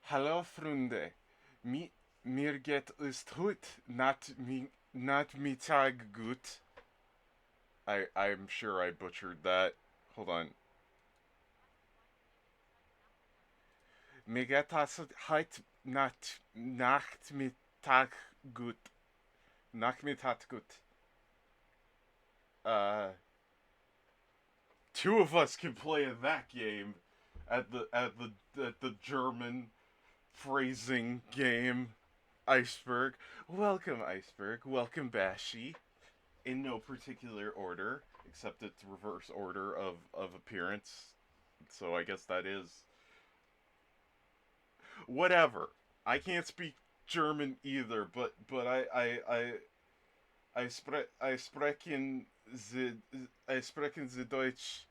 Hallo Freunde. Mi, mir geht es gut, not mi tag gut. I'm sure I butchered that. Hold on. Mir geht es heute Nachmittag gut. Nachmittag gut. Uh, Two of us can play that game at the German phrasing game. Iceberg. Welcome, Iceberg. Welcome, Bashi. In no particular order, except its reverse order of appearance. So I guess that is whatever. I can't speak German either, but I sprechen the Deutsch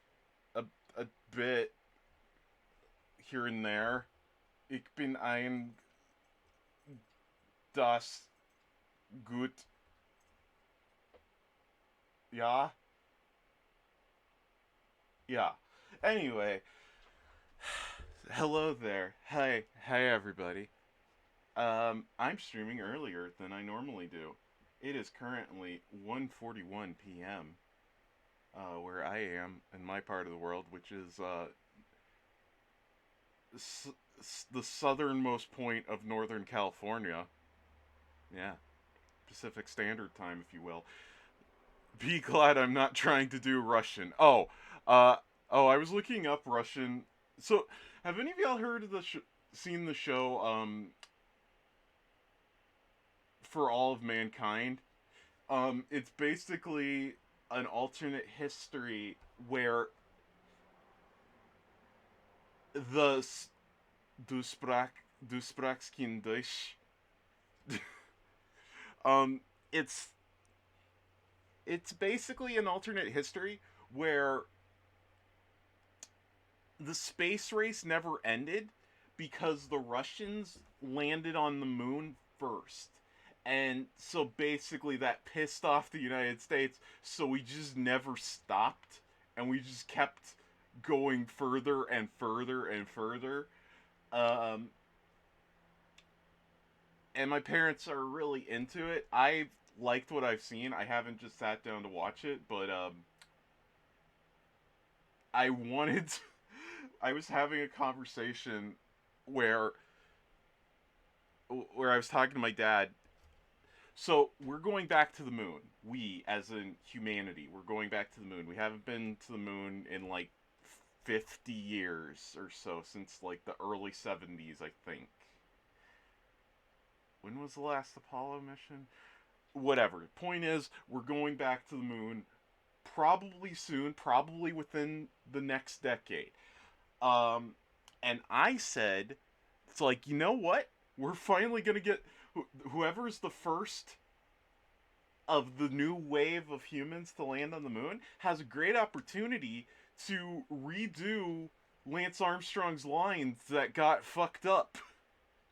a a bit here and there. Ich bin ein das gut. Ja, yeah. Anyway, hello there. Hey everybody. I'm streaming earlier than I normally do. It is currently 1:41 p.m. Where I am in my part of the world, which is the southernmost point of Northern California. Yeah, Pacific Standard Time, if you will. Be glad I'm not trying to do Russian. Uh, I was looking up Russian. So, have any of y'all heard of seen the show For All of Mankind? It's basically an alternate history where the du sprach du sprachst kein Deutsch. um, it's it's basically an alternate history where the space race never ended because the Russians landed on the moon first. And so basically that pissed off the United States, so we just never stopped and we just kept going further and further and further. Um, and my parents are really into it. I've liked what I've seen. I haven't just sat down to watch it, but I wanted to, I was having a conversation where I was talking to my dad. So we're going back to the moon. We, as in humanity, we're going back to the moon. We haven't been to the moon in like 50 years or so, since like the early 70s, I think. When was the last Apollo mission? Whatever. Point is, we're going back to the moon probably soon, probably within the next decade. Um, and I said, it's like, you know what? We're finally gonna get whoever's the first of the new wave of humans to land on the moon has a great opportunity to redo Lance Armstrong's lines that got fucked up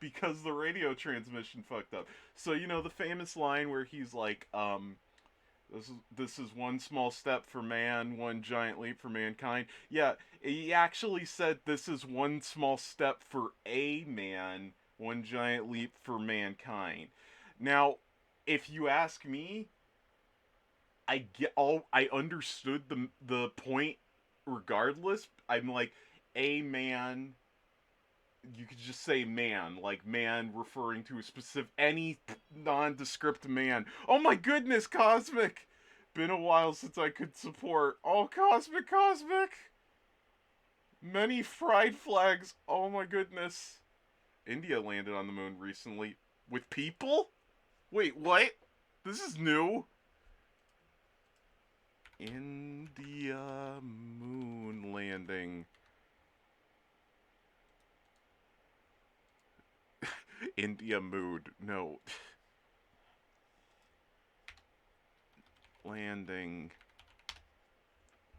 because the radio transmission fucked up. So you know the famous line where he's like, this is one small step for man, one giant leap for mankind. Yeah, he actually said this is one small step for a man, one giant leap for mankind. Now, if you ask me, I understood the point regardless. I'm like, a man, you could just say man, like man referring to a specific, any nondescript man. Oh my goodness, Cosmic! Been a while since I could support. Oh, Cosmic, Cosmic! Many fried flags. Oh my goodness. India landed on the moon recently. With people? Wait, what? This is new. India moon landing. India mood. No. Landing.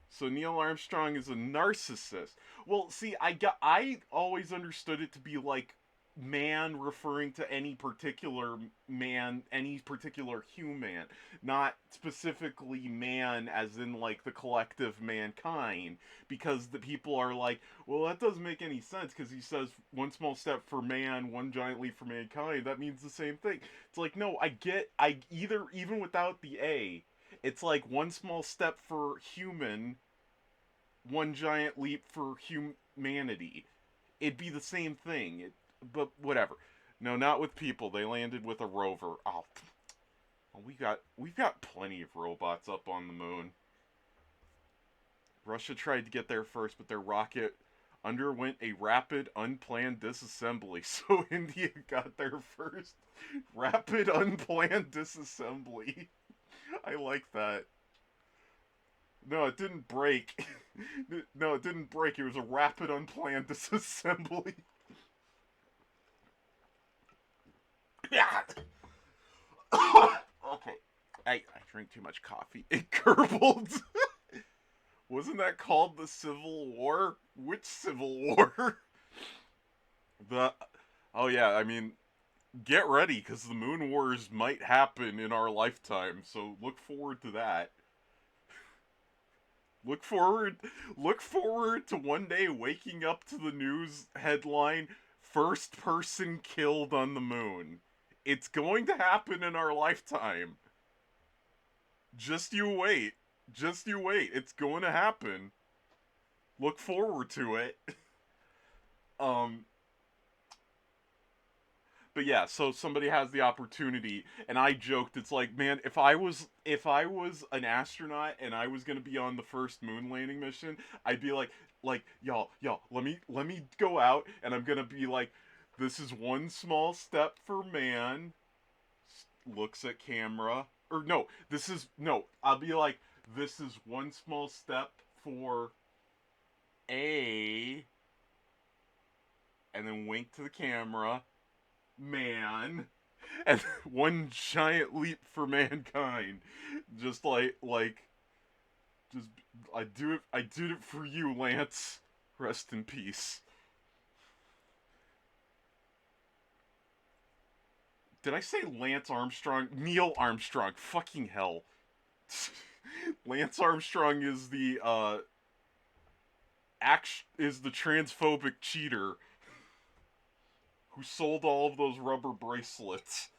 So Neil Armstrong is a narcissist. Well, see, I always understood it to be like man referring to any particular man, any particular human, not specifically man as in like the collective mankind, because the people are like, well, that doesn't make any sense because he says one small step for man, one giant leap for mankind. That means the same thing. It's like, no, I either, even without the A, it's like one small step for human, one giant leap for humanity. It'd be the same thing. But whatever. No, not with people. They landed with a rover. Oh, we've got plenty of robots up on the moon. Russia tried to get there first, but their rocket underwent a rapid, unplanned disassembly. So India got there first. Rapid, unplanned disassembly. I like that. No, it didn't break. No, it didn't break. It was a rapid, unplanned disassembly. Okay. I drink too much coffee. It gurgled. Wasn't that called the Civil War? Which Civil War? the. Oh, yeah, I mean, get ready, because the Moon Wars might happen in our lifetime, so look forward to that. Look forward look forward to one day waking up to the news headline, first person killed on the moon. It's going to happen in our lifetime. Just you wait. Just you wait. It's going to happen. Look forward to it. um but yeah, so somebody has the opportunity, and I joked, it's like, man, if I was an astronaut and I was gonna be on the first moon landing mission, I'd be like, y'all, let me go out, and I'm gonna be like, this is one small step for man, looks at camera, or no, this is no, I'll be like, this is one small step for a, and then wink to the camera, man, and one giant leap for mankind. Just just I did it for you, Lance. Rest in peace. Did I say Lance Armstrong? Neil Armstrong. Fucking hell. Lance Armstrong is the is the transphobic cheater who sold all of those rubber bracelets.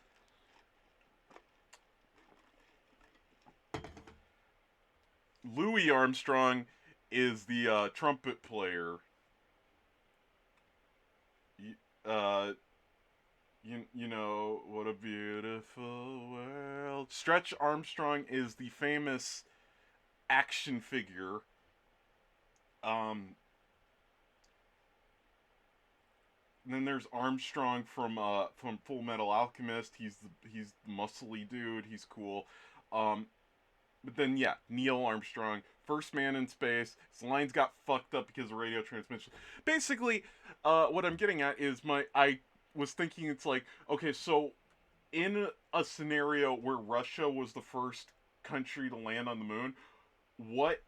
Louis Armstrong is the trumpet player. Uh, you know, what a beautiful world. Stretch Armstrong is the famous action figure. Um, then there's Armstrong from Full Metal Alchemist. He's the muscly dude. He's cool. Um, but then yeah, Neil Armstrong, first man in space. His lines got fucked up because of radio transmission. Basically, what I'm getting at is I was thinking, it's like, okay, so in a scenario where Russia was the first country to land on the moon, what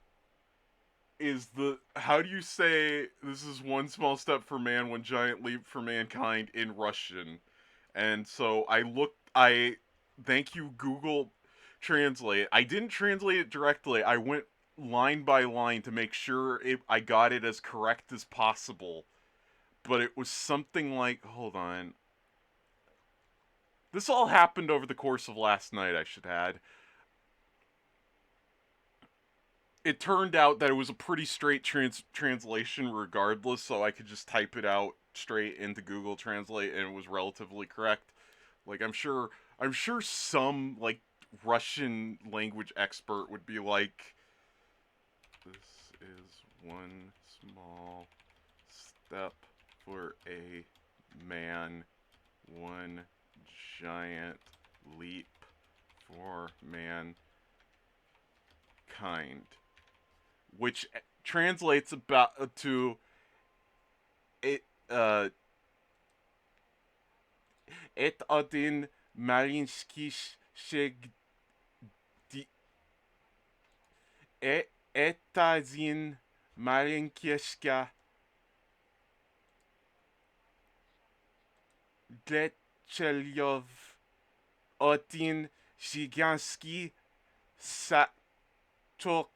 is the how do you say this is one small step for man, one giant leap for mankind in Russian? And so I thank you Google Translate. I didn't translate it directly. I went line by line to make sure I got it as correct as possible. But it was something like, hold on. This all happened over the course of last night, I should add. It turned out that it was a pretty straight translation regardless, so I could just type it out straight into Google Translate and it was relatively correct. Like, I'm sure some like Russian language expert would be like, this is one small step for a man, one giant leap for mankind, which translates about to it. Et один маленький шаг, это один маленький шаг Dechelyov Otin Shigansky Satok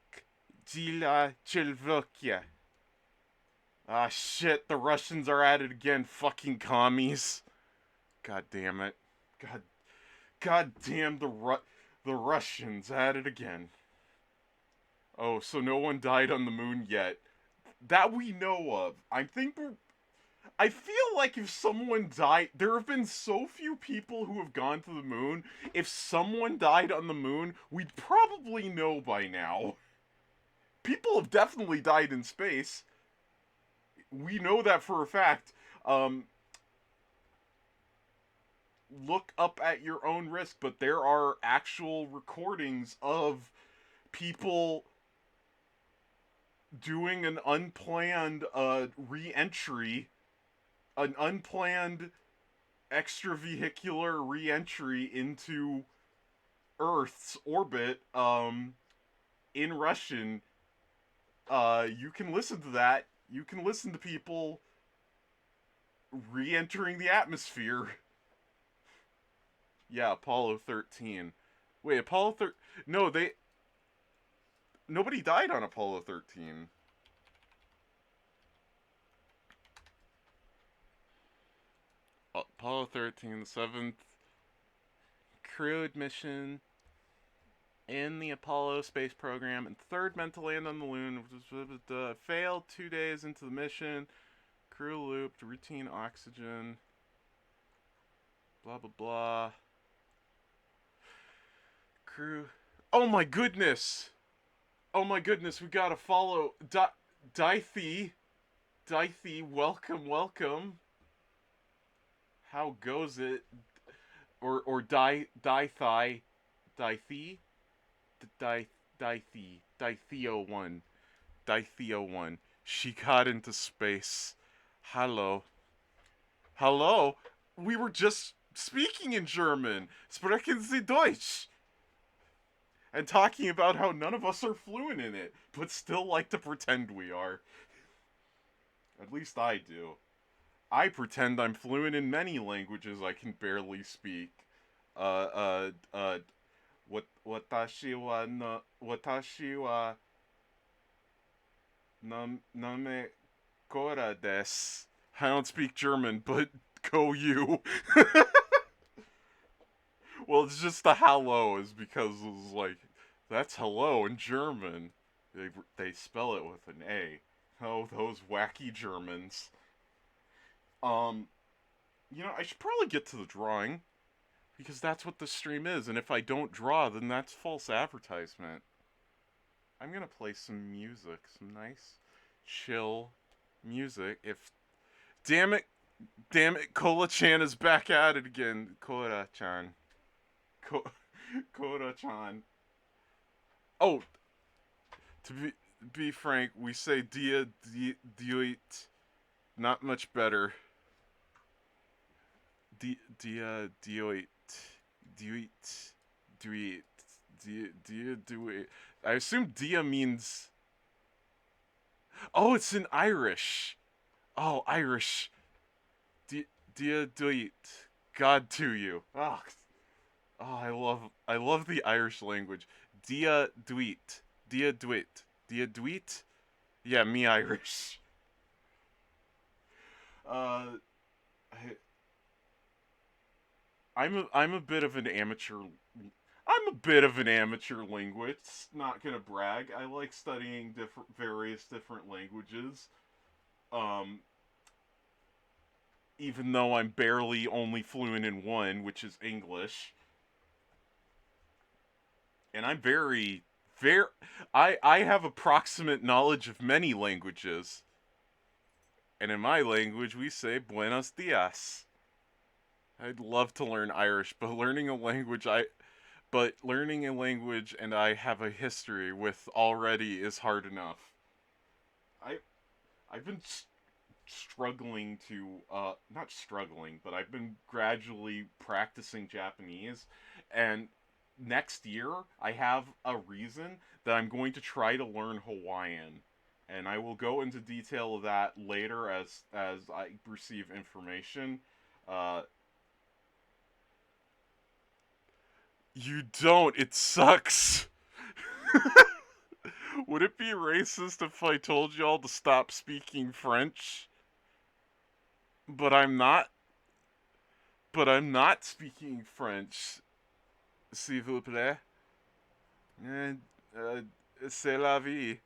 Dila Chelvokia. Ah, shit, the Russians are at it again, fucking commies. God damn it. God damn the Russians at it again. Oh, so no one died on the moon yet. That we know of. I feel like if someone died, there have been so few people who have gone to the moon. If someone died on the moon, we'd probably know by now. People have definitely died in space. We know that for a fact. Um, Look up at your own risk, but there are actual recordings of people doing an unplanned re-entry, an unplanned extravehicular re-entry into Earth's orbit in Russian. You can listen to that. You can listen to people re-entering the atmosphere. Yeah, Apollo 13. Wait, Apollo 13. No, they. Nobody died on Apollo 13. Apollo 13, the seventh crewed mission in the Apollo space program, and third meant to land on the moon. Failed 2 days into the mission. Crew looped, routine oxygen. Blah, blah, blah. Crew. Oh my goodness! Oh my goodness, we gotta follow. Dithy. Dithy, welcome, welcome. How goes it? Or Dithy. Dithy? Ditheo 1. Ditheo 1. She got into space. Hello. Hello? We were just speaking in German. Sprechen Sie Deutsch? And talking about how none of us are fluent in it, but still like to pretend we are. At least I do. I pretend I'm fluent in many languages I can barely speak. Watashi wa no, watashi wa name Kora desu. I don't speak German, but go you. Well, it's just the hello is because it's like, that's hello in German. They spell it with an A. Oh, those wacky Germans. Um, I should probably get to the drawing because that's what the stream is, and if I don't draw, then that's false advertisement. I'm gonna play some music, some nice, chill music. Damn it, Kola-chan is back at it again. Kola-chan. Kola-chan. Oh, to be frank, we say dia duit. Not much better. Dia duit. Duit. Duit. Dia duit. I assume dia means. Oh, it's in Irish. Oh, Irish. Dia duit. God to you. I love the Irish language. Dia duit. Dia duit. Dia duit? Yeah, me Irish. I'm a bit of an amateur. I'm a bit of an amateur linguist. Not gonna brag. I like studying various different languages. Um, Even though I'm barely only fluent in one, which is English, and I'm very. I have approximate knowledge of many languages. And in my language, we say buenos dias. I'd love to learn Irish, but learning a language and I have a history with already is hard enough. I I've been struggling to not struggling, but I've been gradually practicing Japanese, and next year I have a reason that I'm going to try to learn Hawaiian, and I will go into detail of that later as I receive information. Uh, You don't. It sucks. Would it be racist if I told y'all to stop speaking French? But I'm not. But I'm not speaking French. S'il vous plaît. Eh, uh, c'est la vie.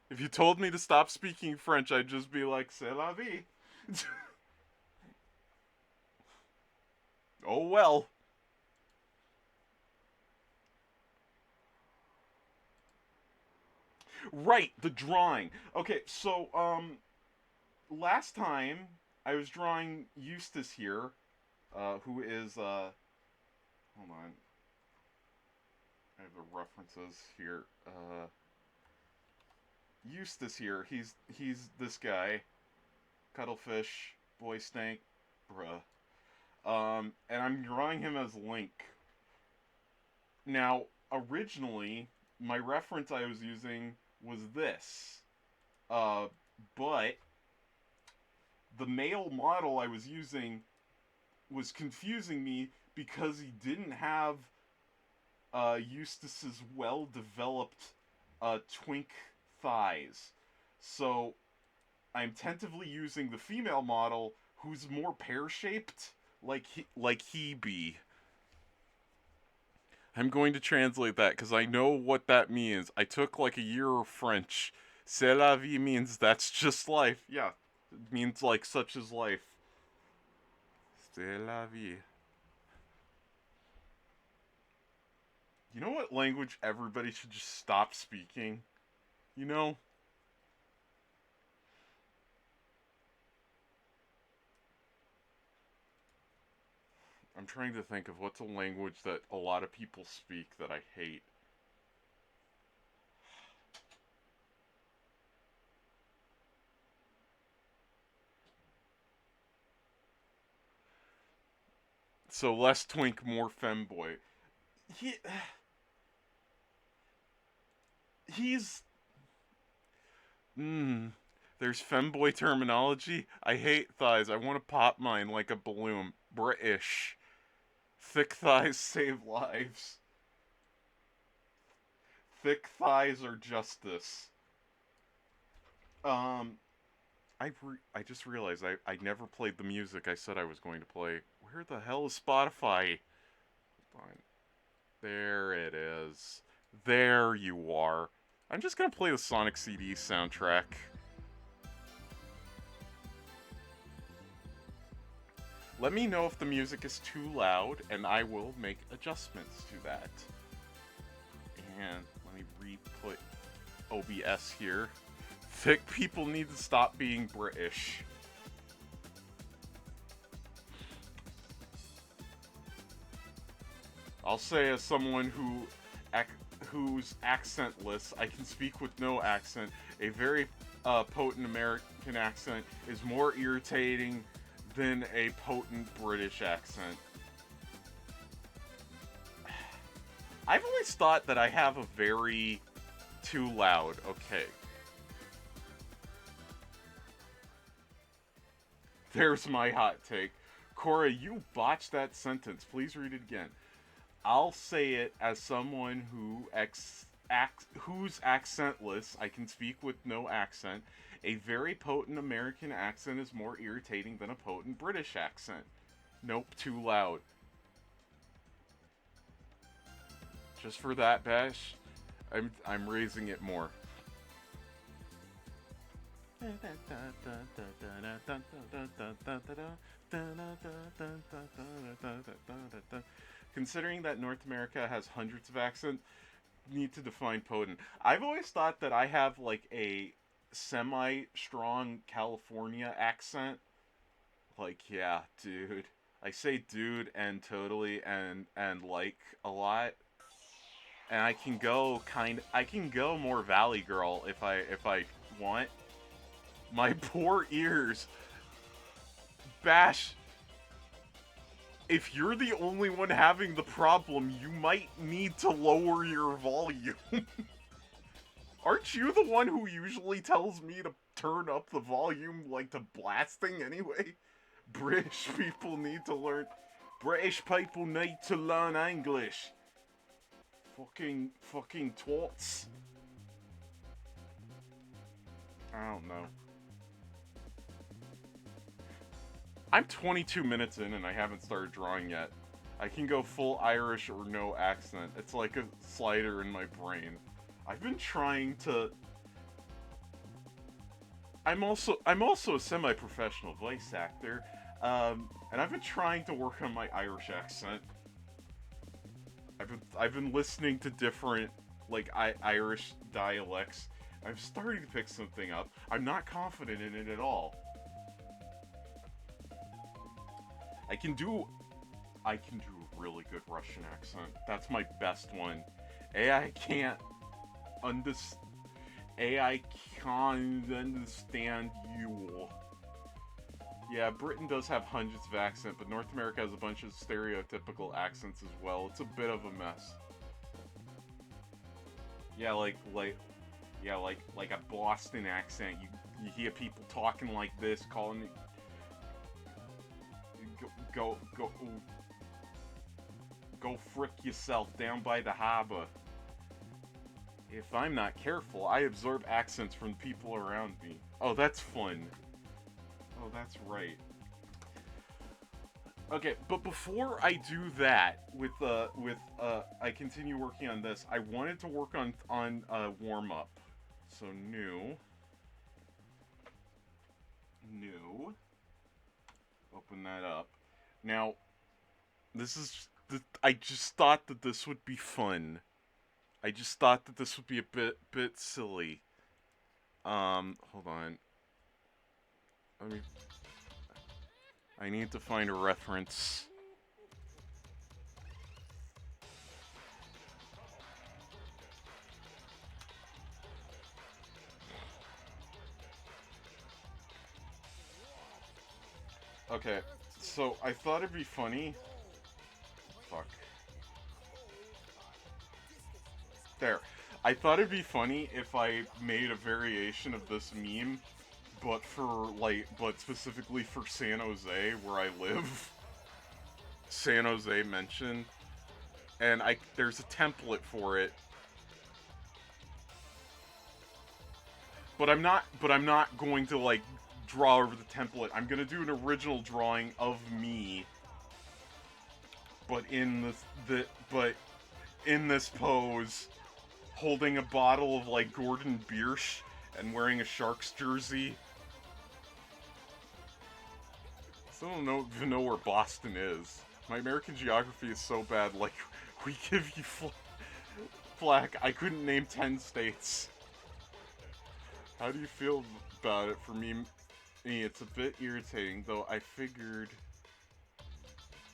If you told me to stop speaking French, I'd just be like, c'est la vie. Oh well. Right, the drawing. Okay, so last time I was drawing Eustace here, who is hold on. I have the references here. Eustace here. He's this guy, Cuttlefish, Boy Stank, bruh. And I'm drawing him as Link. Now, originally, my reference I was using was this. Uh, but the male model I was using was confusing me because he didn't have Eustace's well developed twink thighs. So I'm tentatively using the female model who's more pear shaped, like he be. I'm going to translate that because I know what that means. I took like a year of French. C'est la vie means that's just life. Yeah, it means like such is life. C'est la vie. You know what language everybody should just stop speaking? You know? I'm trying to think of what's a language that a lot of people speak that I hate. So less twink, more femboy. He, he's there's femboy terminology. I hate thighs. I want to pop mine like a balloon. British. Thick thighs save lives. Thick thighs are justice. Um, I just realized I never played the music I said I was going to play. Where the hell is Spotify? Fine. There it is. There you are. I'm just gonna play the Sonic CD soundtrack. Let me know if the music is too loud, and I will make adjustments to that. And let me re-put OBS here. Thick people need to stop being British. I'll say as someone who's accentless, I can speak with no accent. A very potent American accent is more irritating than a potent British accent. I've always thought that I have a very too loud. Okay. There's my hot take. Cora, you botched that sentence. Please read it again. I'll say it as someone who's accentless. I can speak with no accent. A very potent American accent is more irritating than a potent British accent. Nope, too loud. Just for that, Bash, I'm raising it more. Considering that North America has hundreds of accents, need to define potent. I've always thought that I have like a semi-strong California accent. Like, yeah, dude. I say dude and totally and like a lot. And I can go more Valley Girl if I want. My poor ears. Bash, if you're the only one having the problem, you might need to lower your volume. Aren't you the one who usually tells me to turn up the volume, like, to blasting anyway? British people need to learn English. Fucking twats. I don't know. I'm 22 minutes in and I haven't started drawing yet. I can go full Irish or no accent. It's like a slider in my brain. I've been trying to... I'm also a semi-professional voice actor, and I've been trying to work on my Irish accent. I've been listening to different like Irish dialects. I'm starting to pick something up. I'm not confident in it at all. I can do a really good Russian accent. That's my best one. AI can't understand. AI can't understand you. Yeah, Britain does have hundreds of accents, but North America has a bunch of stereotypical accents as well. It's a bit of a mess. Yeah, like a Boston accent. You hear people talking like this, calling it go frick yourself down by the harbor. If I'm not careful, I absorb accents from people around me. Oh, that's fun. Oh, that's right. Okay, but before I do that, I continue working on this. I wanted to work on warm up. So new. Open that up. Now, I just thought that this would be fun. I just thought that this would be a bit silly. Hold on. I need to find a reference. Okay, so I thought it'd be funny. Fuck. There. I thought it'd be funny if I made a variation of this meme, but specifically for San Jose, where I live. San Jose mentioned, and there's a template for it. But I'm not going to like draw over the template. I'm gonna do an original drawing of me, but in this pose, holding a bottle of like Gordon Biersch and wearing a Sharks jersey. I don't even know where Boston is. My American geography is so bad. Like, we give you flack. I couldn't name 10 states. How do you feel about it? For me, it's a bit irritating, though I figured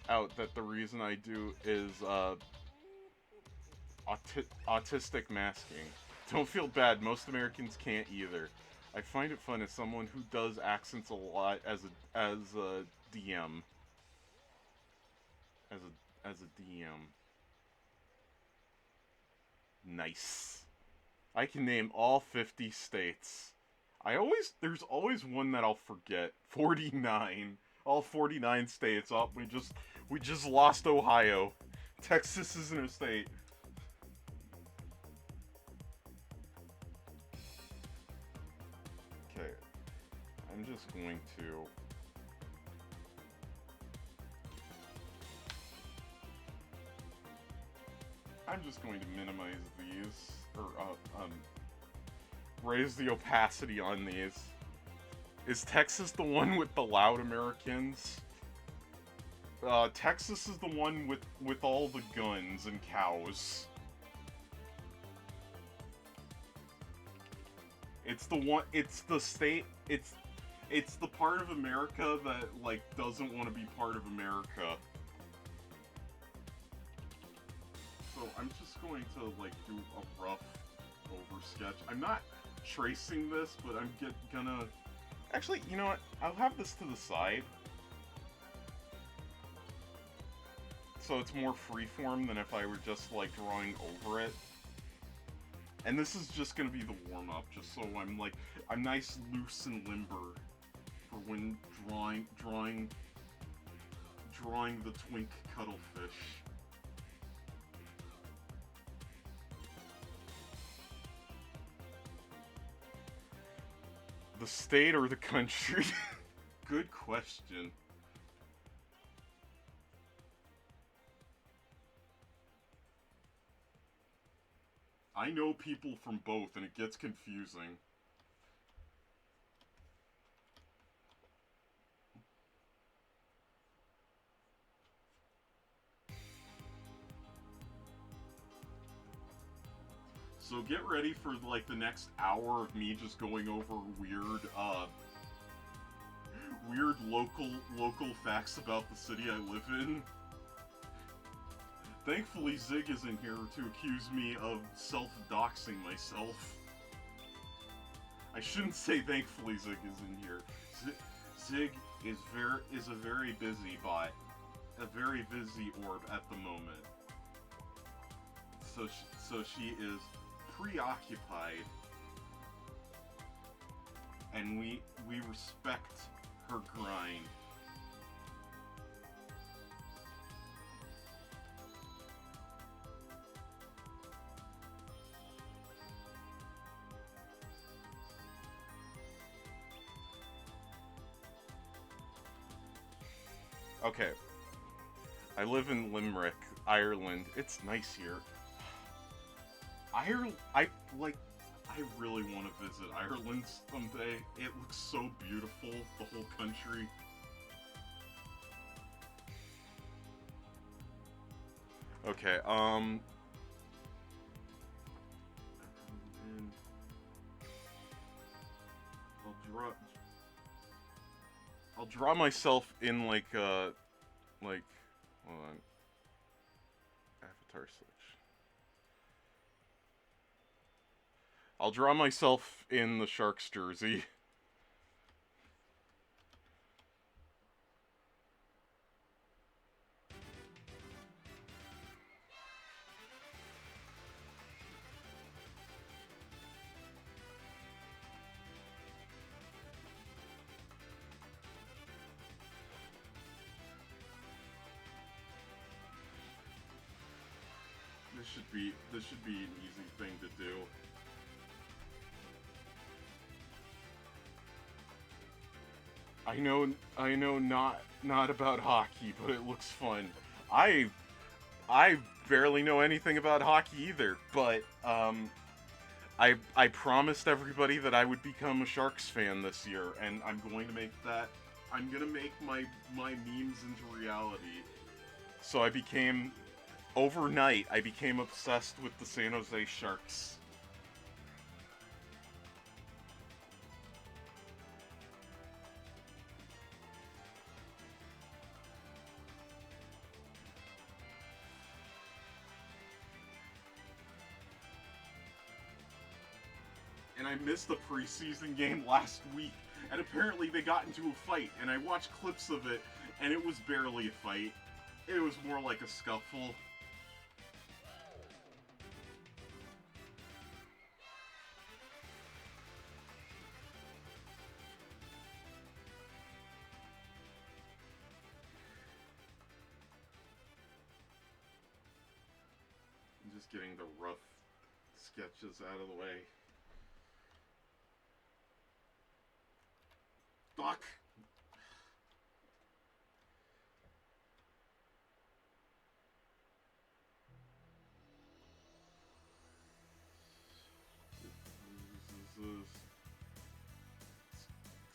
out that the reason I do is autistic masking. Don't feel bad, most Americans can't either. I find it fun as someone who does accents a lot as a DM. As a DM. Nice. I can name all 50 states. There's always one that I'll forget. 49. All 49 states. Oh, we just lost Ohio. Texas isn't a state. Okay. I'm just going to... I'm just going to minimize these, or raise the opacity on these. Is Texas the one with the loud Americans? Texas is the one with all the guns and cows. It's the state, it's the part of America that, like, doesn't want to be part of America. So I'm just going to, like, do a rough over sketch. I'm not tracing this, but I'm gonna... Actually, you know what? I'll have this to the side. So it's more freeform than if I were just, like, drawing over it. And this is just gonna be the warm-up, just so I'm nice, loose, and limber for when drawing the twink cuttlefish. The state or the country? Good question. I know people from both, and it gets confusing. So get ready for like the next hour of me just going over weird local facts about the city I live in. Thankfully, Zig isn't here to accuse me of self-doxing myself. I shouldn't say thankfully Zig isn't here. Zig is a very busy bot, a very busy orb at the moment. So she is preoccupied, and we respect her grind. Okay, I live in Limerick, Ireland. It's nice here. Ireland, I really want to visit Ireland someday. It looks so beautiful, the whole country. Okay, and I'll draw, I'll draw myself in like, hold on, avatar switch. I'll draw myself in the Sharks jersey. This should be an easy thing to do. I know not about hockey, but it looks fun. I I barely know anything about hockey either, but I promised everybody that I would become a Sharks fan this year, and I'm going to make that. I'm gonna make my memes into reality. So I became overnight. I became obsessed with the San Jose Sharks. And I missed the preseason game last week, and apparently they got into a fight, and I watched clips of it, and it was barely a fight. It was more like a scuffle. I'm just getting the rough sketches out of the way. Fuck!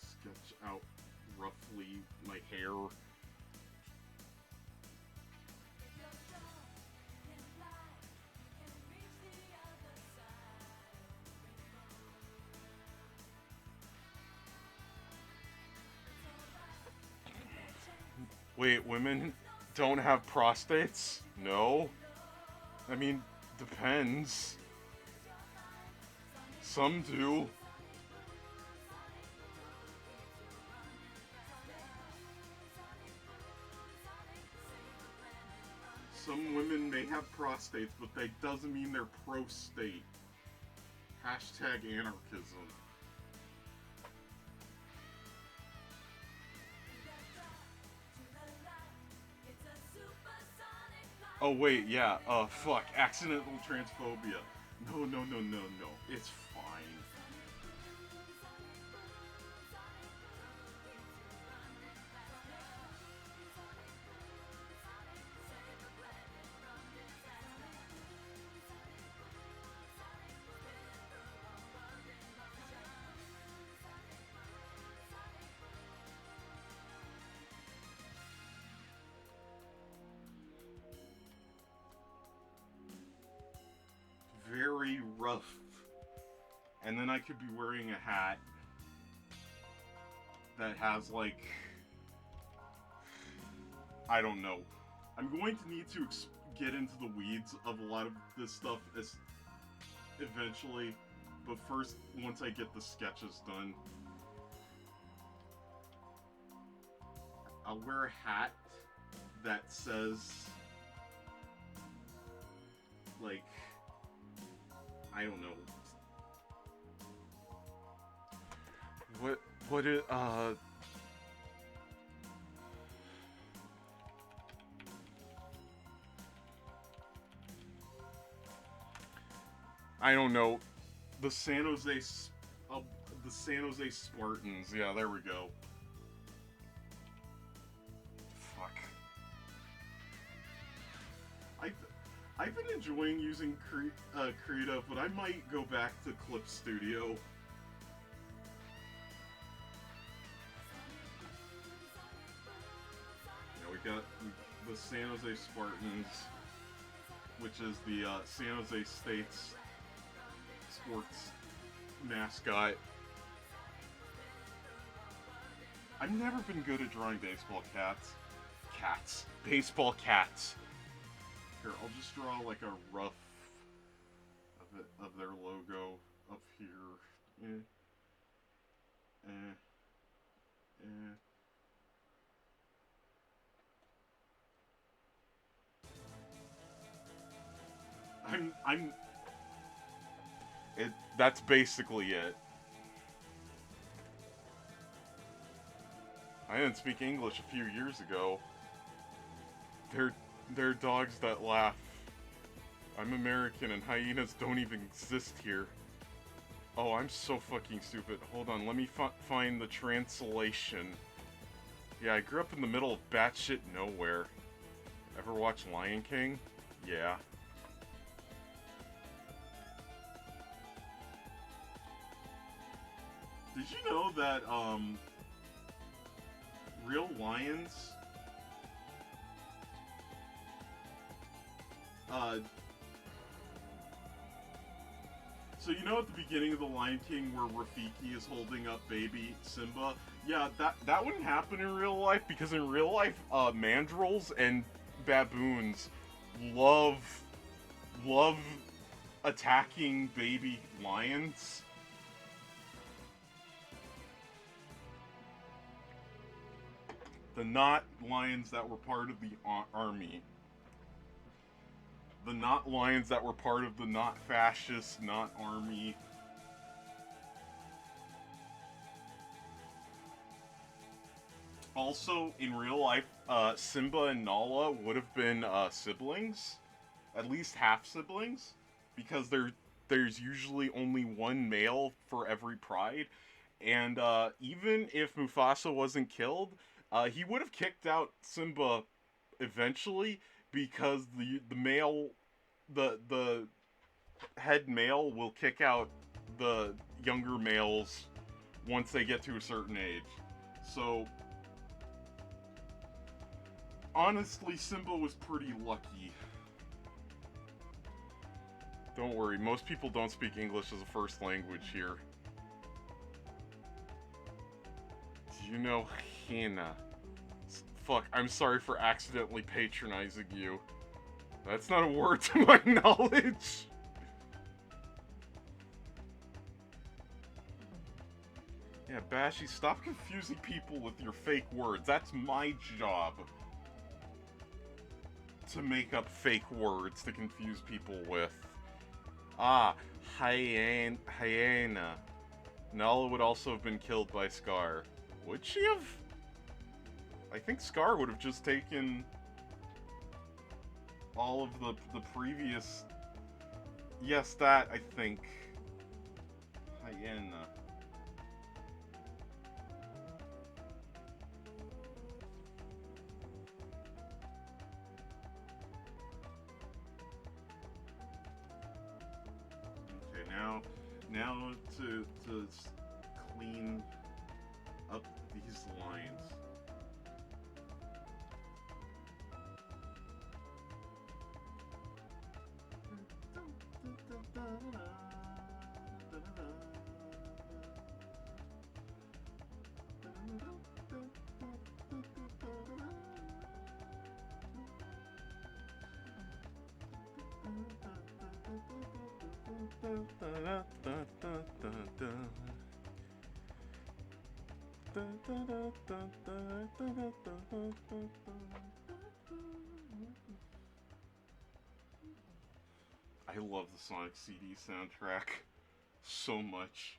Sketch out roughly my hair. Wait, women don't have prostates? No? I mean, depends. Some do. Some women may have prostates, but that doesn't mean they're pro-state. Hashtag anarchism. Oh wait, yeah, fuck, accidental transphobia. No, no, no, no, no, it's fine. very rough. And then I could be wearing a hat that has, like, I don't know. I'm going to need to get into the weeds of a lot of this stuff eventually, but first, once I get the sketches done, I'll wear a hat that says, like, I don't know. What it, I don't know. The San Jose Spartans. Yeah, there we go. Fuck. I've been enjoying using Krita, but I might go back to Clip Studio. Yeah, we got the San Jose Spartans, which is the San Jose State's sports mascot. I've never been good at drawing baseball cats. Baseball cats. Here, I'll just draw like a rough of their logo up here. That's basically it. I didn't speak English a few years ago. They're dogs that laugh. I'm American and hyenas don't even exist here. Oh, I'm so fucking stupid. Hold on, let me find the translation. Yeah, I grew up in the middle of batshit nowhere. Ever watch Lion King? Yeah. Did you know that, real lions, so you know at the beginning of The Lion King where Rafiki is holding up baby Simba? Yeah, that wouldn't happen in real life, because in real life, mandrills and baboons love attacking baby lions. The not lions that were part of the army. The not lions that were part of the not fascist, not army. Also, in real life, Simba and Nala would have been siblings. At least half siblings. Because there's usually only one male for every pride. And even if Mufasa wasn't killed, he would have kicked out Simba eventually, because the head male will kick out the younger males once they get to a certain age. So honestly, Simba was pretty lucky. Don't worry, most people don't speak English as a first language here. Do you know Hina? Fuck, I'm sorry for accidentally patronizing you. That's not a word to my knowledge. Yeah, Bashy, stop confusing people with your fake words. That's my job. To make up fake words to confuse people with. Ah, hyena. Nala would also have been killed by Scar. Would she have? I think Scar would have just taken all of the previous... Yes, that, I think. Hyena. Okay, now to clean up these lines. I love the Sonic CD soundtrack so much.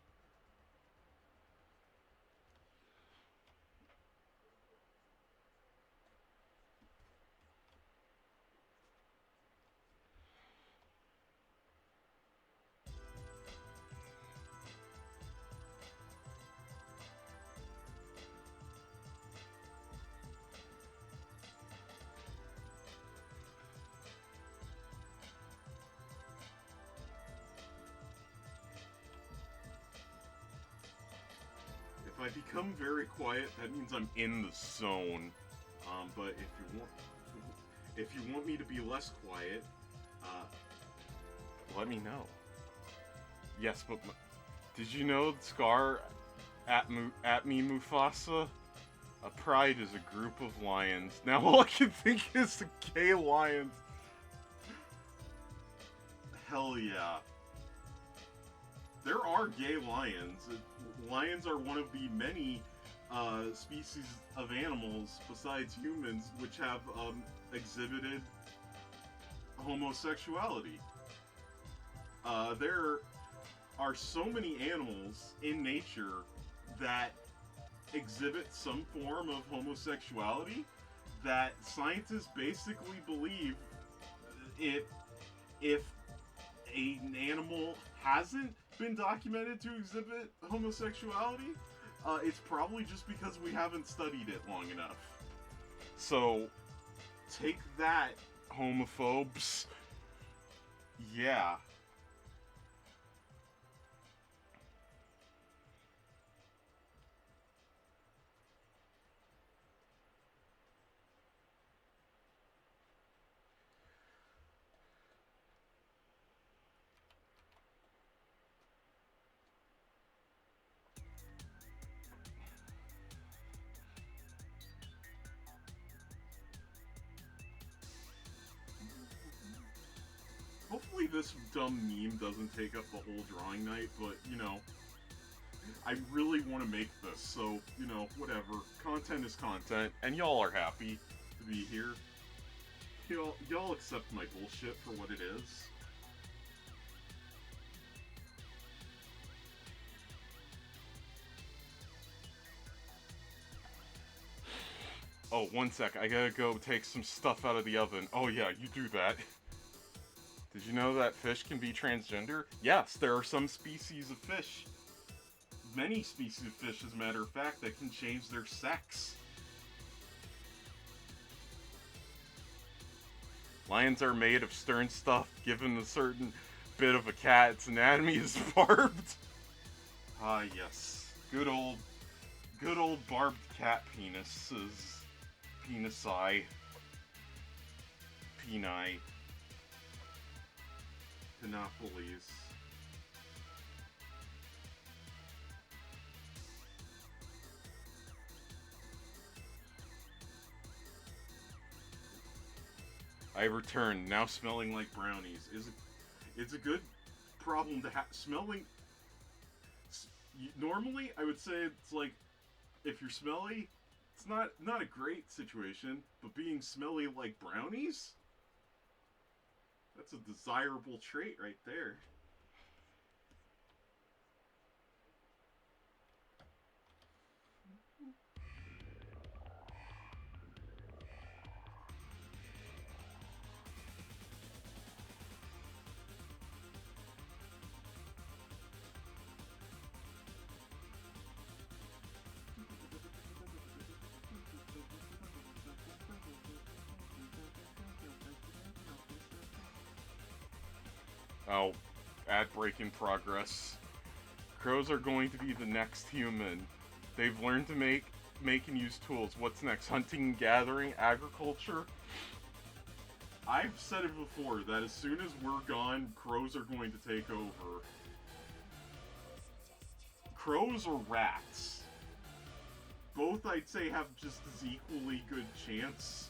If I become very quiet, that means I'm in the zone. But if you want me to be less quiet, uh, let me know. Yes, but did you know, Scar, at me Mufasa? A pride is a group of lions. Now all I can think is the gay lions. Hell yeah. There are gay lions. Lions are one of the many species of animals besides humans which have exhibited homosexuality. There are so many animals in nature that exhibit some form of homosexuality that scientists basically believe if an animal hasn't been documented to exhibit homosexuality, it's probably just because we haven't studied it long enough. So, take that, homophobes. Yeah. Hopefully this dumb meme doesn't take up the whole drawing night, but, you know, I really want to make this, so, you know, whatever. Content is content, and y'all are happy to be here. Y'all accept my bullshit for what it is. Oh, one sec, I gotta go take some stuff out of the oven. Oh yeah, you do that. Did you know that fish can be transgender? Yes, there are some species of fish, many species of fish, as a matter of fact, that can change their sex. Lions are made of stern stuff. Given a certain bit of a cat, its anatomy is barbed. Ah, yes. Good old barbed cat penises. Penisi. Peni. Penopolis. I return, now smelling like brownies. It's a good problem to have. Smelling. Normally, I would say it's like, if you're smelly, it's not a great situation, but being smelly like brownies, that's a desirable trait right there. Oh, ad break in progress. Crows are going to be the next human. They've learned to make and use tools. What's next? Hunting and gathering, agriculture? I've said it before that as soon as we're gone, crows are going to take over. Crows or rats. Both, I'd say, have just as equally good chance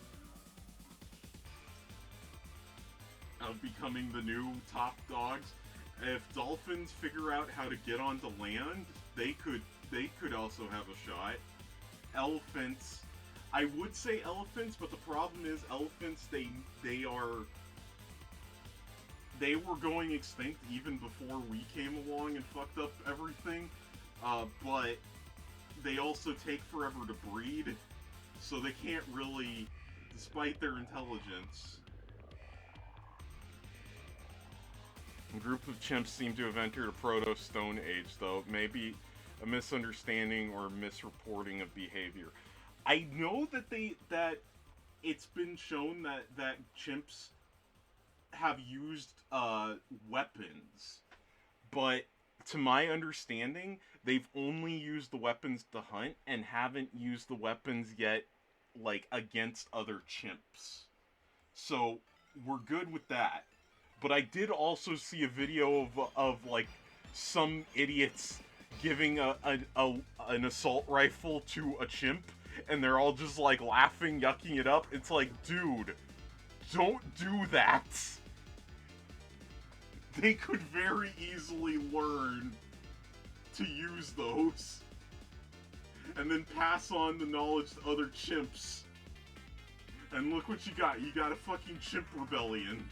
of becoming the new top dogs. If dolphins figure out how to get onto land, they could also have a shot. Elephants, I would say elephants, but the problem is elephants, they were going extinct even before we came along and fucked up everything. But they also take forever to breed, so they can't really, despite their intelligence. A group of chimps seem to have entered a proto-Stone Age, though. Maybe a misunderstanding or misreporting of behavior. I know that it's been shown that chimps have used weapons, but to my understanding, they've only used the weapons to hunt and haven't used the weapons yet, like, against other chimps. So we're good with that. But I did also see a video of like some idiots giving an assault rifle to a chimp, and they're all just like laughing, yucking it up. It's like, dude, don't do that. They could very easily learn to use those and then pass on the knowledge to other chimps. And look what you got. You got a fucking chimp rebellion.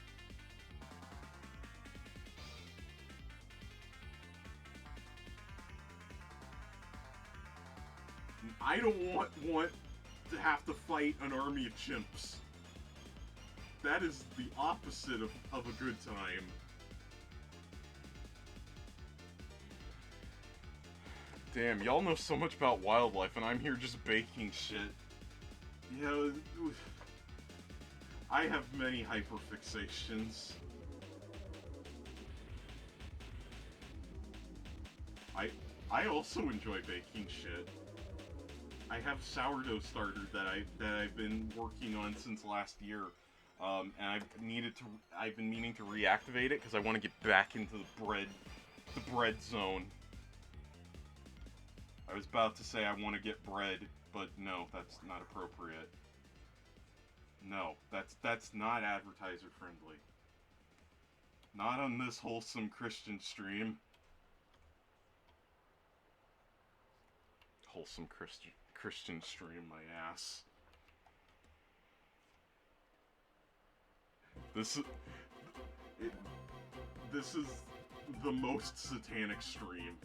I don't want to have to fight an army of chimps. That is the opposite of a good time. Damn, y'all know so much about wildlife, and I'm here just baking shit. You know, I have many hyperfixations. I also enjoy baking shit. I have sourdough starter that I've been working on since last year, and I've been meaning to reactivate it because I want to get back into the bread zone. I was about to say I want to get bread, but no, that's not appropriate. No, that's not advertiser friendly. Not on this wholesome Christian stream. Wholesome Christian stream, my ass. This is the most satanic stream.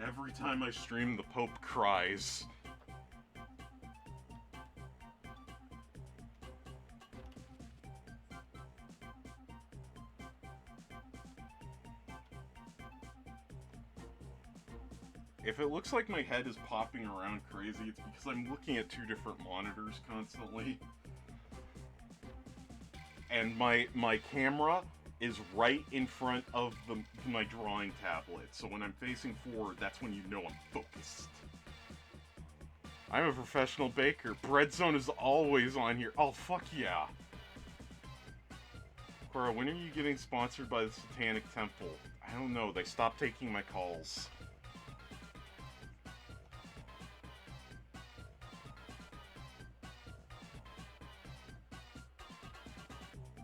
Every time I stream, the Pope cries. If it looks like my head is popping around crazy, it's because I'm looking at two different monitors constantly. And my camera is right in front of my drawing tablet, so when I'm facing forward, that's when you know I'm focused. I'm a professional baker. Bread Zone is always on here. Oh, fuck yeah. Cora, when are you getting sponsored by the Satanic Temple? I don't know, they stopped taking my calls.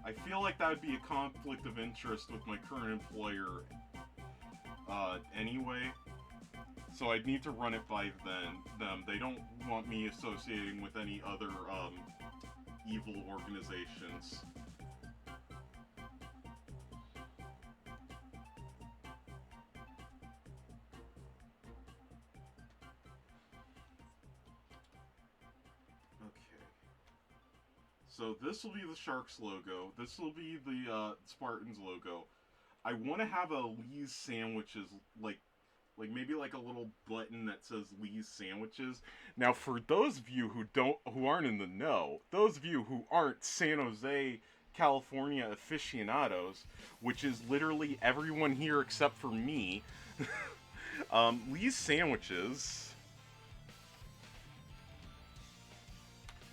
I feel like that would be a conflict of interest with my current employer, anyway. So I'd need to run it by them. They don't want me associating with any other, evil organizations. So this will be the Sharks logo. This will be the Spartans logo. I want to have a Lee's Sandwiches, like maybe like a little button that says Lee's Sandwiches. Now, for those of you who aren't in the know, those of you who aren't San Jose, California aficionados, which is literally everyone here except for me, Lee's Sandwiches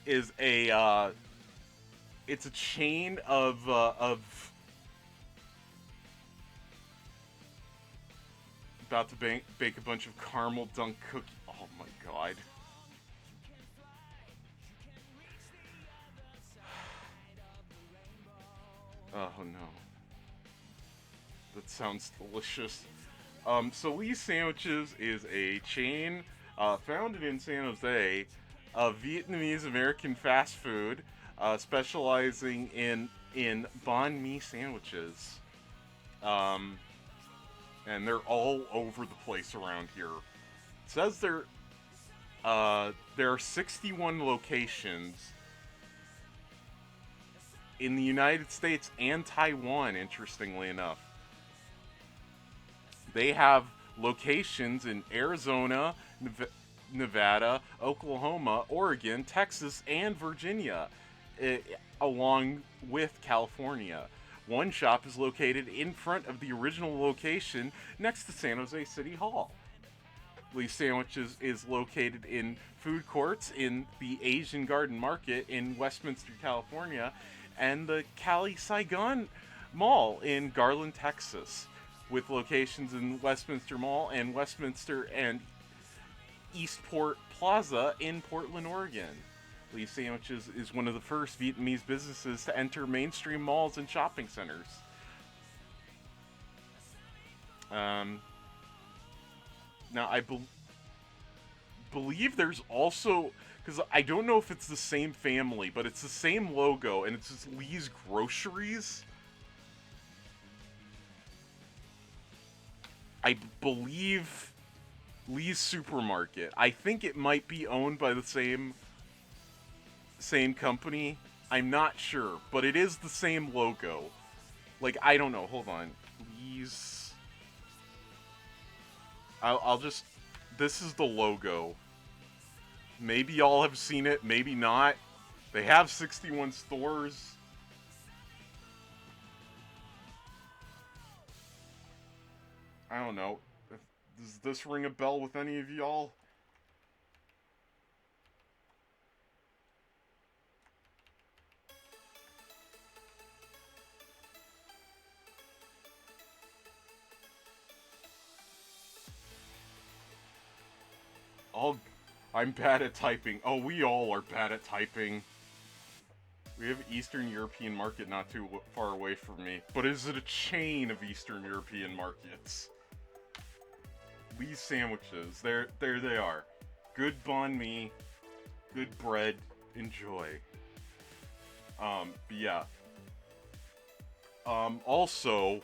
is a it's a chain of about to bake a bunch of caramel dunk cookies. Oh my god. Oh no. That sounds delicious. So Lee's Sandwiches is a chain founded in San Jose of Vietnamese American fast food, specializing in banh mi sandwiches. Um, and they're all over the place around here. It says there are 61 locations in the United States and Taiwan. Interestingly enough, they have locations in Arizona, Nevada, Oklahoma, Oregon, Texas, and Virginia, along with California. One shop is located in front of the original location next to San Jose City Hall. Lee's Sandwiches is located in food courts in the Asian Garden Market in Westminster, California, and the Cali Saigon Mall in Garland, Texas, with locations in Westminster Mall and Westminster and Eastport Plaza in Portland, Oregon. Lee's Sandwiches is one of the first Vietnamese businesses to enter mainstream malls and shopping centers. Now, I believe there's also, because I don't know if it's the same family, but it's the same logo, and it's just Lee's Groceries. I believe Lee's Supermarket. I think it might be owned by the same company. I'm not sure, but it is the same logo. Like, I don't know. Hold on. Lee's. I'll just. This is the logo. Maybe y'all have seen it, maybe not. They have 61 stores. I don't know. Does this ring a bell with any of y'all? All I'm bad at typing. Oh, we all are bad at typing. We have Eastern European market not too far away from me. But is it a chain of Eastern European markets? Lee's Sandwiches. There they are. Good banh mi. Good bread. Enjoy. But yeah. Also,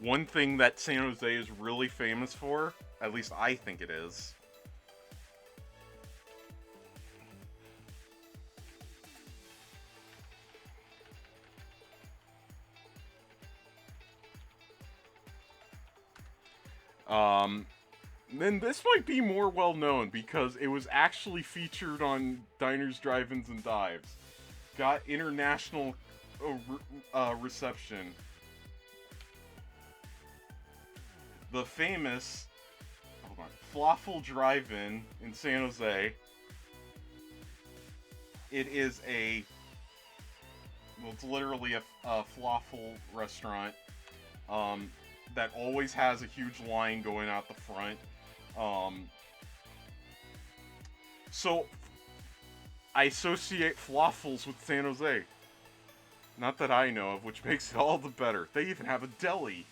one thing that San Jose is really famous for, at least I think it is, then this might be more well known because it was actually featured on Diners, Drive-Ins, and Dives. Got international reception. The famous, hold on, Falafel Drive-In in San Jose. It is well, it's literally a falafel restaurant. That always has a huge line going out the front. So I associate falafels with San Jose. Not that I know of, which makes it all the better. They even have a deli.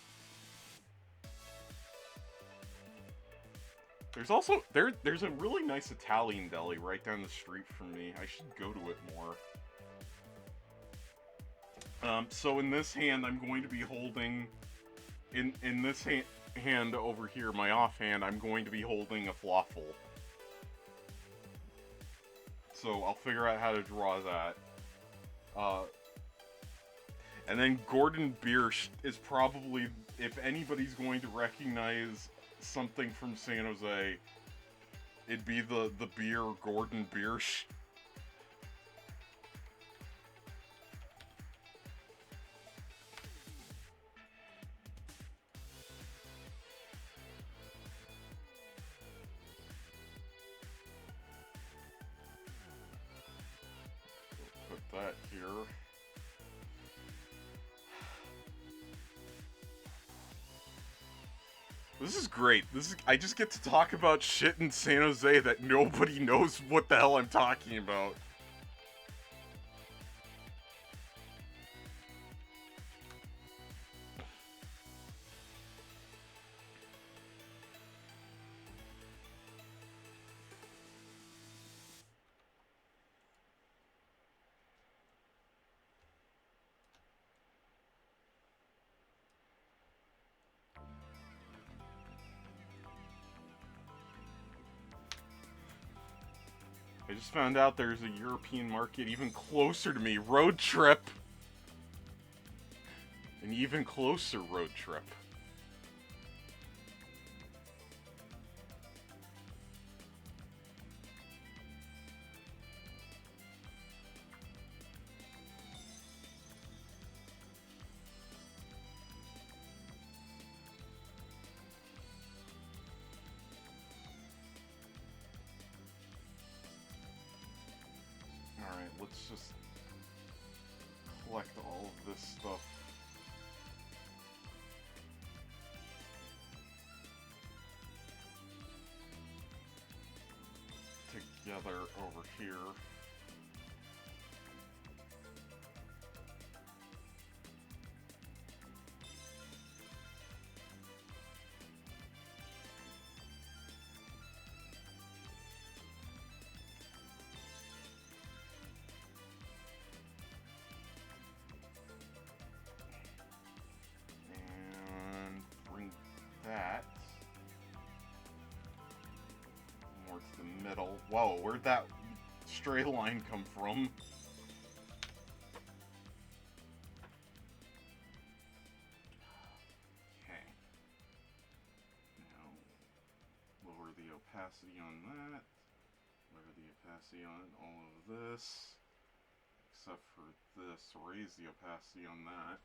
There's also there's a really nice Italian deli right down the street from me. I should go to it more. So in this hand, I'm going to be holding, in this hand over here, my offhand, I'm going to be holding a falafel. So I'll figure out how to draw that. And then Gordon Biersch is probably, if anybody's going to recognize something from San Jose, it'd be the beer Gordon Biersch. This is great. I just get to talk about shit in San Jose that nobody knows what the hell I'm talking about. I just found out there's a European market even closer to me. Road trip. An even closer road trip. Alright, let's just collect all of this stuff. Together over here. And bring that more to the middle. Whoa, where'd that stray line come from? Okay. Now, lower the opacity on that. Lower the opacity on all of this. Except for this. Raise the opacity on that.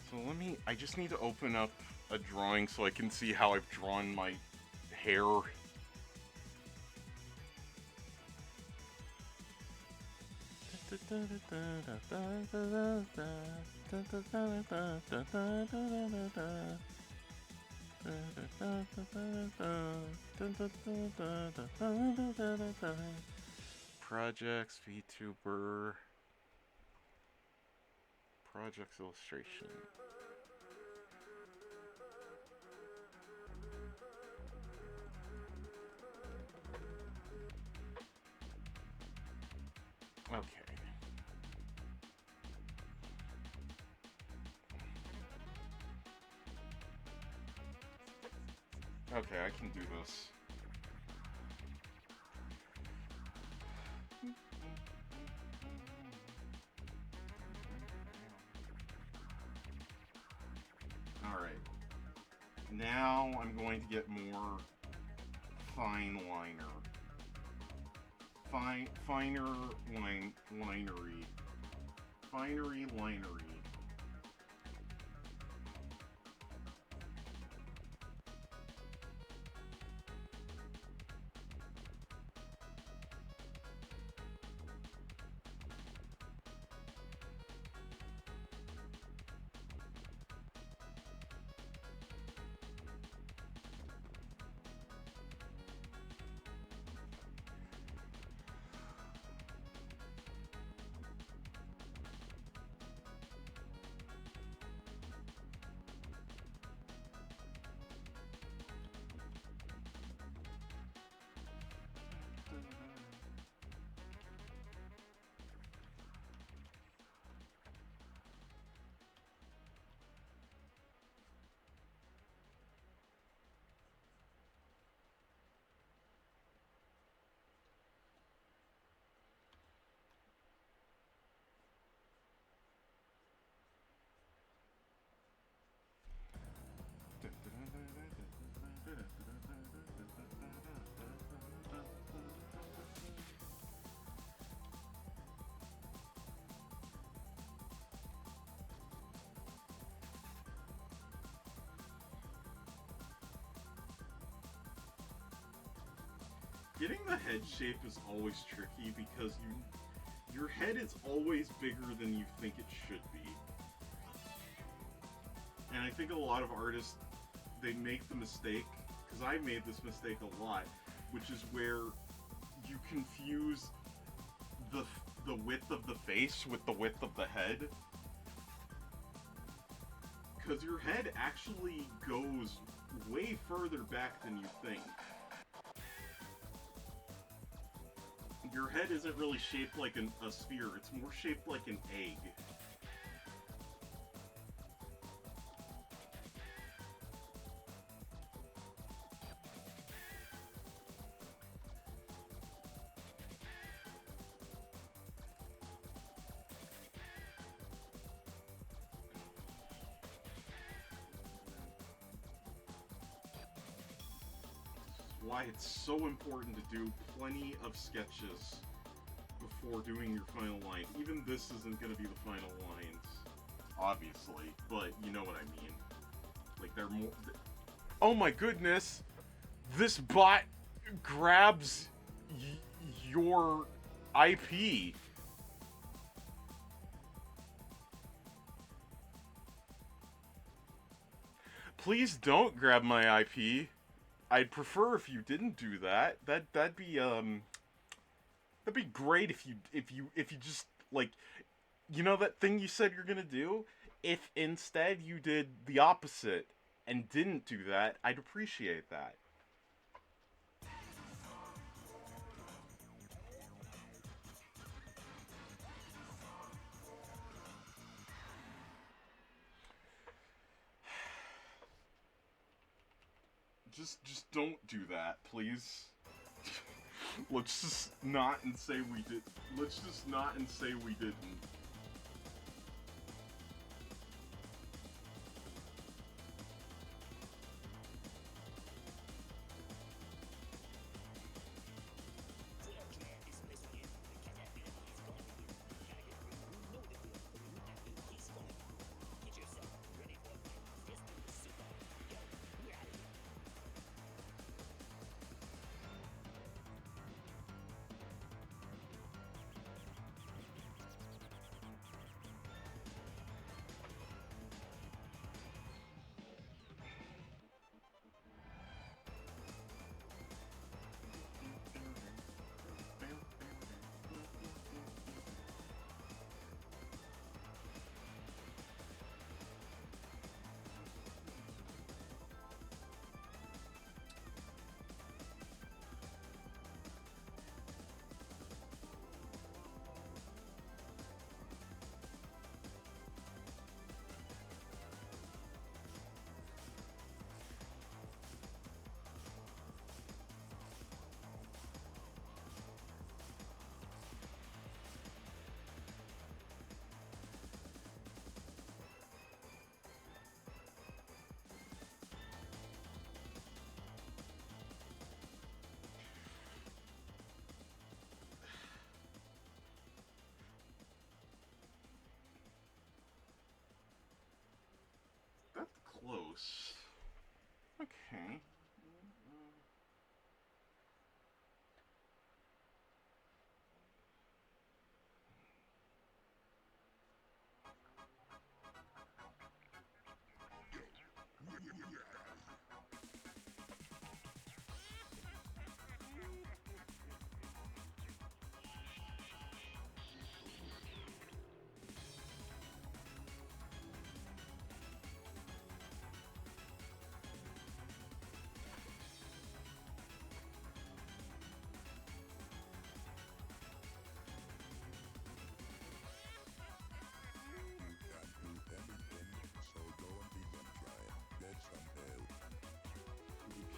So I just need to open up a drawing so I can see how I've drawn my hair. Projects, VTuber, projects illustration. Okay. Okay, I can do this. Alright. Now I'm going to get more fine liner. Finer linery. Finery linery. Getting the head shape is always tricky because Your head is always bigger than you think it should be. And I think a lot of artists, they make the mistake, because I made this mistake a lot, which is where you confuse the width of the face with the width of the head. Because your head actually goes way further back than you think. Your head isn't really shaped like a sphere, it's more shaped like an egg. Why it's so important to do plenty of sketches before doing your final line. Even this isn't going to be the final lines, obviously, but you know what I mean. Like, they're more... Oh my goodness! This bot grabs your IP. Please don't grab my IP. I'd prefer if you didn't do that. That'd be great if you just, like, you know that thing you said you're gonna do? If instead you did the opposite and didn't do that, I'd appreciate that. Just don't do that, please. Let's just not and say we did. Let's just not and say we didn't. That's close. Okay.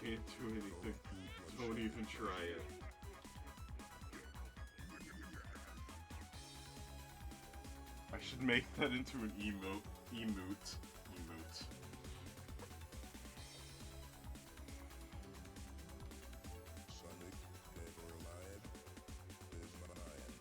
Can't do anything. Don't even try it. I should make that into an emote. Sonic, dead or alive, is mine.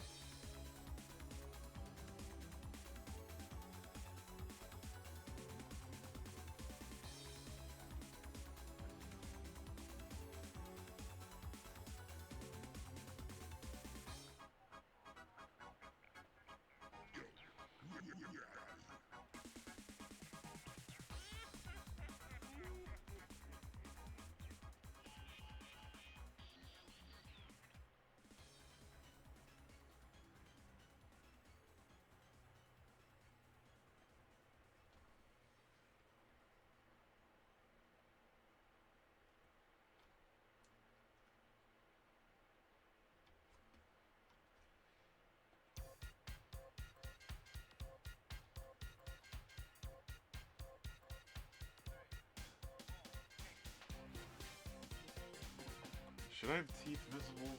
Should I have teeth visible?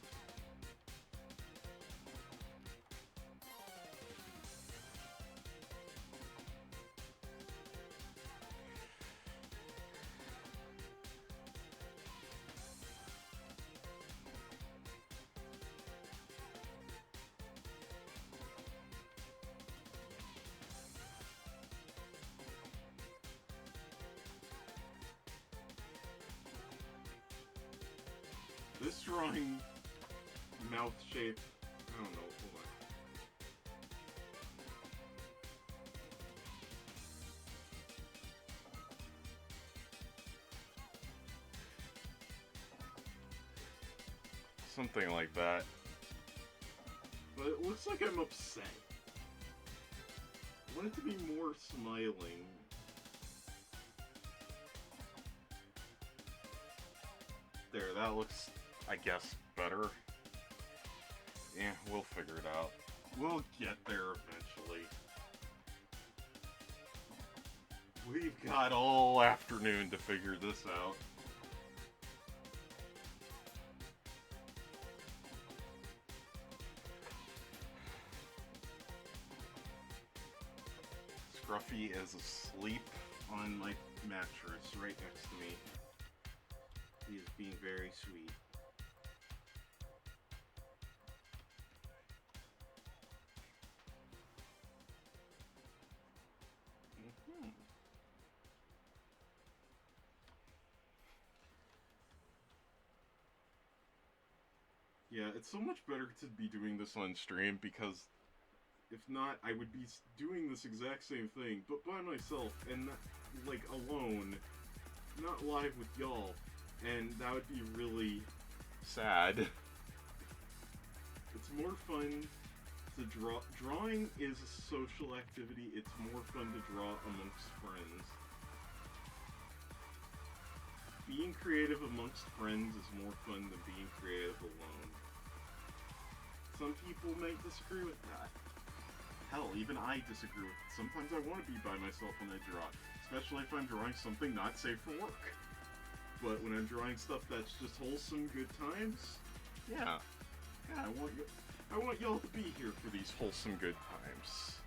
This drawing mouth shape, I don't know, hold on. Something like that. But it looks like I'm upset. I want it to be more smiling. There, that looks, I guess, better. Yeah, we'll figure it out. We'll get there eventually. We've got all afternoon to figure this out. Scruffy is asleep on my mattress right next to me. He is being very sweet. Yeah, it's so much better to be doing this on stream because if not, I would be doing this exact same thing, but by myself and not, like, alone, not live with y'all, and that would be really sad. It's more fun to draw. Drawing is a social activity. It's more fun to draw amongst friends. Being creative amongst friends is more fun than being creative alone. Some people may disagree with that. Hell, even I disagree with it. Sometimes I want to be by myself when I draw, especially if I'm drawing something not safe for work. But when I'm drawing stuff that's just wholesome, good times, yeah, I want y'all to be here for these wholesome, good times.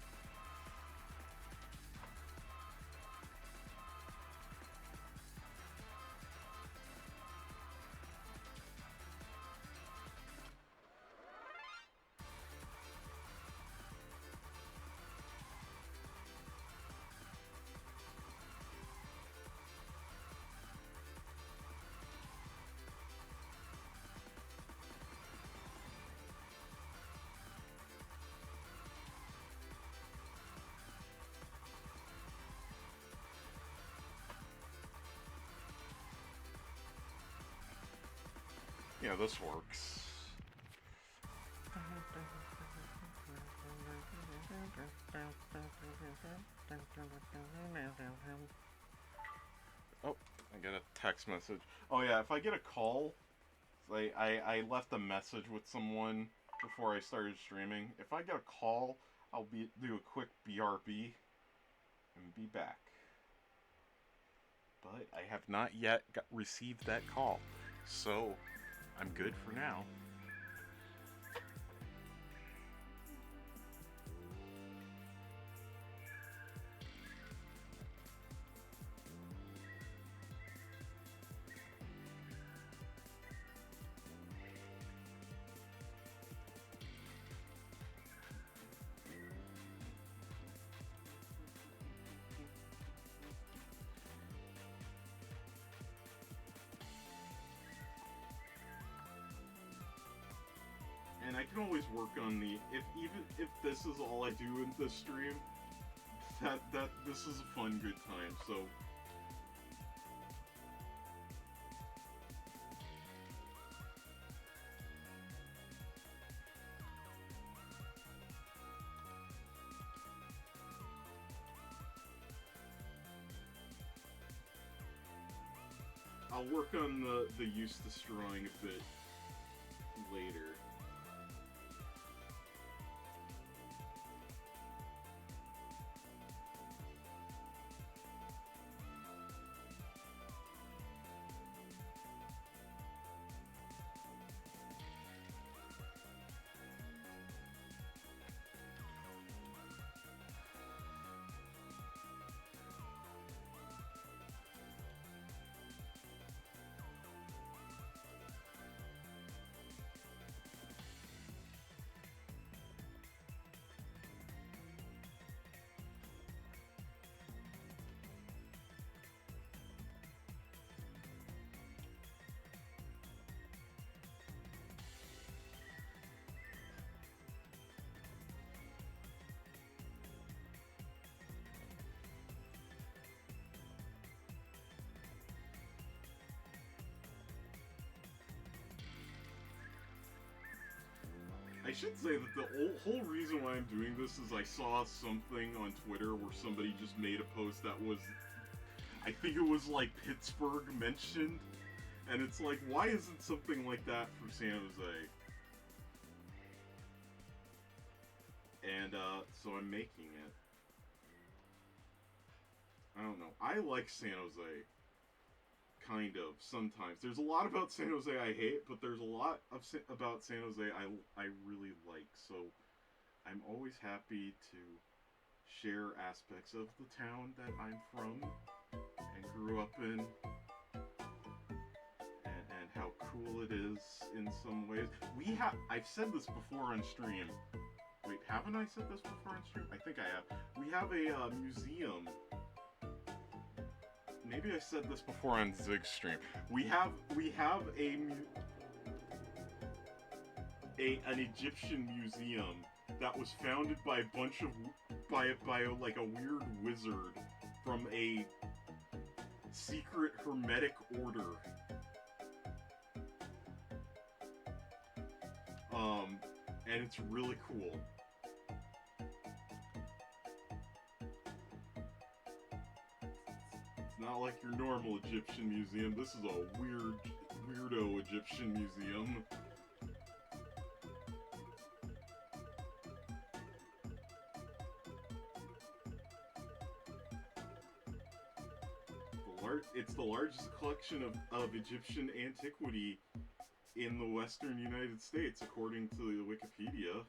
Yeah, this works. Oh, I get a text message. Oh yeah, if I get a call, I left a message with someone before I started streaming. If I get a call, I'll do a quick BRB and be back. But I have not yet received that call, so I'm good for now. And I can always work on the even if this is all I do in this stream, that this is a fun good time. So I'll work on the Eustace drawing a bit later. I should say that the whole reason why I'm doing this is I saw something on Twitter where somebody just made a post that was, I think it was like Pittsburgh mentioned, and it's like, why isn't something like that for San Jose? And so I'm making it. I don't know. I like San Jose. Kind of, sometimes. There's a lot about San Jose I hate, but there's a lot of about San Jose I really like. So I'm always happy to share aspects of the town that I'm from and grew up in, and how cool it is in some ways. I've said this before on stream. Wait, haven't I said this before on stream? I think I have. We have a museum. Maybe I said this before on Zig's stream. We have an Egyptian museum that was founded by a bunch of like a weird wizard from a secret hermetic order. And it's really cool. Not like your normal Egyptian museum. This is a weirdo Egyptian museum. It's the largest collection of Egyptian antiquity in the Western United States, according to the Wikipedia.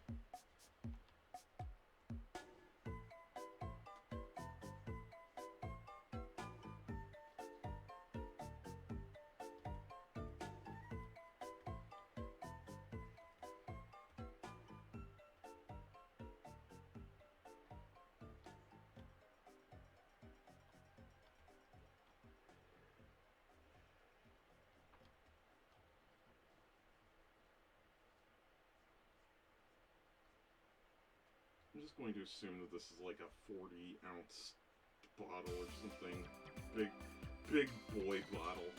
I'm just going to assume that this is like a 40-ounce bottle or something. Big boy bottle.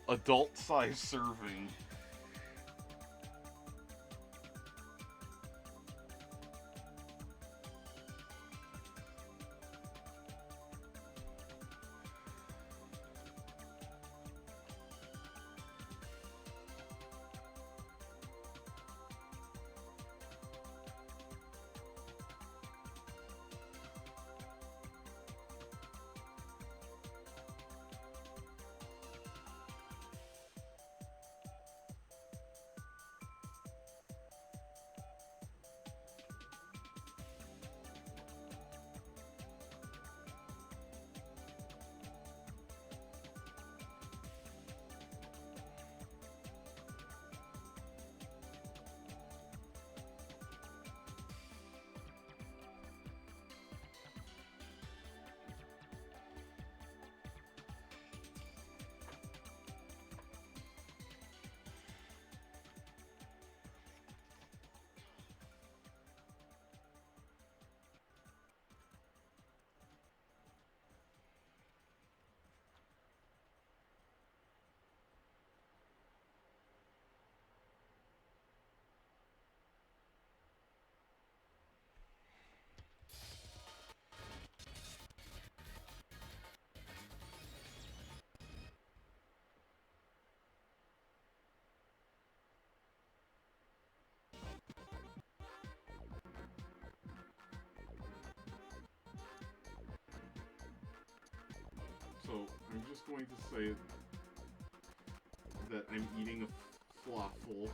Adult size serving. So I'm just going to say that I'm eating a falafel.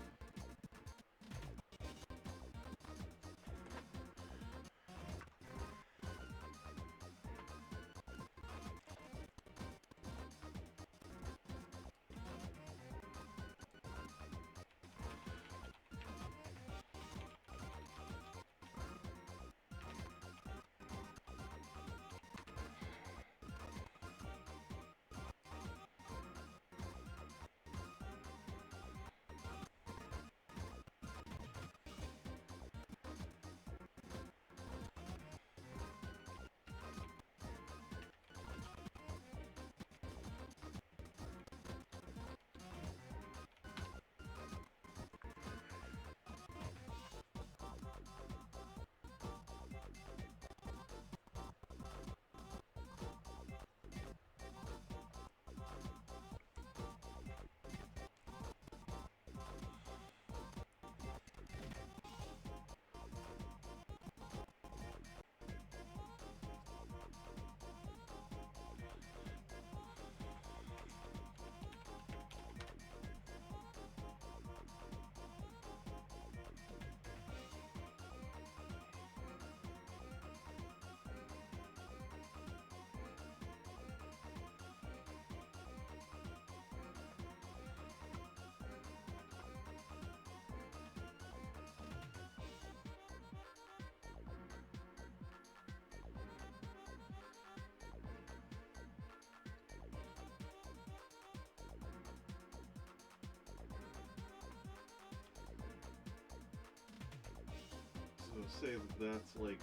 say that that's like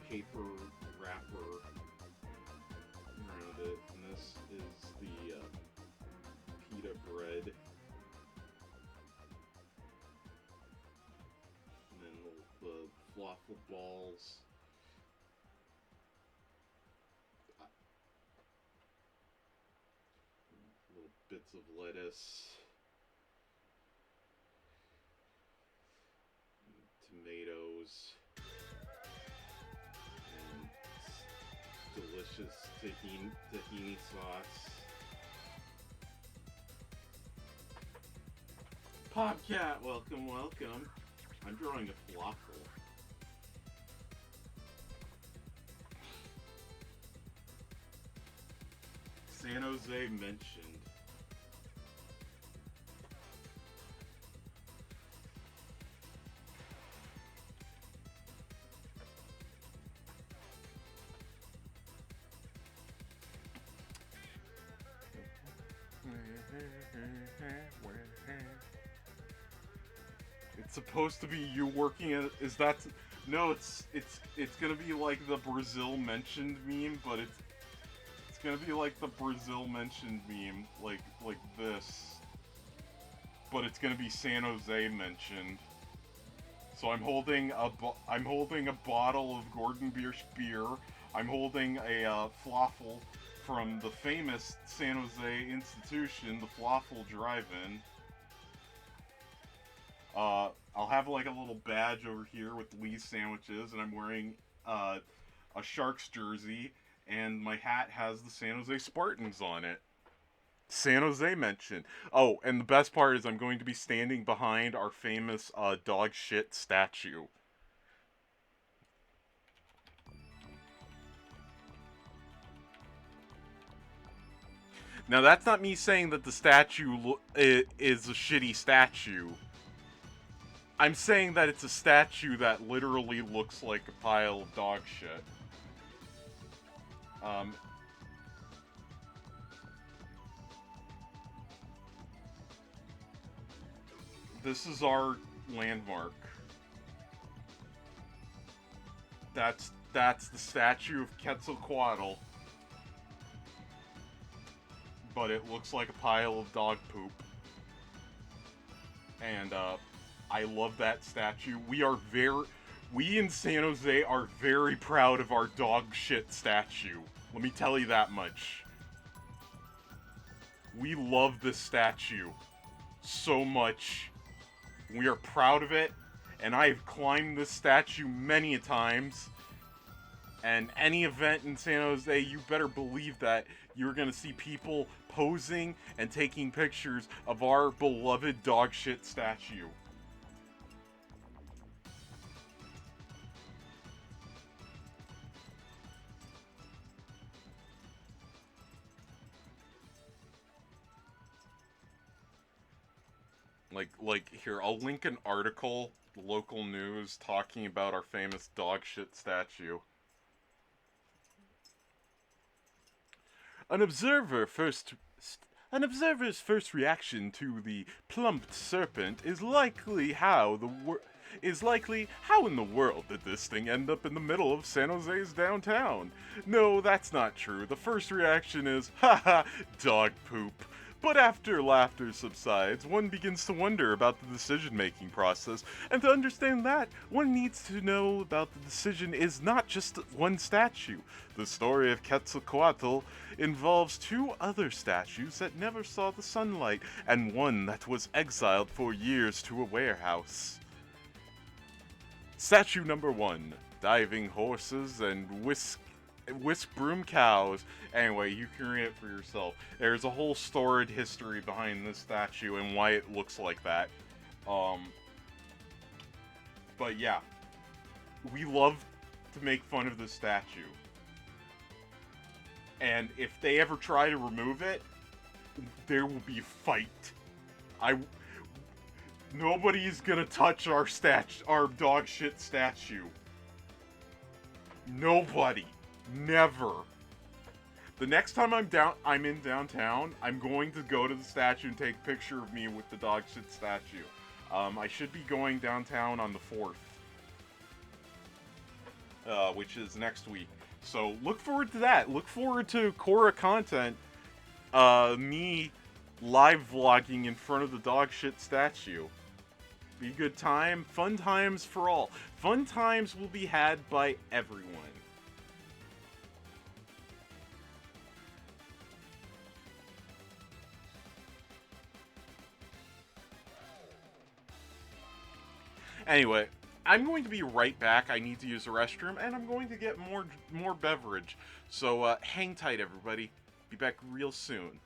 paper wrapper around it, and this is the pita bread. And then the falafel balls. Little bits of lettuce. Tomatoes. And delicious tahini sauce. Popcat, welcome, welcome. I'm drawing a falafel. San Jose mentioned. It's supposed to be you working at. Is that? No, it's gonna be like the Brazil mentioned meme, but it's gonna be like the Brazil mentioned meme, like this. But it's gonna be San Jose mentioned. So I'm holding a bottle of Gordon Biersch beer. I'm holding a falafel from the famous San Jose institution, the Falafel Drive-In. I'll have like a little badge over here with Lee's sandwiches, and I'm wearing a Sharks jersey, and my hat has the San Jose Spartans on it. San Jose mentioned. Oh, and the best part is I'm going to be standing behind our famous dog shit statue. Now, that's not me saying that the statue is a shitty statue. I'm saying that it's a statue that literally looks like a pile of dog shit. This is our landmark. That's the statue of Quetzalcoatl. But it looks like a pile of dog poop. And, I love that statue. We in San Jose are very proud of our dog shit statue. Let me tell you that much. We love this statue so much. We are proud of it, and I've climbed this statue many a times. And any event in San Jose, you better believe that you're gonna see people posing and taking pictures of our beloved dog shit statue. Like here, I'll link an article, local news, talking about our famous dog shit statue. An observer's first reaction to the plumped serpent is likely how in the world did this thing end up in the middle of San Jose's downtown? No, that's not true. The first reaction is, haha, dog poop. But after laughter subsides, one begins to wonder about the decision-making process, and to understand that, one needs to know about the decision is not just one statue. The story of Quetzalcoatl involves two other statues that never saw the sunlight, and one that was exiled for years to a warehouse. Statue number 1, diving horses and whisk broom cows. Anyway, you can read it for yourself. There's a whole storied history behind this statue and why it looks like that. But yeah, we love to make fun of this statue. And if they ever try to remove it, there will be a fight. Nobody's gonna touch our dog shit statue. Nobody. Never. The next time I'm in downtown, I'm going to go to the statue and take a picture of me with the dog shit statue. I should be going downtown on the 4th. which is next week. So look forward to that. Look forward to Korra content. Me live vlogging in front of the dog shit statue. Be a good time. Fun times for all. Fun times will be had by everyone. Anyway, I'm going to be right back. I need to use the restroom, and I'm going to get more beverage. So hang tight, everybody. Be back real soon.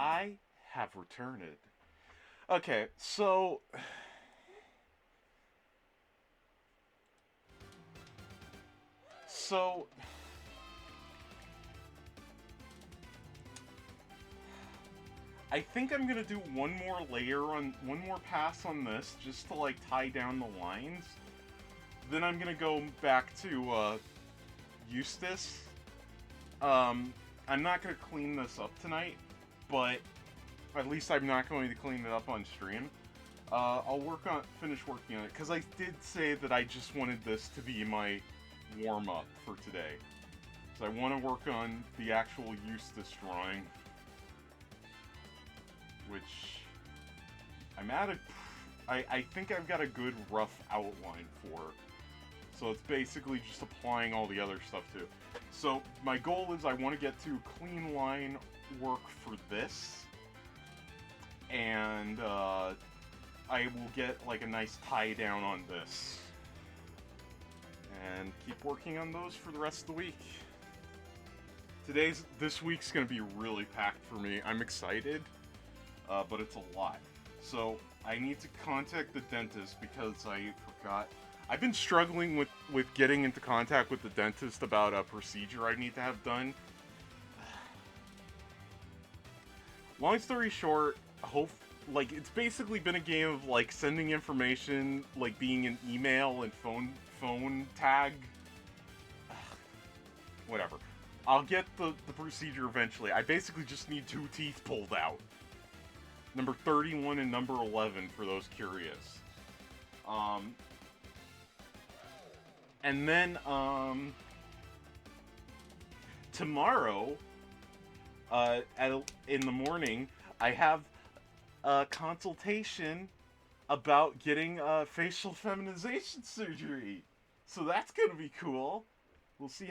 I have returned. Okay, so so I think I'm gonna do one more pass on this, just to like tie down the lines. Then I'm gonna go back to Eustace. I'm not gonna clean this up tonight, but at least I'm not going to clean it up on stream. Finish working on it, because I did say that I just wanted this to be my warm-up for today. So I want to work on the actual Eustace drawing, which I think I've got a good rough outline for. So it's basically just applying all the other stuff too. So my goal is I want to get to clean line work for this, and I will get like a nice tie down on this, and keep working on those for the rest of the week. This week's gonna be really packed for me. I'm excited, but it's a lot. So I need to contact the dentist because I forgot. I've been struggling with getting into contact with the dentist about a procedure I need to have done. Long story short, it's basically been a game of like sending information, like being an email and phone tag. Whatever. I'll get the procedure eventually. I basically just need 2 teeth pulled out. Number 31 and number 11 for those curious. And then, tomorrow, in the morning, I have a consultation about getting facial feminization surgery. So that's gonna be cool. We'll see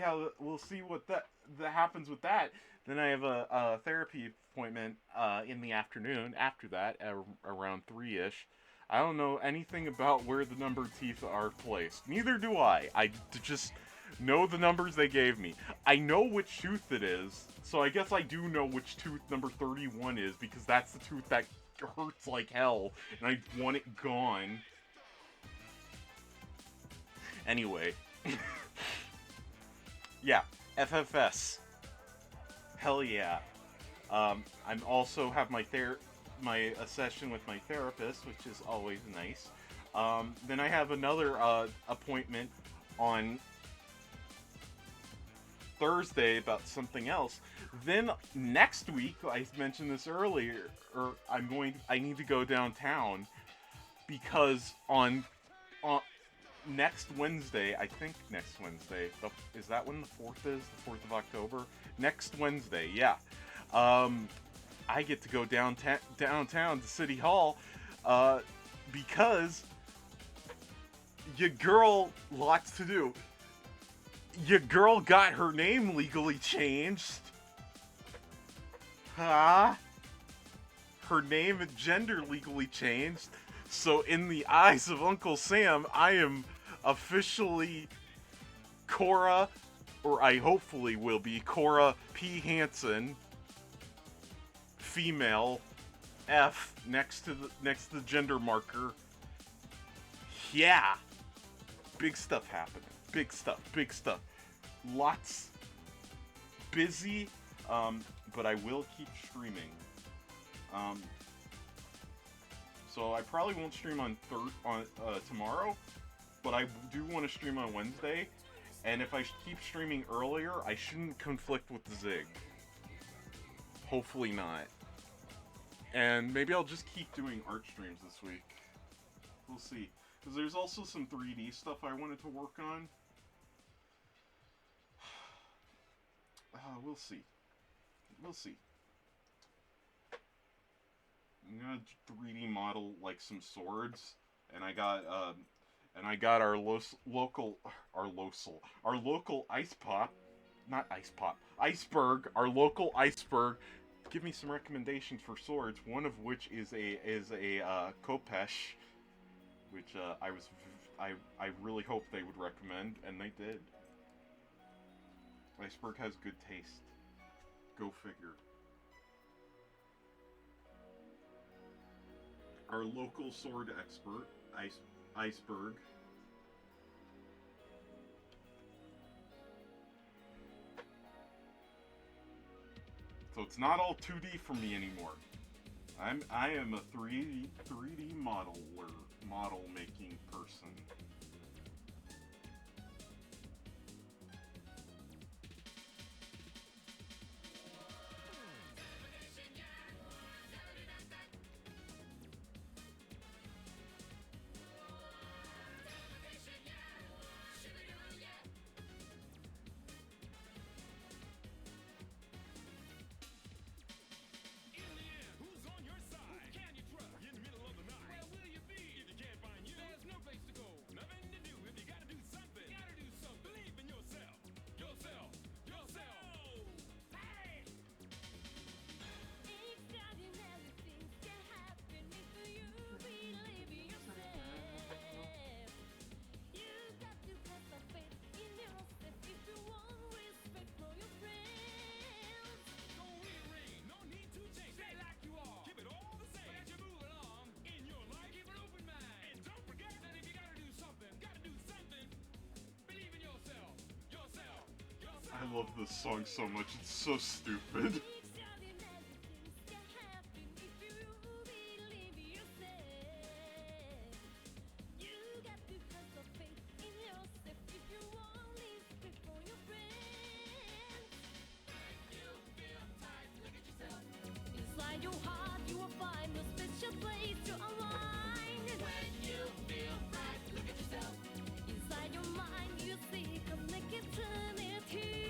what that happens with that. Then I have a therapy appointment in the afternoon after that, around 3-ish. I don't know anything about where the numbered teeth are placed. Neither do I. I just know the numbers they gave me. I know which tooth it is, so I guess I do know which tooth number 31 is, because that's the tooth that hurts like hell, and I want it gone. Anyway. Yeah, FFS. Hell yeah. I'm also have my a session with my therapist, which is always nice. Then I have another appointment on Thursday about something else. Then next week, I mentioned this earlier, I need to go downtown because on next Wednesday, I think next Wednesday, is that when the 4th is? The 4th of October? Next Wednesday, yeah. I get to go downtown to City Hall, because your girl, lots to do. Your girl got her name legally changed. Huh? Her name and gender legally changed. So in the eyes of Uncle Sam, I am officially Cora, or I hopefully will be Cora P. Hansen, female, F next to the gender marker. Yeah, big stuff happening. Big stuff. Lots busy, but I will keep streaming. So I probably won't stream on tomorrow, but I do want to stream on Wednesday. And if I keep streaming earlier, I shouldn't conflict with the Zig. Hopefully not. And maybe I'll just keep doing art streams this week. We'll see. Because there's also some 3D stuff I wanted to work on. We'll see. I'm gonna 3D model like some swords, and I got our local iceberg, our local iceberg. Give me some recommendations for swords. One of which is a Khopesh, which I really hope they would recommend, and they did. Iceberg has good taste. Go figure. our local sword expert, Iceberg. So it's not all 2D for me anymore. I am a 3D model making person. I love this song so much, it's so stupid. Inside your heart, you will find a special place to align. When you feel right, look at yourself. Inside your mind, you see connected eternity.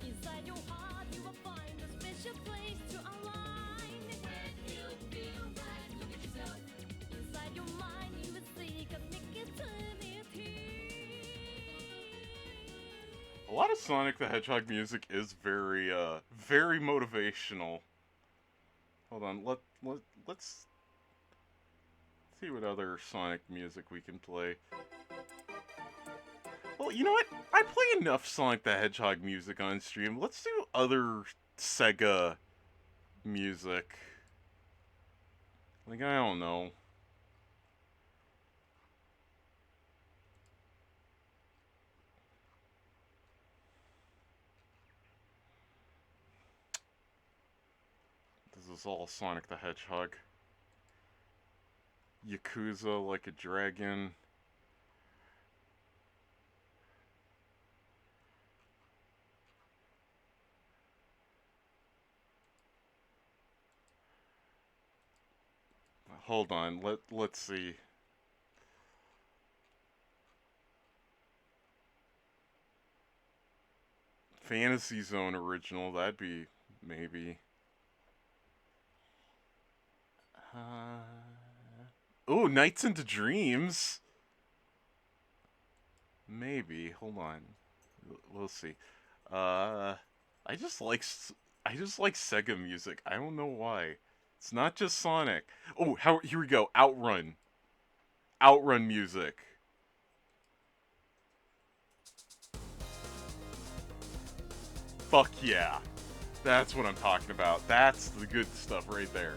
Inside your heart, you will find a special place to align. When you feel right, look at yourself. Inside your mind, you will see connected eternity. A lot of Sonic the Hedgehog music is very motivational. Hold on, let's see what other Sonic music we can play. Well, you know what? I play enough Sonic the Hedgehog music on stream. Let's do other Sega music. Like, I don't know. This is all Sonic the Hedgehog. Yakuza Like a Dragon. Hold on, let's see. Fantasy Zone original, that'd be maybe. Oh, Nights into Dreams. Maybe. Hold on. We'll see. I just like Sega music. I don't know why. It's not just Sonic. Oh, here we go. Outrun. Outrun music. Fuck yeah. That's what I'm talking about. That's the good stuff right there.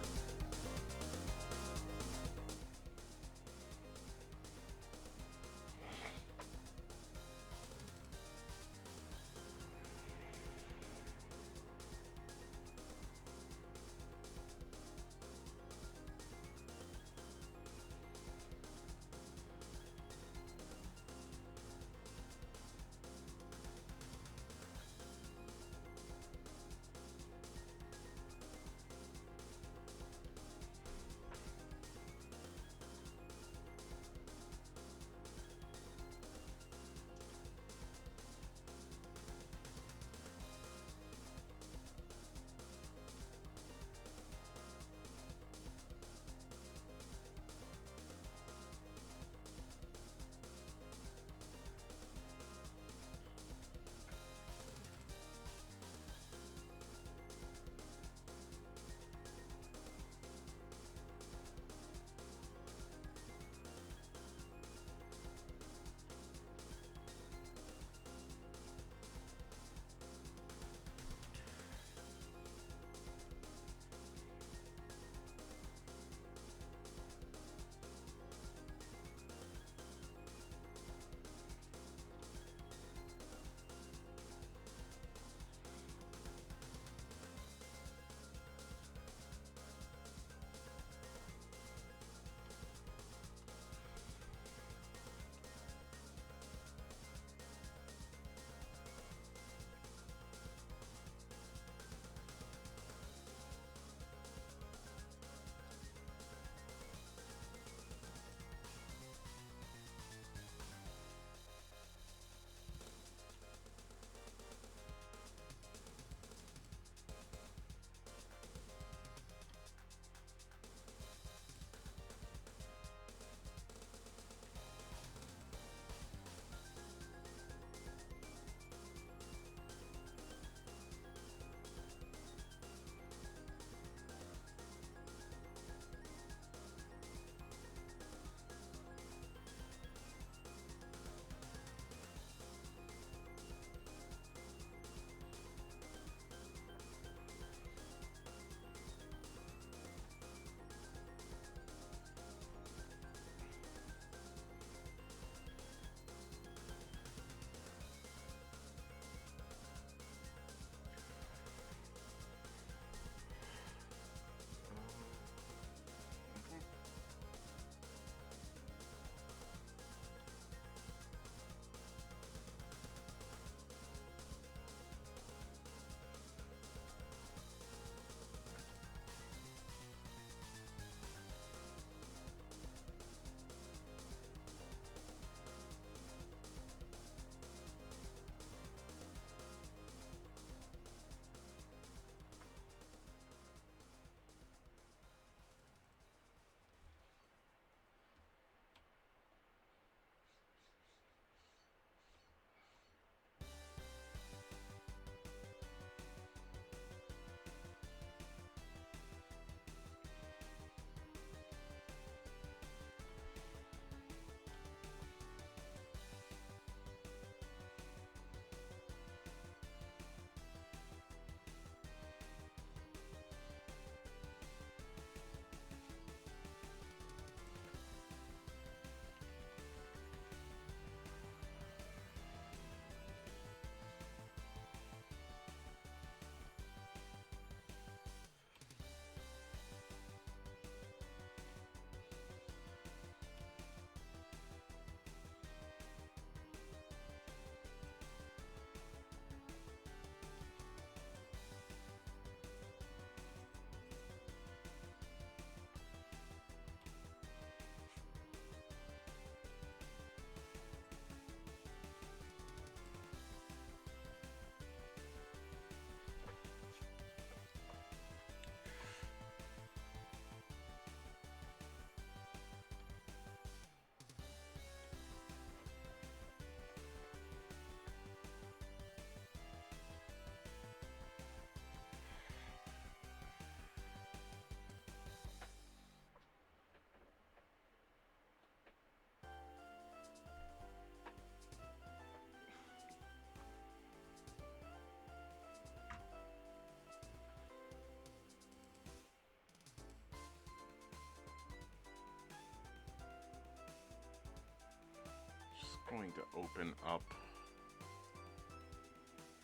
going to open up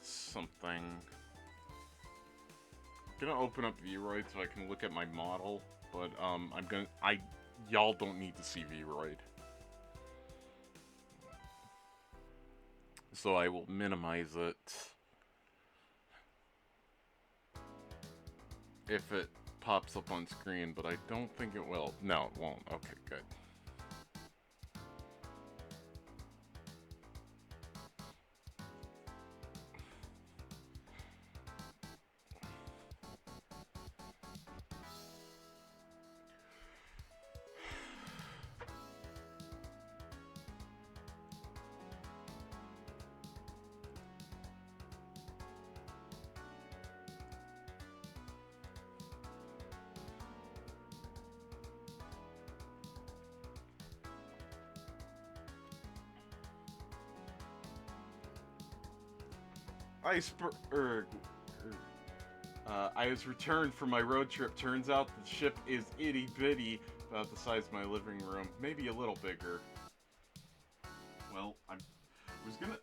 something. I'm gonna open up Vroid so I can look at my model, but y'all don't need to see Vroid. So I will minimize it if it pops up on screen, but I don't think it will. No, it won't. Okay, good. I was returned from my road trip. Turns out the ship is itty bitty, about the size of my living room, maybe a little bigger. Well, I was gonna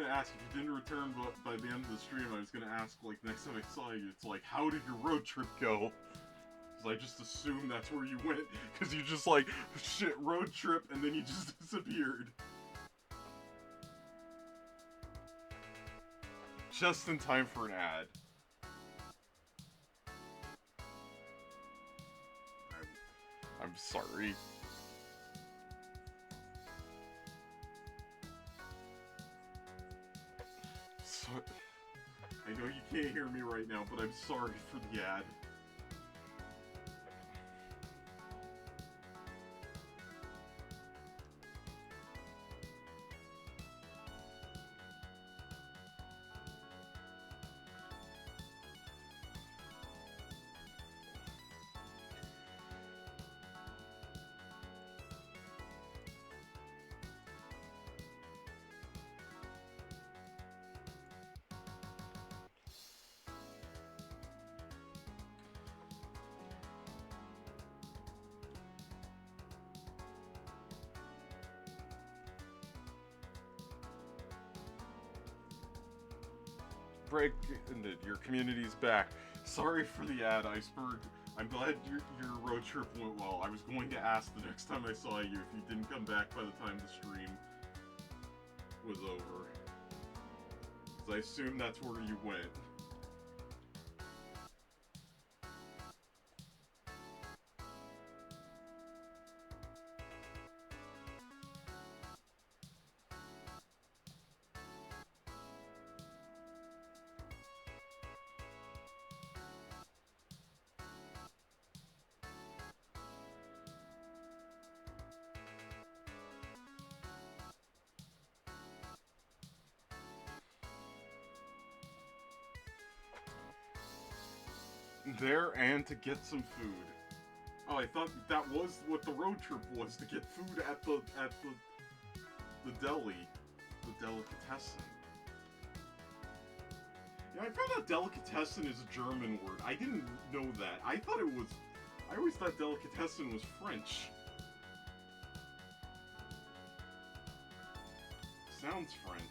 ask if you didn't return by the end of the stream. I was gonna ask, like, next time I saw you, it's like, how did your road trip go? Because I just assumed that's where you went, because you just like, shit, road trip, and then you just disappeared. Just in time for an ad. I'm sorry. So, I know you can't hear me right now, but I'm sorry for the ad. Break ended. Your community's back. Sorry for the ad, Iceberg. I'm glad your road trip went well. I was going to ask the next time I saw you if you didn't come back by the time the stream was over. Because I assume that's where you went. There and to get some food. Oh, I thought that was what the road trip was, to get food at the deli, the delicatessen. Yeah, I found out delicatessen is a German word. I didn't know that. I always thought delicatessen was French. Sounds French.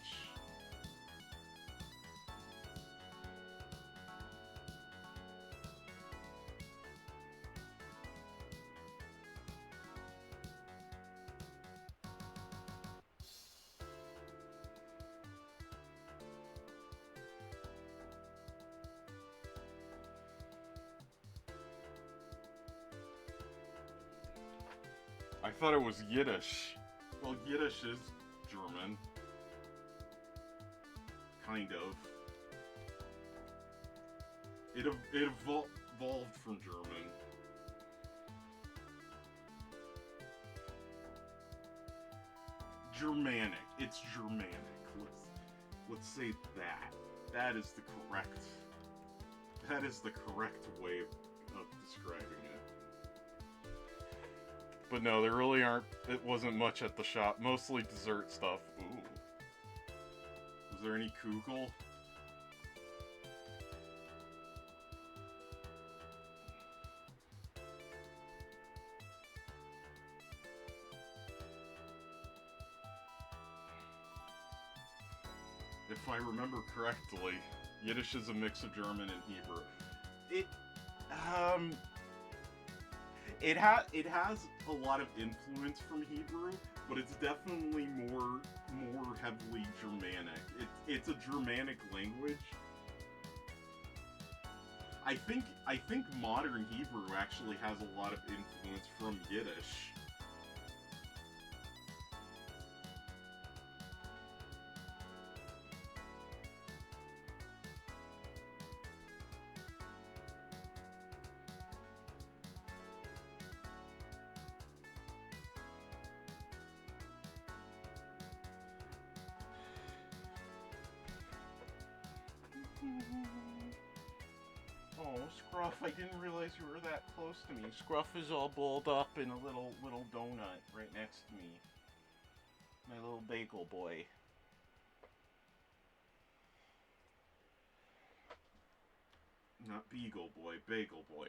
I thought it was Yiddish. Well, Yiddish is German. Kind of. It evolved from German. Germanic. It's Germanic. Let's say that. That is the correct way of describing it. But no, there really it wasn't much at the shop. Mostly dessert stuff. Ooh. Was there any kugel? if I remember correctly. Yiddish is a mix of German and Hebrew. It, um, it has a lot of influence from Hebrew, but it's definitely more heavily Germanic. It's a Germanic language. I think modern Hebrew actually has a lot of influence from Yiddish. Oh, Scruff, I didn't realize you were that close to me. Scruff is all balled up in a little donut right next to me. My little bagel boy. Not Beagle Boy, Bagel Boy.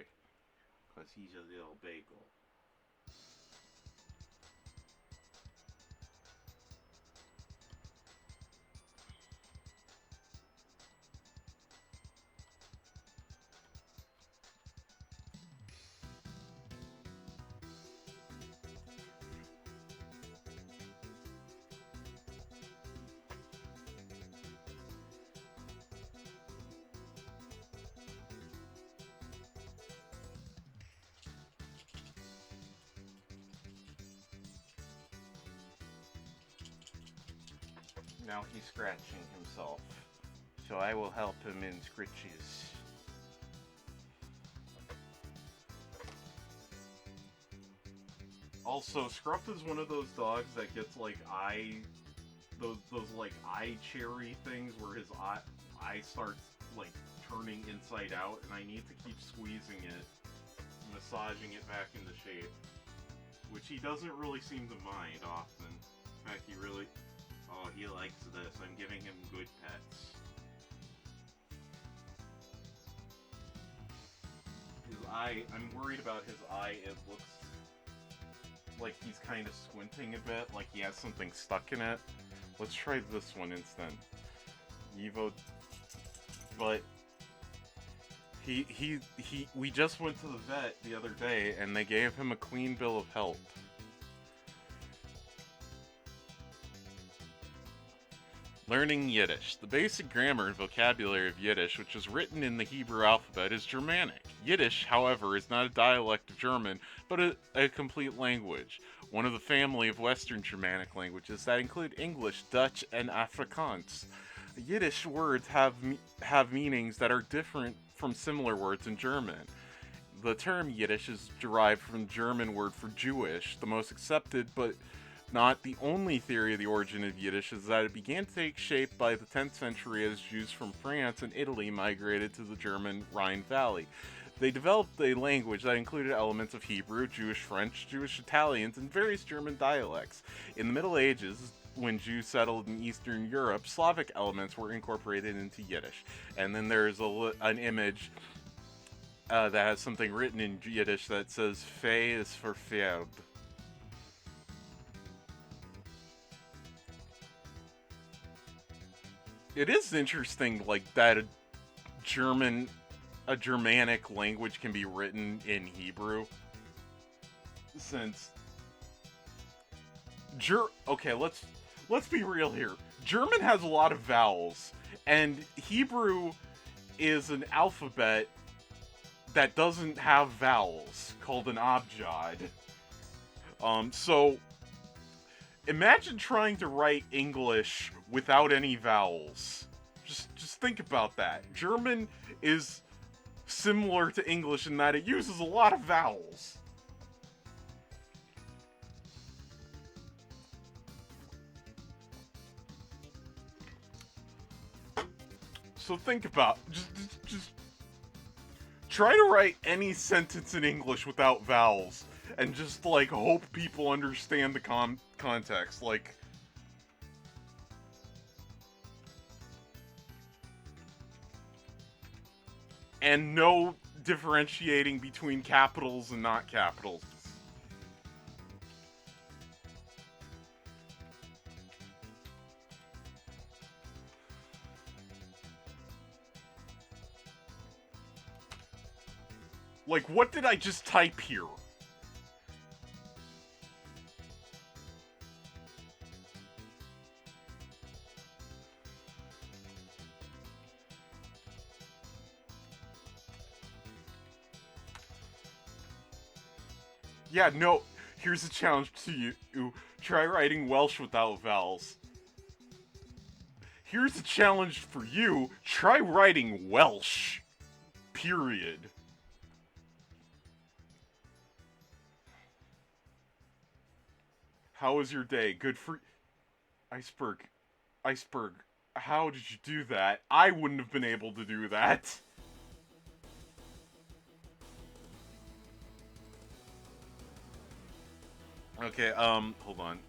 Because he's a little bagel. Now he's scratching himself. So I will help him in scritches. Also, Scruff is one of those dogs that gets like those like eye cherry things where his eye starts like turning inside out, and I need to keep squeezing it, massaging it back into shape, which he doesn't really seem to mind often. In fact, he likes this. I'm giving him good pets. His eye, I'm worried about his eye. It looks like he's kind of squinting a bit, like he has something stuck in it. Let's try this one instead. Evo, but we just went to the vet the other day, and they gave him a clean bill of health. Learning Yiddish. The basic grammar and vocabulary of Yiddish, which is written in the Hebrew alphabet, is Germanic. Yiddish, however, is not a dialect of German, but a complete language. One of the family of Western Germanic languages that include English, Dutch, and Afrikaans. Yiddish words have meanings that are different from similar words in German. The term Yiddish is derived from the German word for Jewish. The most accepted, but not the only theory of the origin of Yiddish, is that it began to take shape by the 10th century as Jews from France and Italy migrated to the German Rhine Valley. They developed a language that included elements of Hebrew, Jewish French, Jewish Italians, and various German dialects. In the Middle Ages, when Jews settled in Eastern Europe, Slavic elements were incorporated into Yiddish. And then there's an image that has something written in Yiddish that says "Fe" is for Pferd. It is interesting, like, that a Germanic language can be written in Hebrew. Since okay, let's be real here. German has a lot of vowels, and Hebrew is an alphabet that doesn't have vowels, called an abjad. So imagine trying to write English without any vowels. Just think about that. German is similar to English in that it uses a lot of vowels. So think about, just try to write any sentence in English without vowels, and just like hope people understand the context. Like, and no differentiating between capitals and not capitals. Like, what did I just type here? Yeah, no, here's a challenge to you. Try writing Welsh without vowels. Here's a challenge for you. Try writing Welsh. Period. How was your day? Good for... Iceberg. Iceberg. How did you do that? I wouldn't have been able to do that. Okay, hold on.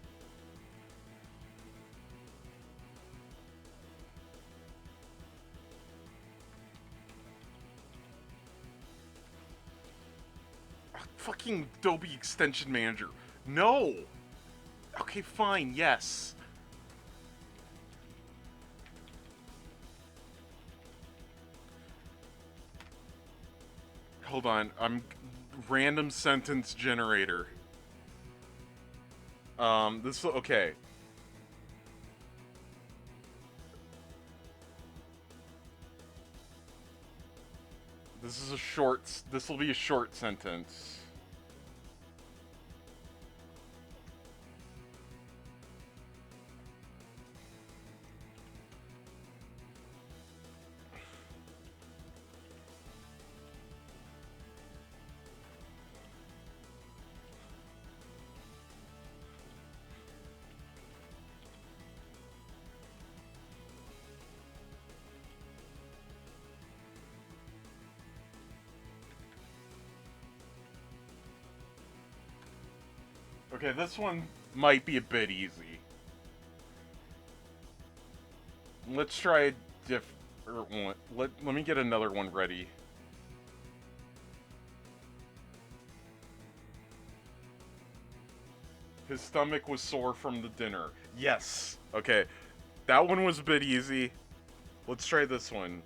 Fucking Adobe Extension Manager. No! Okay, fine, yes. Hold on, I'm... Random sentence generator. This... Okay. This is a short... This will be a short sentence. Okay, this one might be a bit easy. Let's try a different one. Let me get another one ready. His stomach was sore from the dinner. Yes. Okay, that one was a bit easy. Let's try this one.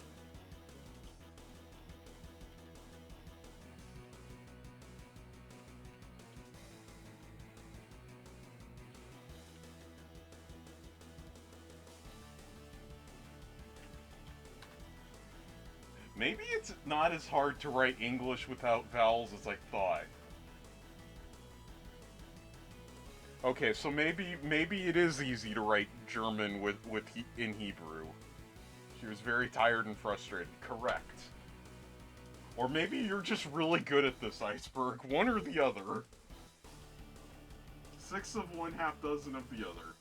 Maybe it's not as hard to write English without vowels as I thought. Okay, so maybe it is easy to write German in Hebrew. She was very tired and frustrated. Correct. Or maybe you're just really good at this, Iceberg. One or the other. 6 of one, half dozen of the other.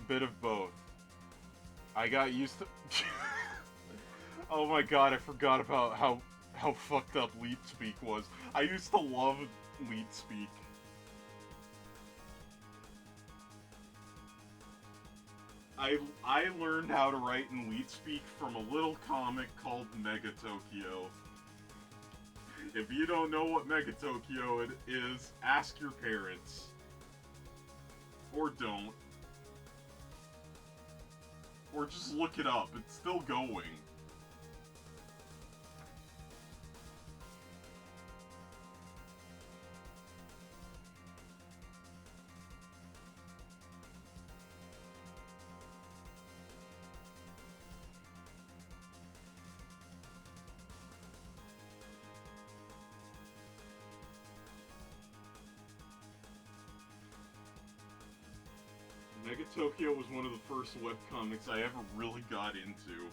Bit of both. I got used to... Oh my god, I forgot about how fucked up Leet Speak was. I used to love Leet Speak. I learned how to write in Leet Speak from a little comic called Mega Tokyo. If you don't know what Mega Tokyo is, ask your parents. Or don't. Or just look it up. It's still going. Mega Tokyo was one of the first webcomics I ever really got into.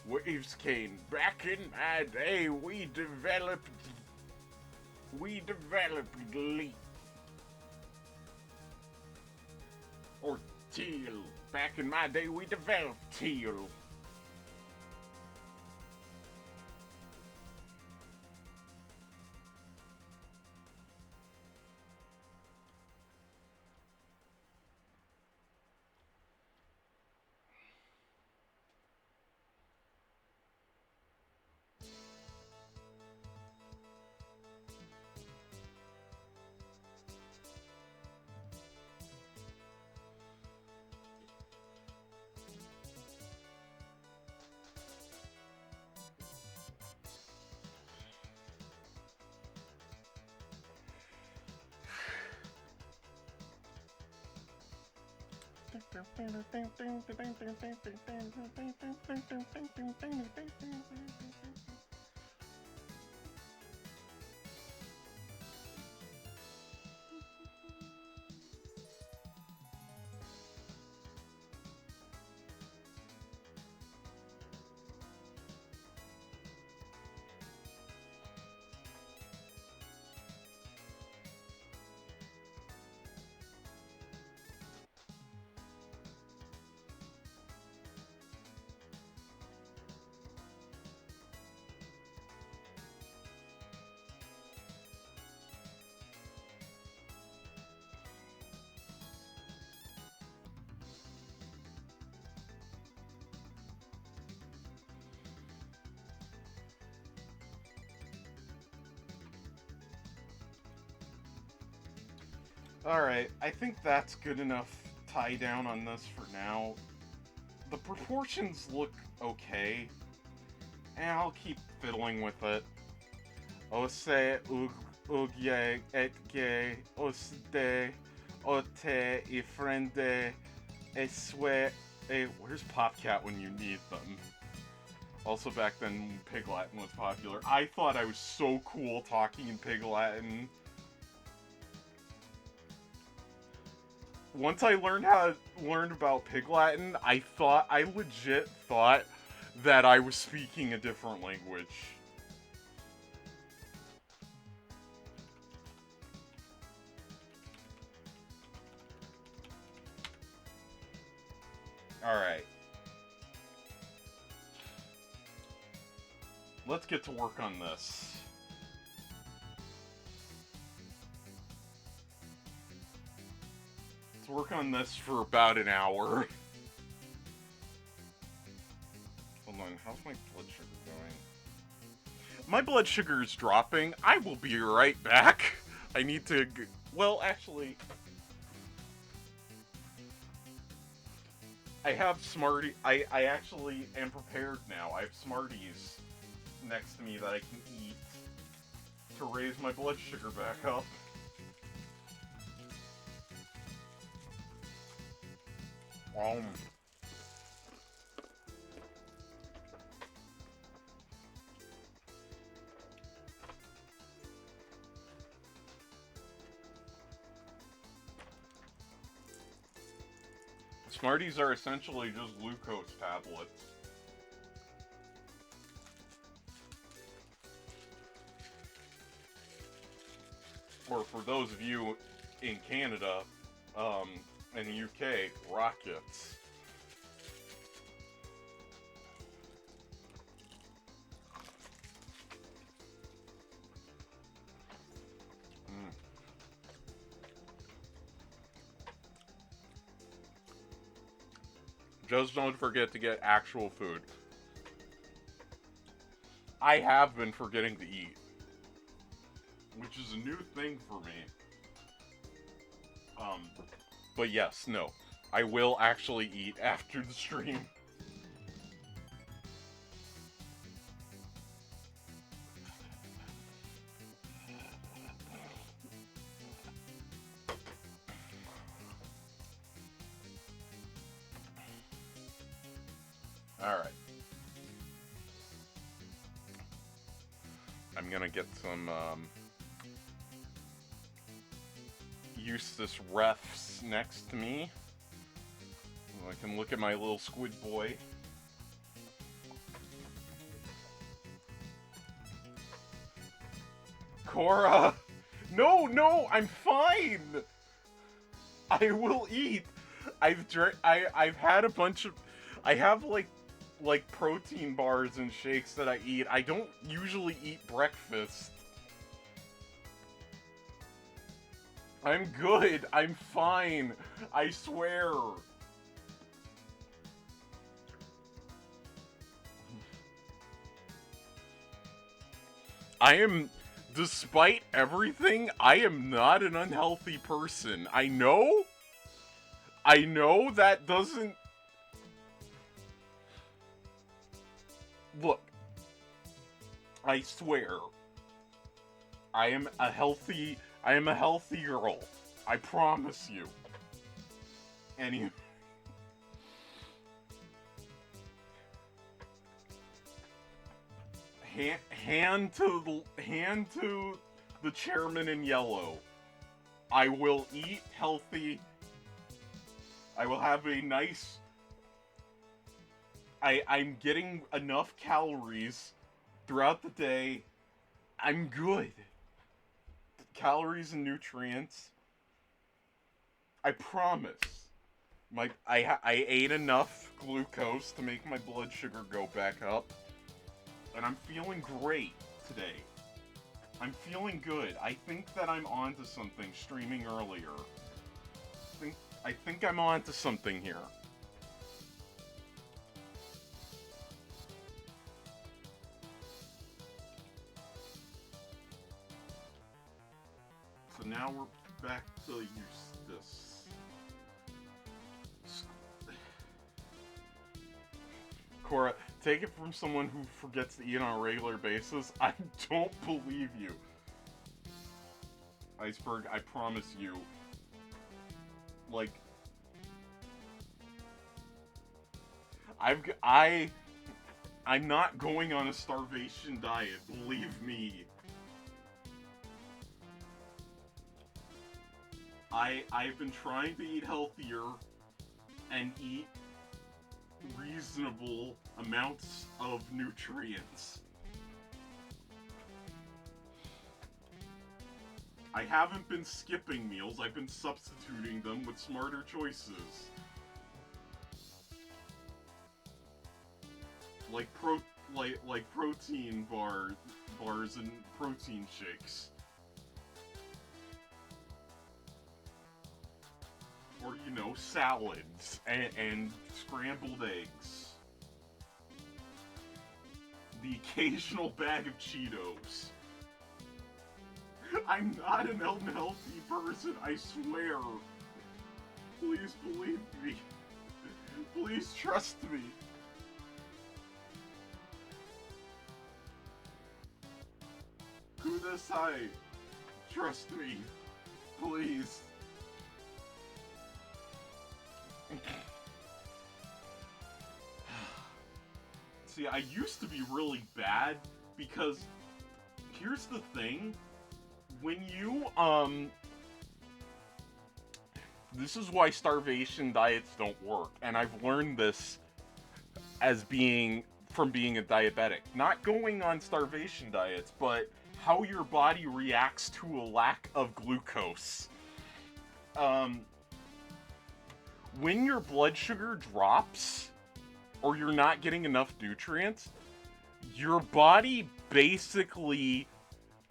Waves Kane. Back in my day, we developed Leap. Or Teal. Back in my day, we developed Teal. Alright, I think that's good enough tie down on this for now. The proportions look okay, and I'll keep fiddling with it. Ose ugye etge osde ote ifrende eswe. Hey, where's Popcat when you need them? Also, back then, Pig Latin was popular. I thought I was so cool talking in Pig Latin. Once I learned about Pig Latin, I legit thought that I was speaking a different language. Alright. Let's get to work on this. Work on this for about an hour. Hold on, how's my blood sugar going? My blood sugar is dropping. I will be right back. I need to... Well, actually... I have Smarties. I actually am prepared now. I have Smarties next to me that I can eat to raise my blood sugar back up. Smarties are essentially just glucose tablets. Or for those of you in Canada, in the UK, rockets. Just don't forget to get actual food. I have been forgetting to eat, which is a new thing for me. But yes, no, I will actually eat after the stream. Alright. I'm gonna get some, Eustace refs next to me. I can look at my little squid boy. Cora! No, I'm fine! I will eat! I've had a bunch of... I have, like protein bars and shakes that I eat. I don't usually eat breakfast. I'm good. I'm fine. I swear. Despite everything, I am not an unhealthy person. I know that doesn't... Look, I swear, I am a healthy girl. I promise you. Hand to the chairman in yellow. I will eat healthy. I will have a nice... I'm getting enough calories throughout the day. I'm good. Calories and nutrients. I promise. I ate enough glucose to make my blood sugar go back up. And I'm feeling great today. I'm feeling good. I think that I'm onto something streaming earlier. I think I'm onto something here. So now we're back to Eustace. Cora, take it from someone who forgets to eat on a regular basis. I don't believe you. Iceberg, I promise you. Like, I'm not going on a starvation diet, believe me. I've been trying to eat healthier and eat reasonable amounts of nutrients. I haven't been skipping meals, I've been substituting them with smarter choices. Like protein bars and protein shakes. Or, you know, salads and scrambled eggs. The occasional bag of Cheetos. I'm not an unhealthy person, I swear. Please believe me. Please trust me. Kudasai, trust me. Please. See, I used to be really bad because here's the thing. When you, this is why starvation diets don't work, and I've learned this from being a diabetic. Not going on starvation diets, but how your body reacts to a lack of glucose. When your blood sugar drops, or you're not getting enough nutrients, your body basically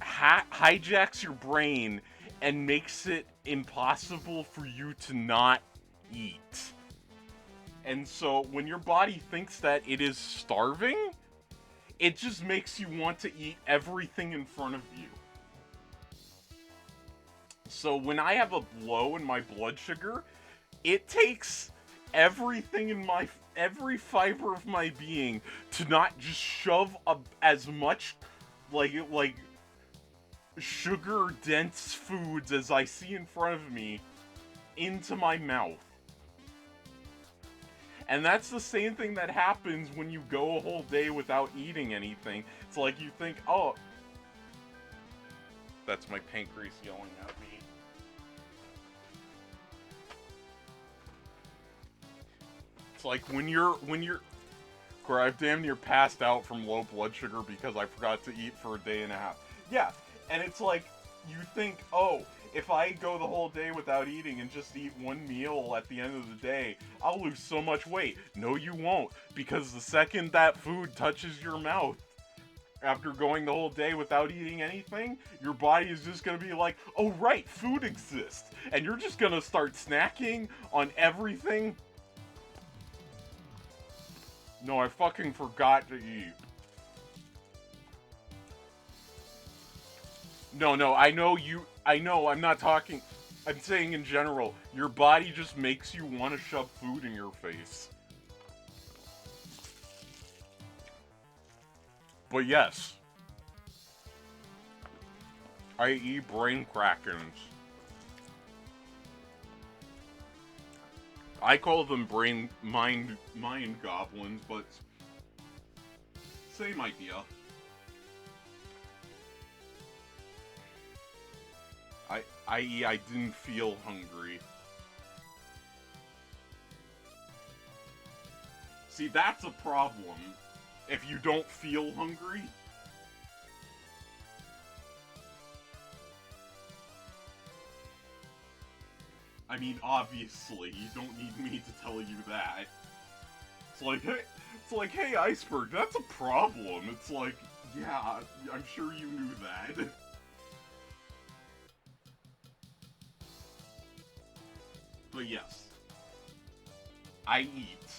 hijacks your brain and makes it impossible for you to not eat. And so when your body thinks that it is starving, it just makes you want to eat everything in front of you. So when I have a low in my blood sugar, it takes everything in every fiber of my being to not just shove as much like sugar dense foods as I see in front of me into my mouth. And that's the same thing that happens when you go a whole day without eating anything. It's like you think, oh, that's my pancreas yelling at me. It's like when you're where I've damn near passed out from low blood sugar because I forgot to eat for a day and a half. Yeah, and it's like you think, oh, if I go the whole day without eating and just eat one meal at the end of the day, I'll lose so much weight. No, you won't, because the second that food touches your mouth, after going the whole day without eating anything, your body is just gonna be like, oh right, food exists. And you're just gonna start snacking on everything. No, I fucking forgot to eat. No, I know, I'm not talking, I'm saying in general, your body just makes you want to shove food in your face. But yes, I eat brain krakens. I call them mind goblins, but same idea. I.e., I didn't feel hungry. See, that's a problem. If you don't feel hungry. I mean, obviously, you don't need me to tell you that. It's like, hey, Iceberg, that's a problem. It's like, yeah, I'm sure you knew that. But yes, I eat.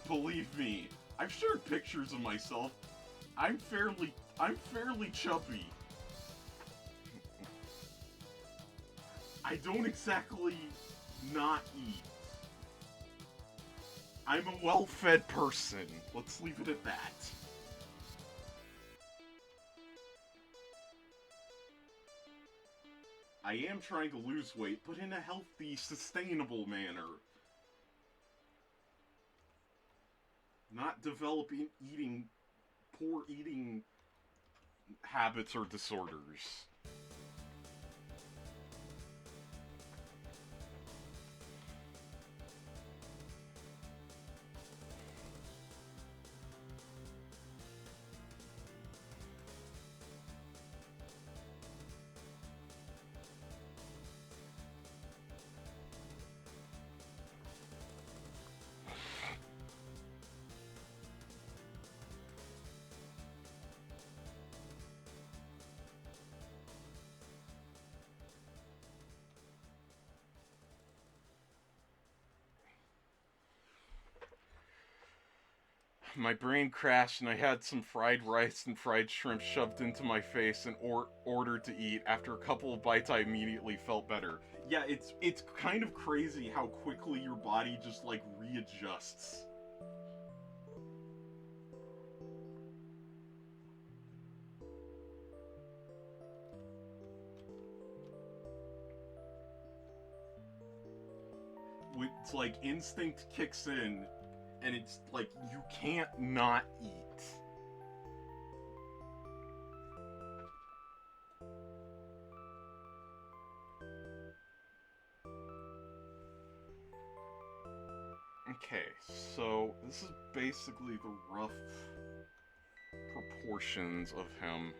Believe me, I've shared pictures of myself. I'm fairly chubby. I don't exactly not eat. I'm a well-fed person. Let's leave it at that. I am trying to lose weight, but in a healthy, sustainable manner. Not developing poor eating habits or disorders. My brain crashed and I had some fried rice and fried shrimp shoved into my face and ordered to eat. After a couple of bites, I immediately felt better. Yeah, it's kind of crazy how quickly your body just like readjusts. It's like instinct kicks in and it's like you can't not eat. Okay, so this is basically the rough proportions of him.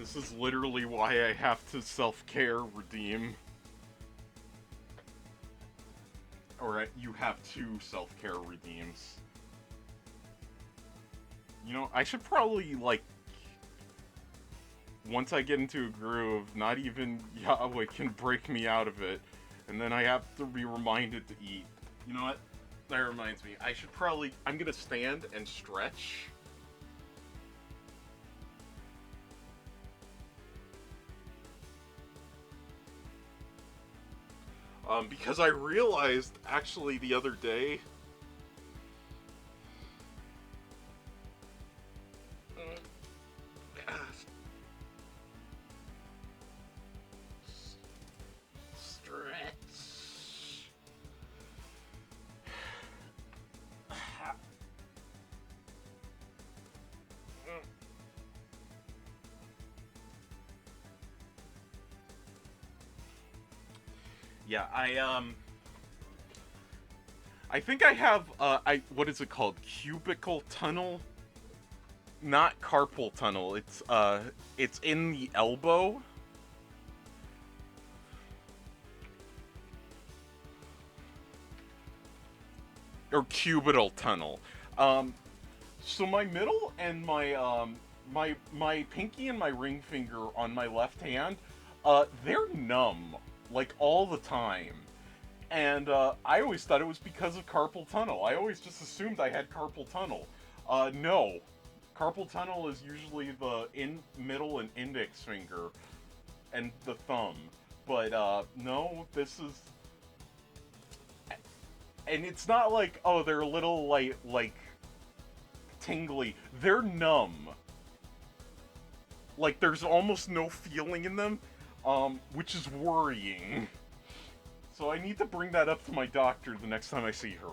This is literally why I have to self-care redeem. Or you have 2 self-care redeems. You know, I should probably, like, once I get into a groove, not even Yahweh can break me out of it, and then I have to be reminded to eat. You know what? That reminds me. I should probably... I'm gonna stand and stretch. Because I realized, actually, the other day... Stretch. Yeah, I think I have, what is it called? Cubicle tunnel? Not carpal tunnel. It's in the elbow. Or cubital tunnel. So my middle and my pinky and my ring finger on my left hand, they're numb, like, all the time. And I always thought it was because of carpal tunnel. I always just assumed I had carpal tunnel. No. Carpal tunnel is usually the middle and index finger and the thumb. But no, this is... And it's not like, oh, they're a little, like tingly. They're numb. Like, there's almost no feeling in them, which is worrying. So I need to bring that up to my doctor the next time I see her.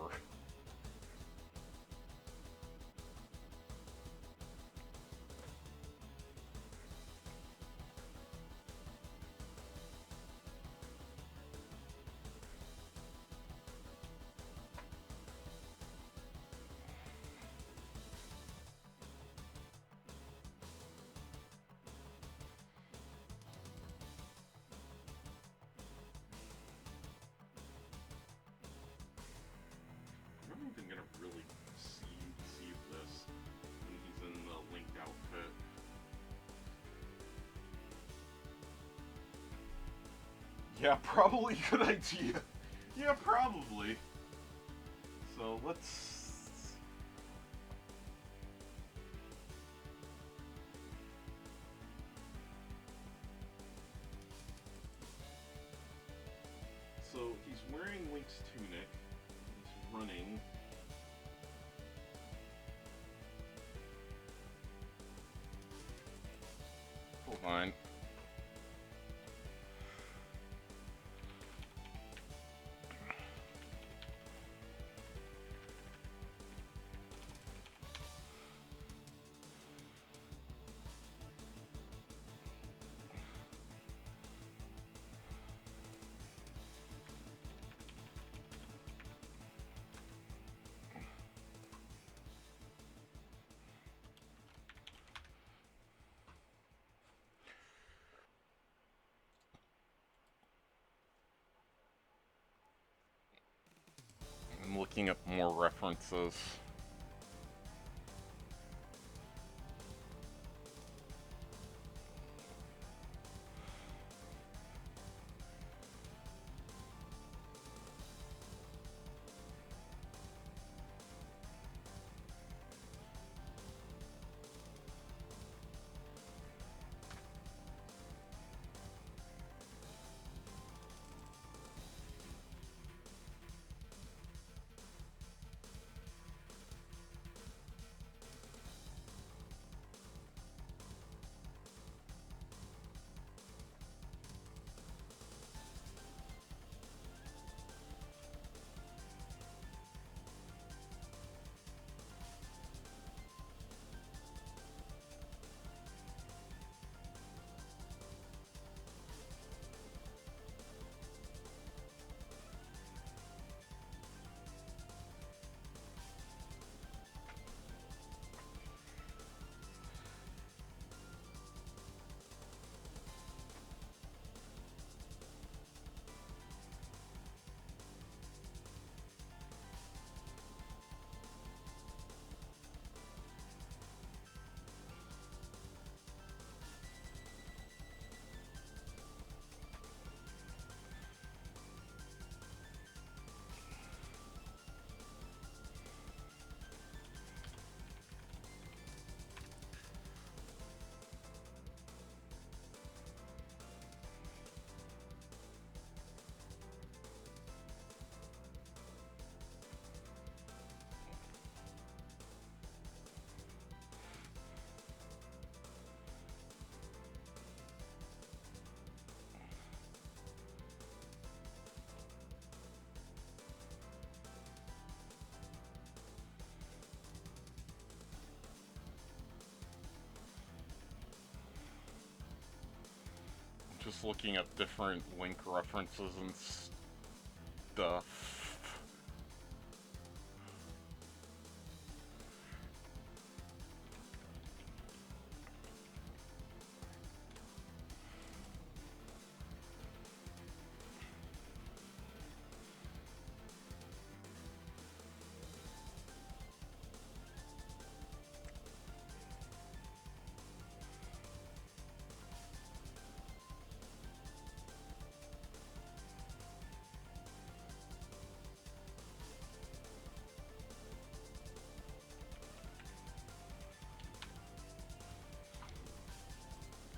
I'm not even gonna really see this when he's in the Link outfit. Yeah, probably a good idea. Yeah, probably. So let's... So he's wearing Link's tunic. He's running. Hold on. I'm looking up more references. just looking at different link references and stuff.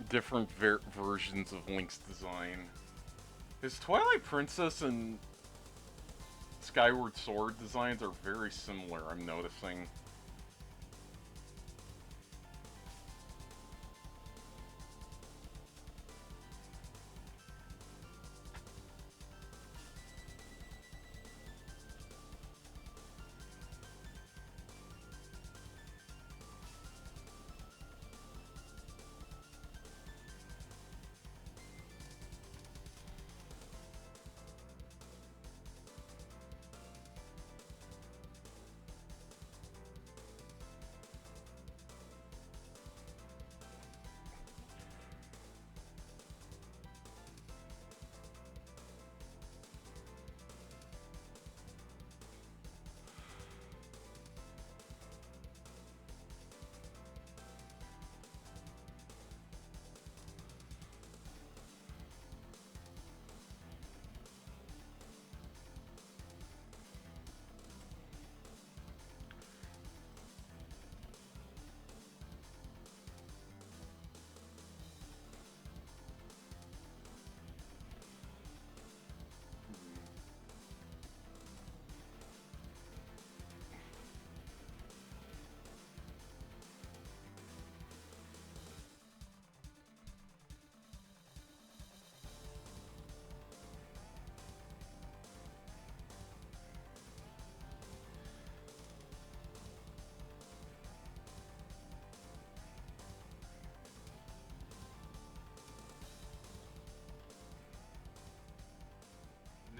Different versions of Link's design. His Twilight Princess and Skyward Sword designs are very similar, I'm noticing.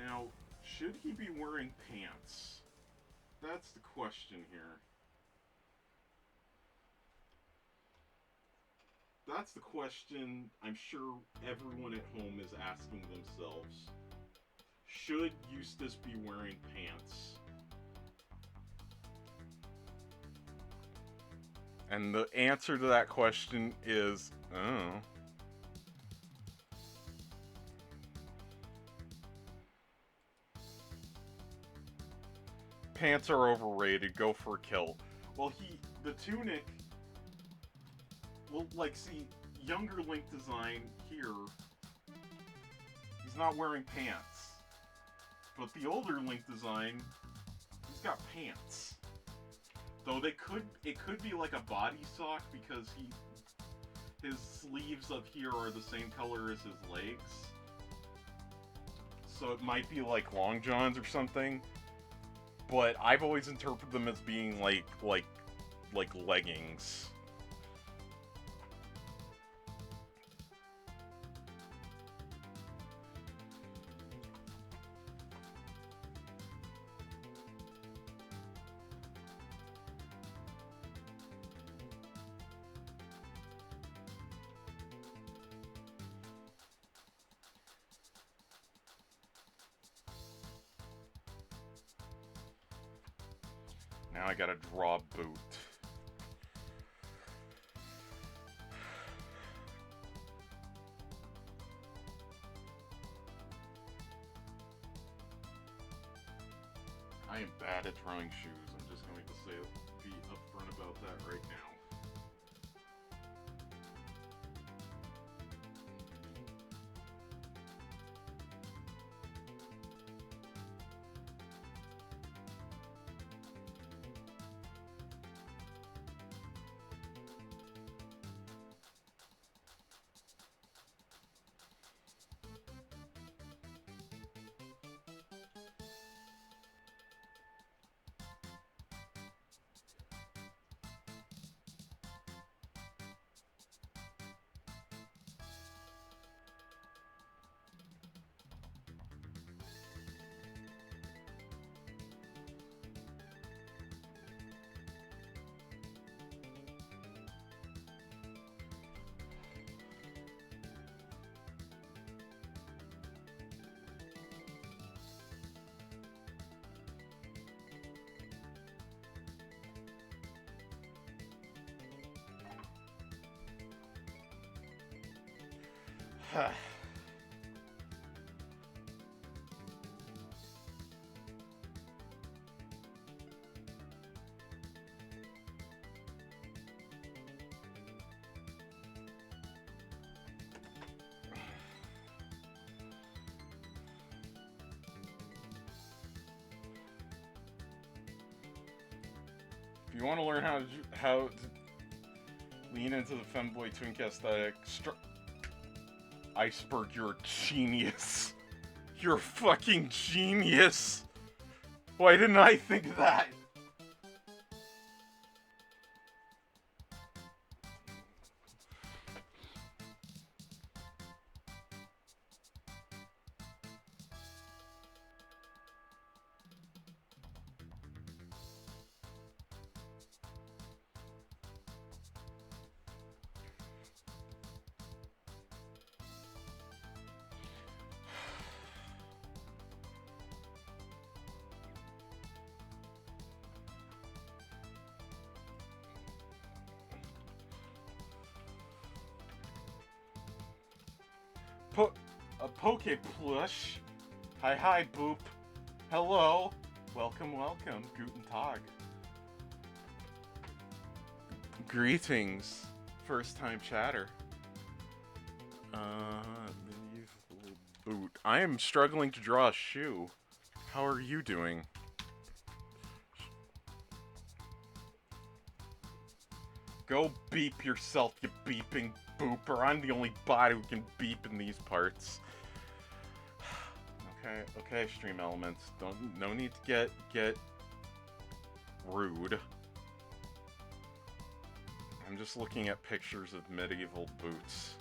Now, should he be wearing pants? That's the question here. That's the question I'm sure everyone at home is asking themselves. Should Eustace be wearing pants? And the answer to that question is, oh. Pants are overrated, go for a kilt. Well, the tunic, well, like, see, younger Link design here, he's not wearing pants. But the older Link design, he's got pants. Though it could be like a body sock because his sleeves up here are the same color as his legs. So it might be like long johns or something. But I've always interpreted them as being like leggings. Now I gotta draw a boot. I am bad at drawing shoes. I'm just going to be upfront about that right now. If you want to learn how to lean into the femboy twink aesthetic, Iceberg, you're a genius. You're a fucking genius. Why didn't I think of that? A Poke Plush. Hi, Boop. Hello. Welcome. Guten Tag. Greetings. First time chatter. Medieval boot. I am struggling to draw a shoe. How are you doing? Go beep yourself, you beeping booper. I'm the only bot who can beep in these parts. Okay, Stream Elements. No need to get rude. I'm just looking at pictures of medieval boots.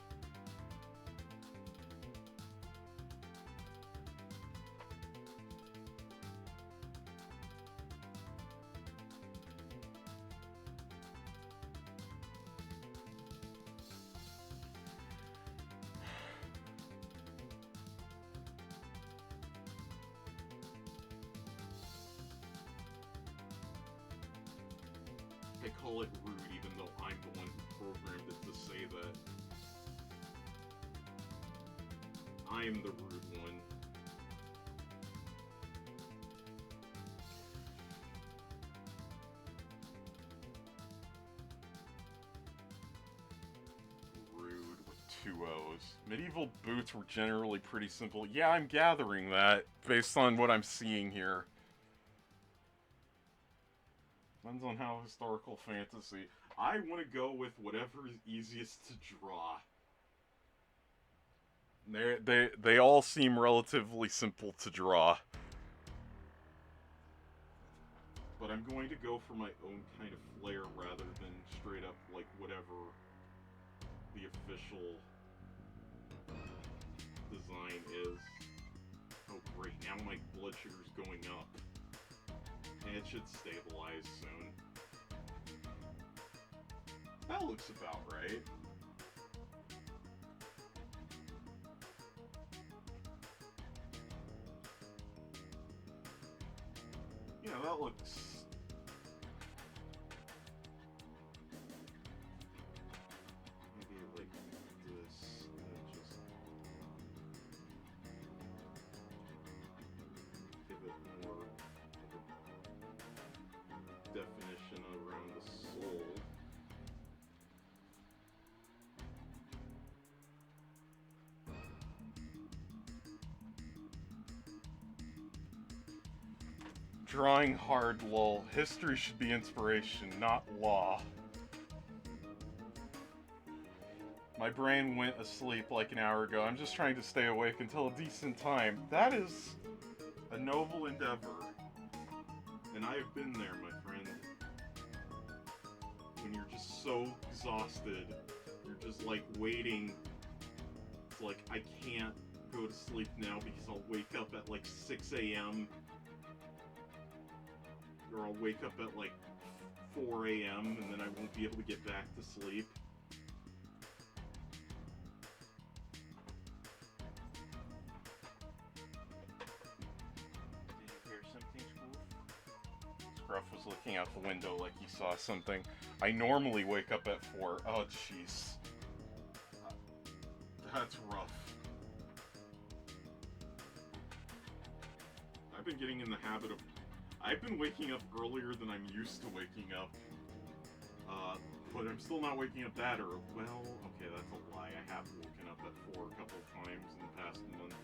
They call it rude even though I'm the one who programmed it to say that. I'm the rude one. Rude with 2 O's. Medieval boots were generally pretty simple. Yeah, I'm gathering that based on what I'm seeing here. Depends on how historical fantasy. I want to go with whatever is easiest to draw. They all seem relatively simple to draw. But I'm going to go for my own kind of flair rather than straight up like whatever the official design is. Oh great, now my blood sugar's going up. And it should stabilize soon. That looks about right. Yeah, that looks... maybe like this, and then just... give it more definition around the soul. Drawing hard, lol. History should be inspiration, not law. My brain went asleep like an hour ago. I'm just trying to stay awake until a decent time. That is a noble endeavor. And I have been there, my friend. When you're just so exhausted, you're just like waiting. It's like, I can't go to sleep now because I'll wake up at like 6 a.m. Or I'll wake up at like 4 a.m. and then I won't be able to get back to sleep. Did you hear something, Scroof? Scruff was looking out the window like he saw something. I normally wake up at 4. Oh, jeez. That's rough. I've been getting in the habit of... I've been waking up earlier than I'm used to waking up. But I'm still not waking up that early. Well, okay, that's a lie. I have woken up at 4 a couple of times in the past month.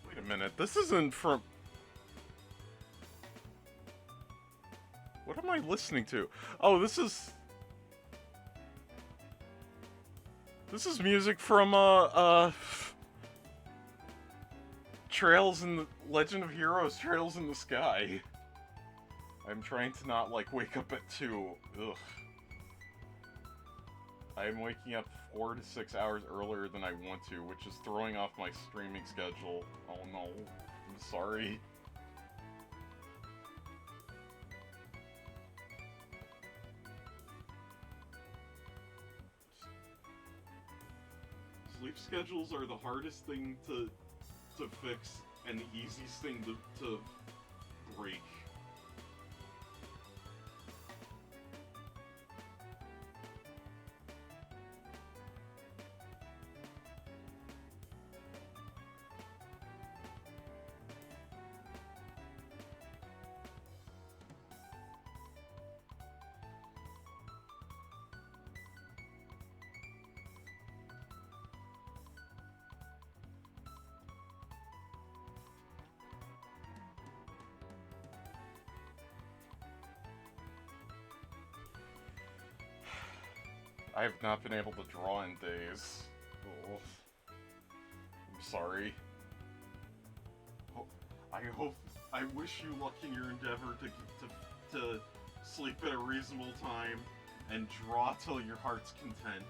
Wait a minute, this isn't from... What am I listening to? Oh, this is music from, Trails in the... Legend of Heroes, Trails in the Sky. I'm trying to not, like, wake up at 2. Ugh. I'm waking up 4 to 6 hours earlier than I want to, which is throwing off my streaming schedule. Oh no, I'm sorry. Sleep schedules are the hardest thing to fix and the easiest thing to break. I have not been able to draw in days. Oh, I'm sorry. I wish you luck in your endeavor to sleep at a reasonable time and draw till your heart's content.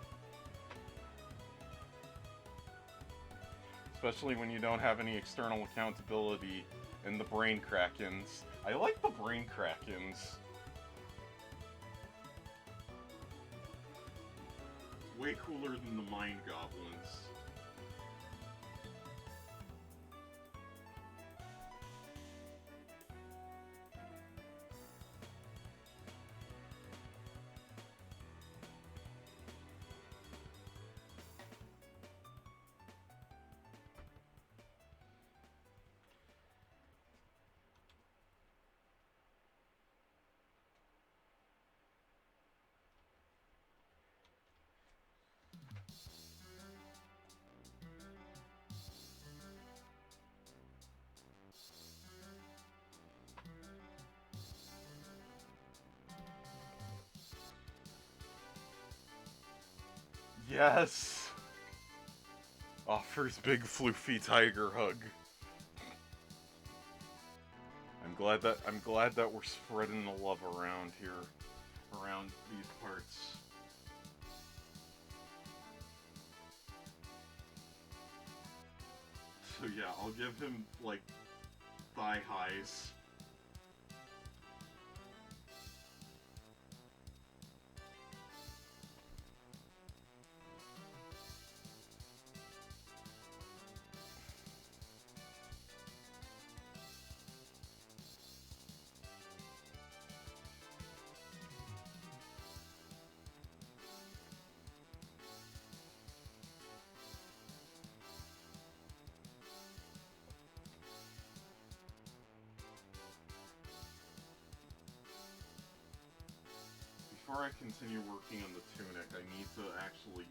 Especially when you don't have any external accountability in the brain krakens. I like the brain krakens. Way cooler than the mind goblins. Yes! Offers big floofy tiger hug. I'm glad that we're spreading the love around here, around these parts. So yeah, I'll give him like thigh highs. Before I continue working on the tunic, I need to actually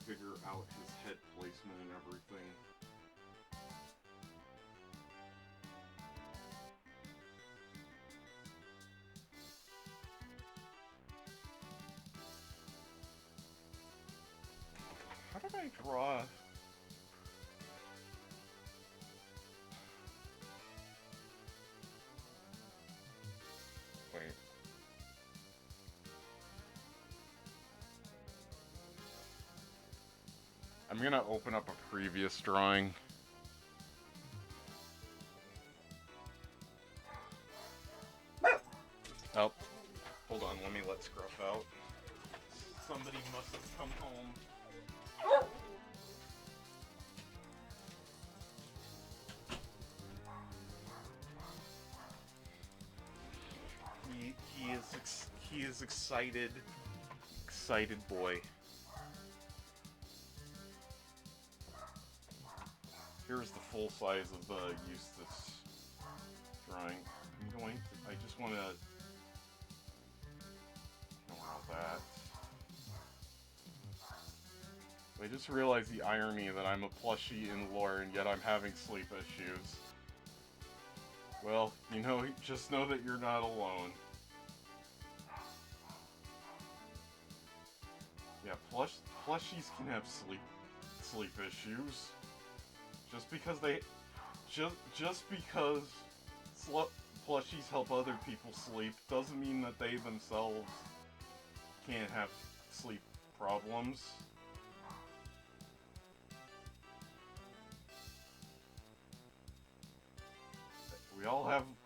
figure out his head placement and everything. How did I draw? Wait. I'm gonna open up a previous drawing. Oh, hold let me let Scruff out. Somebody must have come home. He is excited. Excited boy. Here's the full size of the Eustace drawing. I just want to. Don't want that. I just realized the irony that I'm a plushie in lore and yet I'm having sleep issues. Well, just know that you're not alone. Yeah, plushies can have sleep issues. Just because plushies help other people sleep doesn't mean that they themselves can't have sleep problems.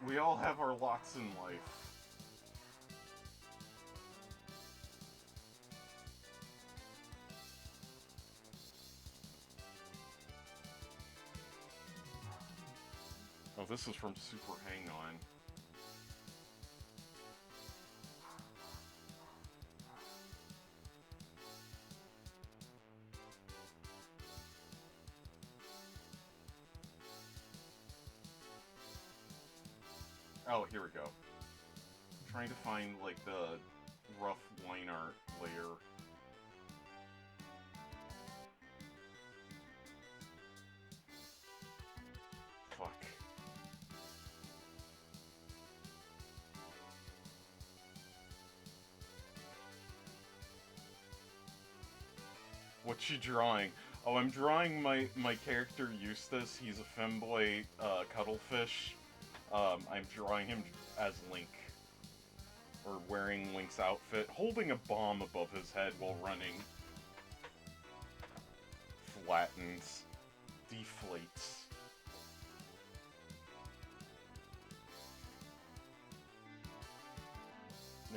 We all have our lots in life. Oh, this is from Super Hang On. Oh, here we go. I'm trying to find, like, the rough line art layer. Fuck. What's she drawing? Oh, I'm drawing my character Eustace. He's a femboy cuttlefish. I'm drawing him as Link. Or wearing Link's outfit, holding a bomb above his head while running. Flattens. Deflates.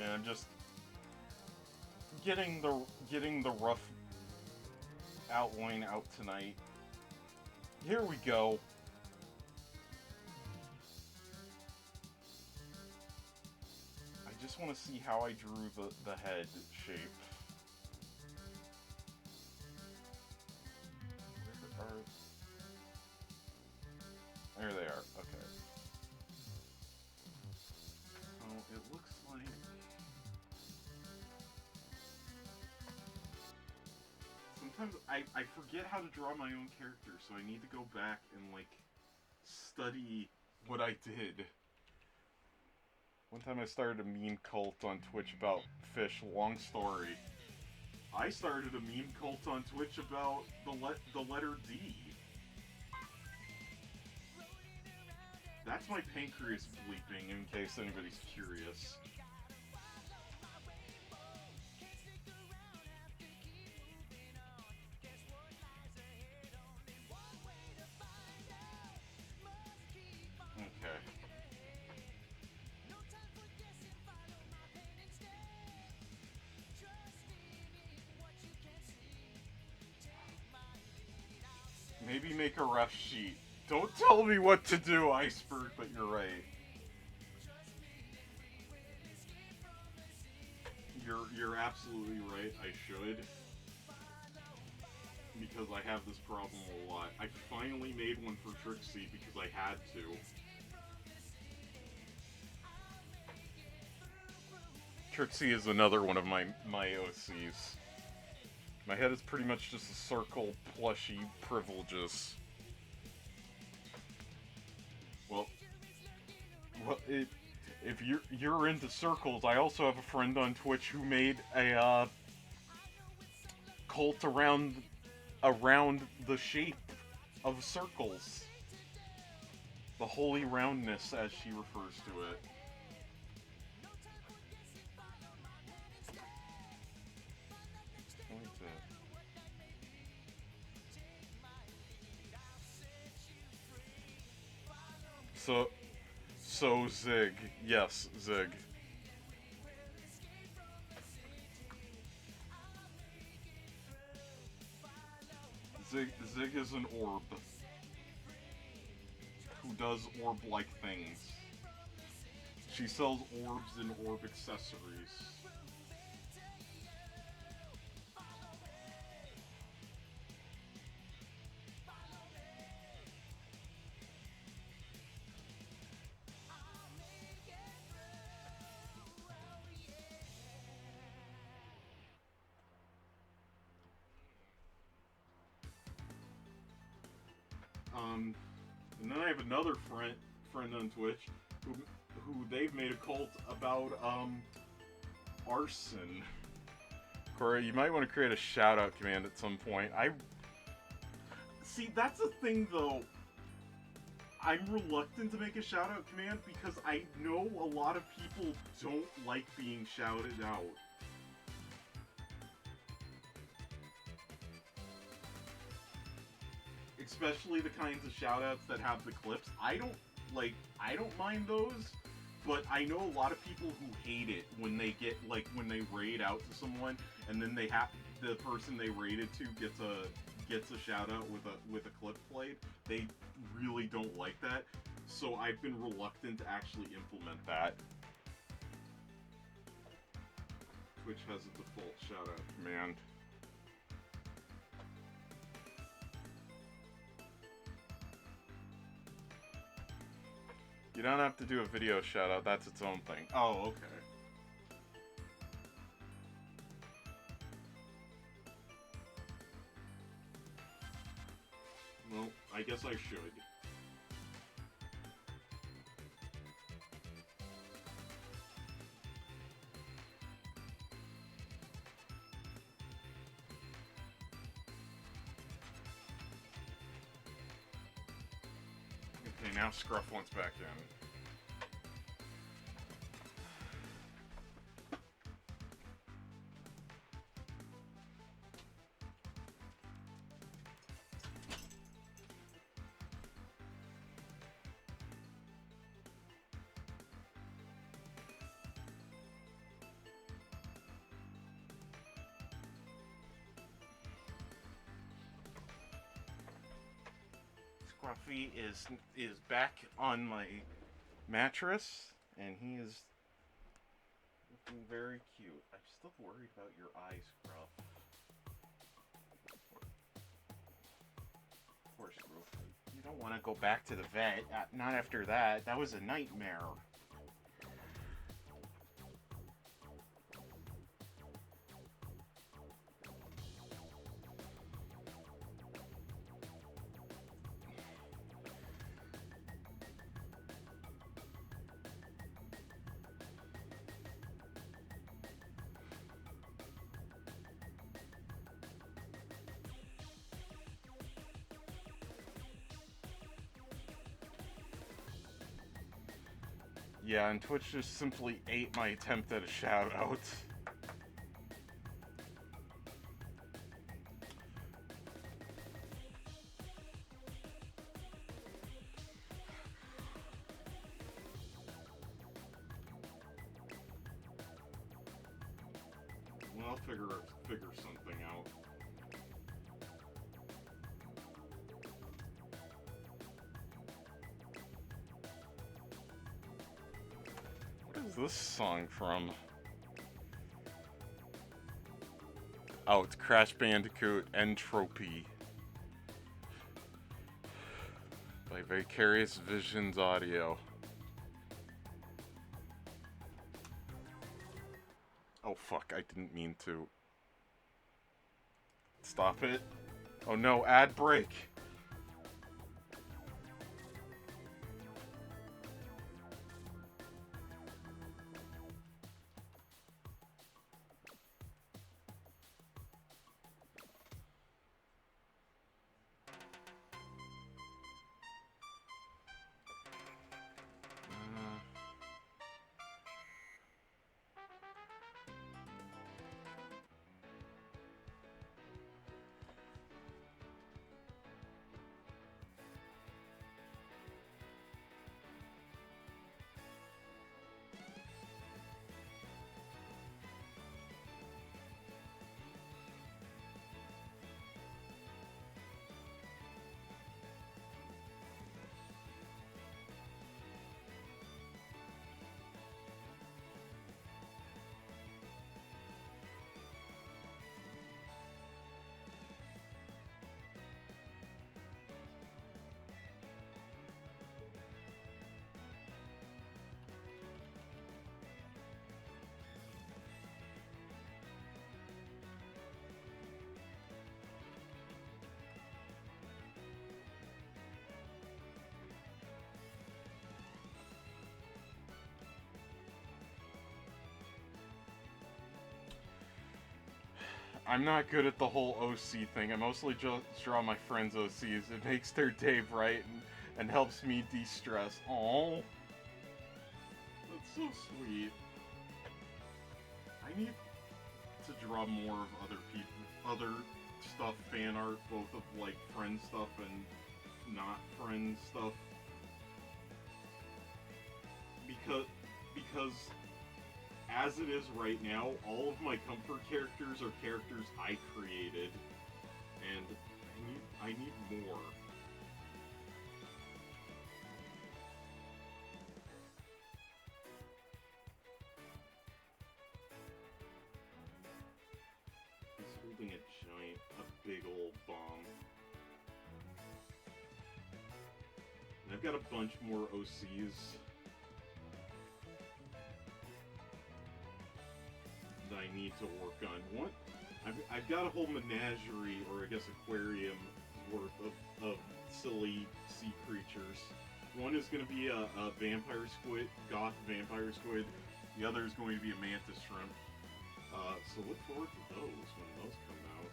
And I'm just getting the rough outline out tonight. Here we go. I just want to see how I drew the head shape. There they are. Okay. So it looks like sometimes I forget how to draw my own character, so I need to go back and like study what I did. One time I started a meme cult on Twitch about fish. Long story. I started a meme cult on Twitch about the letter D. That's my pancreas bleeping, in case anybody's curious. Okay. Maybe make a rough sheet. Don't tell me what to do, Iceberg, but you're right. You're absolutely right, I should. Because I have this problem a lot. I finally made one for Trixie because I had to. Trixie is another one of my OCs. My head is pretty much just a circle, plushy privileges. Well, if you're into circles, I also have a friend on Twitch who made a cult around the shape of circles. The holy roundness, as she refers to it. So Zig. Yes, Zig. Zig is an orb who does orb-like things. She sells orbs and orb accessories. And then I have another friend on Twitch who they've made a cult about arson. Corey, you might want to create a shout out command at some point. See, that's the thing though. I'm reluctant to make a shout out command because I know a lot of people don't like being shouted out. Especially the kinds of shoutouts that have the clips. I don't mind those, but I know a lot of people who hate it when they get when they raid out to someone and then the person they raided to gets a shout out with a clip played. They really don't like that. So I've been reluctant to actually implement that. Twitch has a default shout out command. You don't have to do a video shout out, that's its own thing. Oh, okay. Well, I guess I should. Okay, now Scruff wants back in. Scruffy is back on my mattress, and he is looking very cute. I'm still worried about your eyes, Scruff. Poor Scruff. You don't want to go back to the vet. Not after that. That was a nightmare. Yeah, and Twitch just simply ate my attempt at a shout out. Well, I'll figure something out. What is this song from? Oh, it's Crash Bandicoot Entropy by Vicarious Visions Audio. Oh fuck, I didn't mean to. Stop it. Oh no, ad break. I'm not good at the whole OC thing. I mostly just draw my friends' OCs. It makes their day bright and helps me de-stress. Aww. That's so sweet. I need to draw more of other people, other stuff, fan art, both of like friend stuff and not friend stuff. Because as it is right now, all of my comfort characters are characters I created, and I need more. He's holding a big old bomb. And I've got a bunch more OCs that I need to work on. What? I've got a whole menagerie, or I guess aquarium, worth of silly sea creatures. One is going to be a vampire squid, goth vampire squid. The other is going to be a mantis shrimp. So look forward to those when those come out.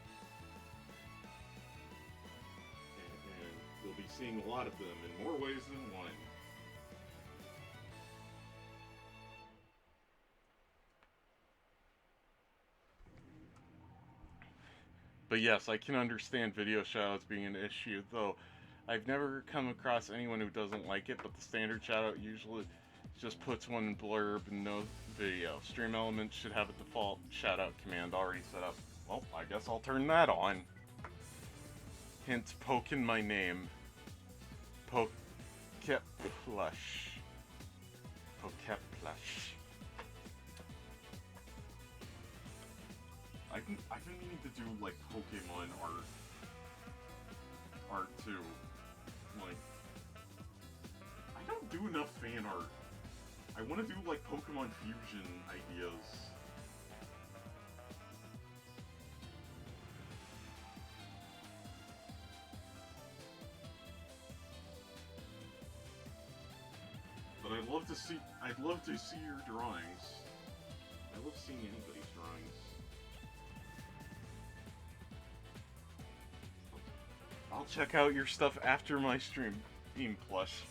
And you'll be seeing a lot of them in more ways than one. But yes, I can understand video shoutouts being an issue, though I've never come across anyone who doesn't like it, but the standard shoutout usually just puts one in blurb and no video. Stream Elements should have a default shoutout command already set up. Well, I guess I'll turn that on. Hint, poking my name. Pokeplush. Pokeplush. I've been meaning to do like Pokemon art too. Like, I don't do enough fan art. I want to do like Pokemon Fusion ideas. But I'd love to see your drawings. I love seeing anybody's drawings. I'll check out your stuff after my stream, Plush.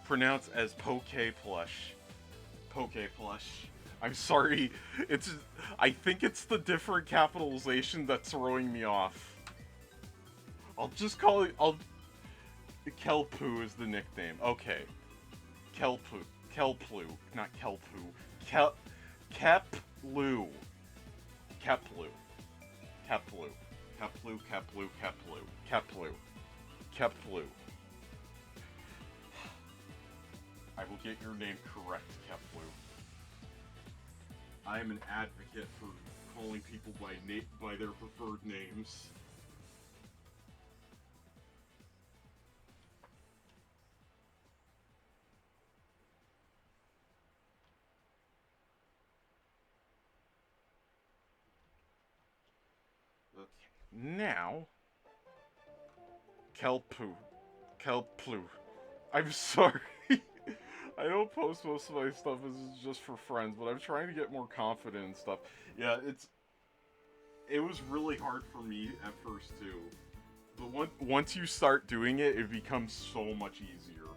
Pronounced as Pokeplush. Pokeplush. I'm sorry. I think it's the different capitalization that's throwing me off. I'll just call it. Kelpoo is the nickname. Okay. Kelpoo. Kelplu. Not Kelpoo. Keplu. Keplu. Keplu. Keplu. Keplu. Keplu. Keplu. Keplu. I will get your name correct, Keplu. I am an advocate for calling people by their preferred names. Okay. Now, Kelpoo. Kelplu. I'm sorry. I don't post most of my stuff as just for friends, but I'm trying to get more confident and stuff. Yeah, it was really hard for me at first too. But once you start doing it, it becomes so much easier.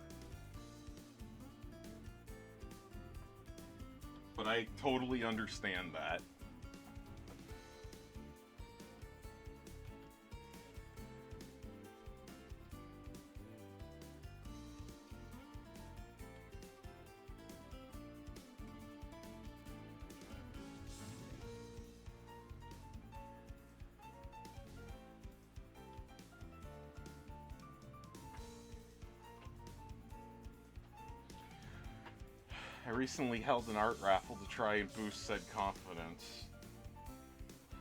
But I totally understand that. I recently held an art raffle to try and boost said confidence.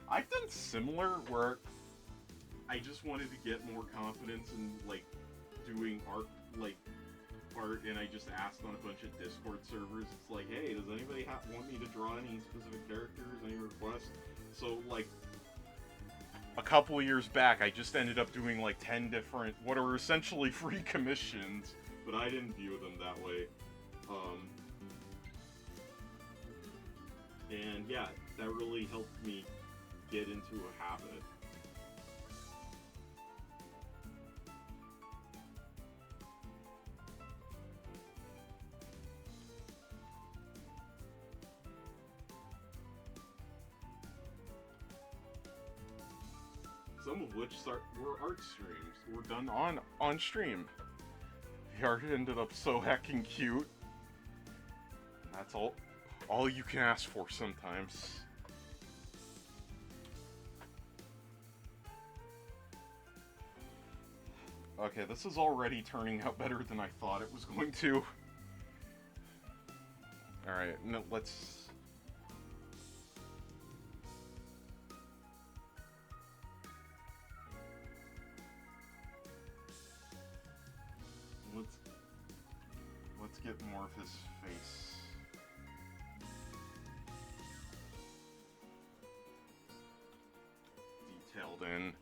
I've done similar where I just wanted to get more confidence in like doing art, and I just asked on a bunch of Discord servers. It's like, hey, does anybody want me to draw any specific characters? Any requests? So like a couple of years back, I just ended up doing like 10 different, what are essentially free commissions, but I didn't view them that way. And yeah, that really helped me get into a habit. Some of which were art streams. Were done on stream. The art ended up so heckin' cute. And that's all you can ask for sometimes. Okay, this is already turning out better than I thought it was going to. Alright, no, let's get more of his face. Detailed in.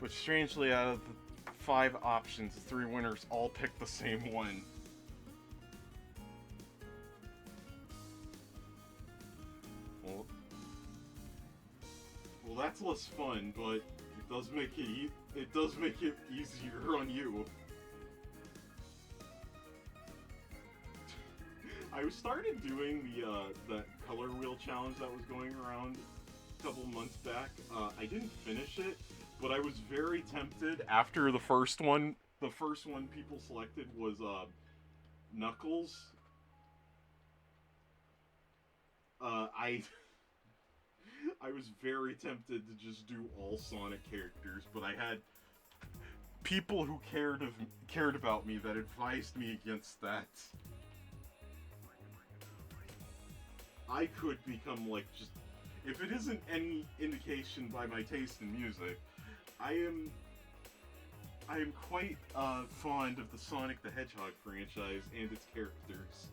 But strangely, out of the 5 options, the 3 winners all picked the same one. Well, that's less fun, but it does make it easier on you. I started doing that color wheel challenge that was going around a couple months back. I didn't finish it. But I was very tempted after the first one. The first one people selected was Knuckles. I was very tempted to just do all Sonic characters, but I had people who cared about me that advised me against that. I could become like just, if it isn't any indication by my taste in music, I am quite fond of the Sonic the Hedgehog franchise and its characters.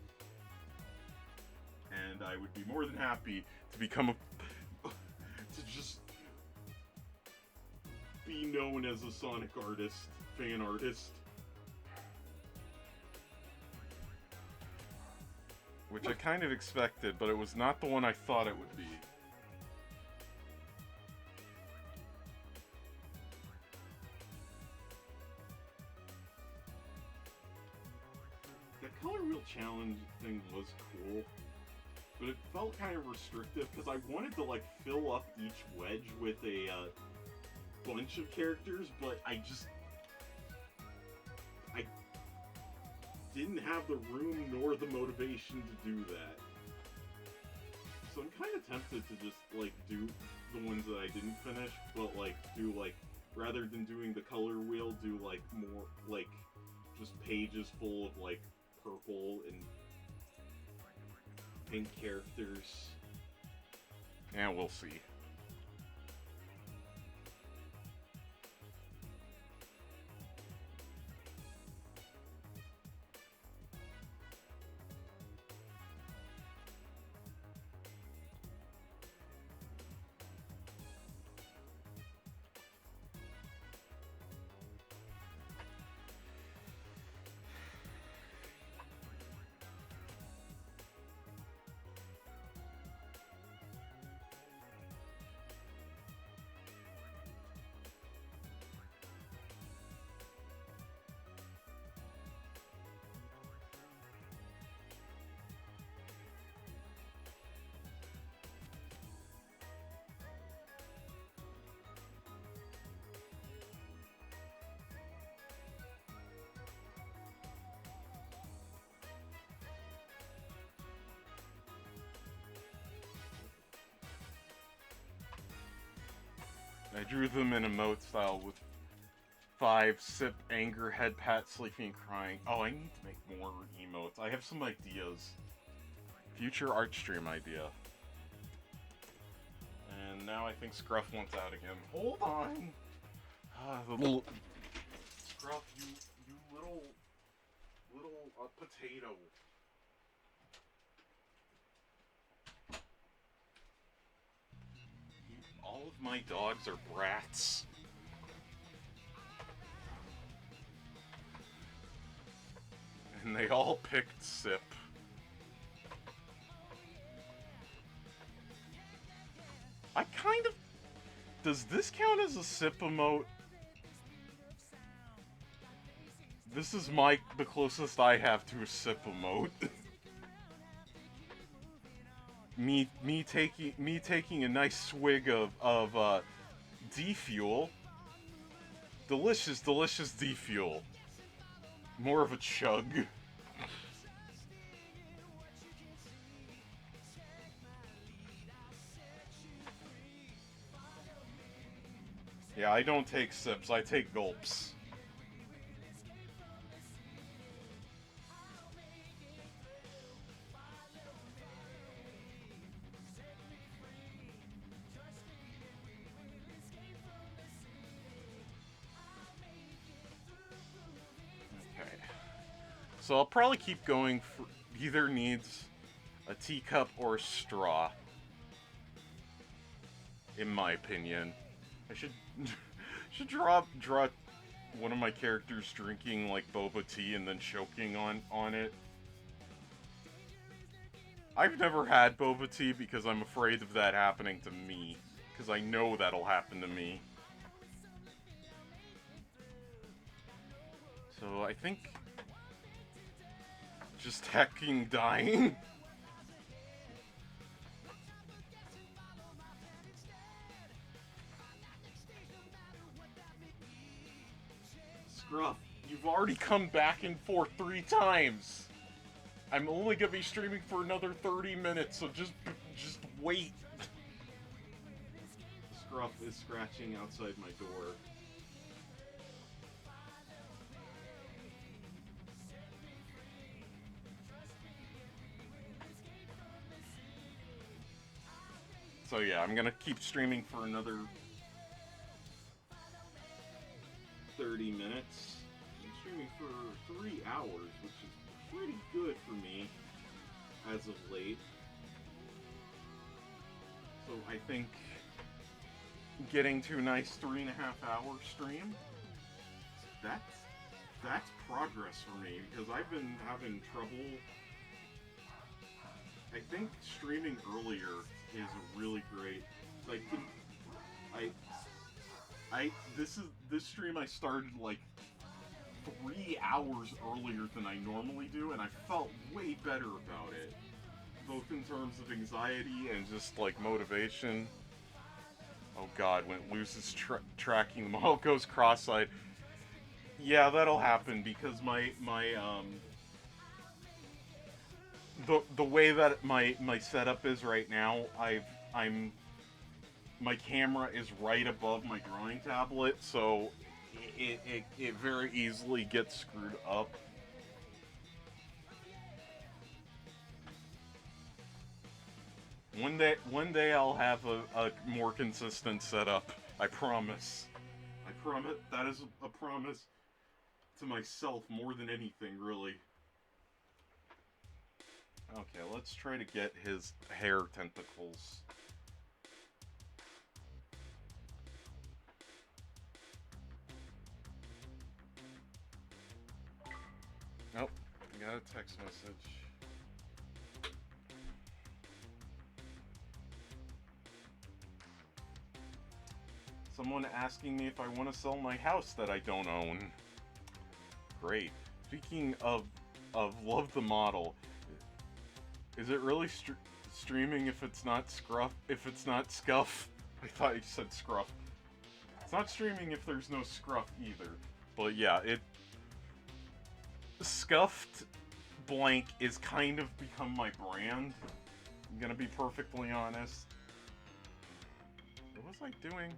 And I would be more than happy to become to just be known as a Sonic artist, fan artist. Which I kind of expected, but it was not the one I thought it would be. Color wheel challenge thing was cool, but it felt kind of restrictive because I wanted to like fill up each wedge with a bunch of characters, but I didn't have the room nor the motivation to do that. So I'm kind of tempted to just like do the ones that I didn't finish, but like do like, rather than doing the color wheel, do like more like just pages full of like purple and pink characters. And we'll see. I drew them in emote style with 5 sip, anger, head pat, sleeping, crying. Oh, I need to make more emotes. I have some ideas. Future art stream idea. And now I think Scruff wants out again. Hold on! The little... Scruff, you little potato. All of my dogs are brats. And they all picked Sip. I kind of... Does this count as a Sip emote? This is the closest I have to a Sip emote. me taking a nice swig of D-Fuel. Delicious D-Fuel. More of a chug. Yeah, I don't take sips, I take gulps. Okay. So I'll probably keep going for either needs a teacup or a straw. In my opinion. I should draw one of my characters drinking like boba tea and then choking on it. I've never had boba tea because I'm afraid of that happening to me. Because I know that'll happen to me. So I think just hecking dying. Scruff, you've already come back and forth 3 times. I'm only gonna be streaming for another 30 minutes, so just wait. Scruff is scratching outside my door. So yeah, I'm gonna keep streaming for another 30 minutes. I'm streaming for 3 hours, which is pretty good for me as of late. So I think getting to a nice 3.5 hour stream, that's progress for me, because I've been having trouble. I think streaming earlier is really great. Like, this stream I started like 3 hours earlier than I normally do, and I felt way better about it. Both in terms of anxiety and just like motivation. Oh god, when it loses tracking, the model goes cross-eyed. Yeah, that'll happen because the way that my setup is right now, my camera is right above my drawing tablet, so it very easily gets screwed up. One day I'll have a more consistent setup. I promise. I promise. That is a promise to myself more than anything, really. Okay, let's try to get his hair tentacles. Oh, I got a text message. Someone asking me if I want to sell my house that I don't own. Great. Speaking of love the model, is it really streaming if it's not Scruff? If it's not Scuff? I thought you said Scruff. It's not streaming if there's no Scruff either. But yeah, Scuffed blank is kind of become my brand. I'm gonna be perfectly honest. What was I doing?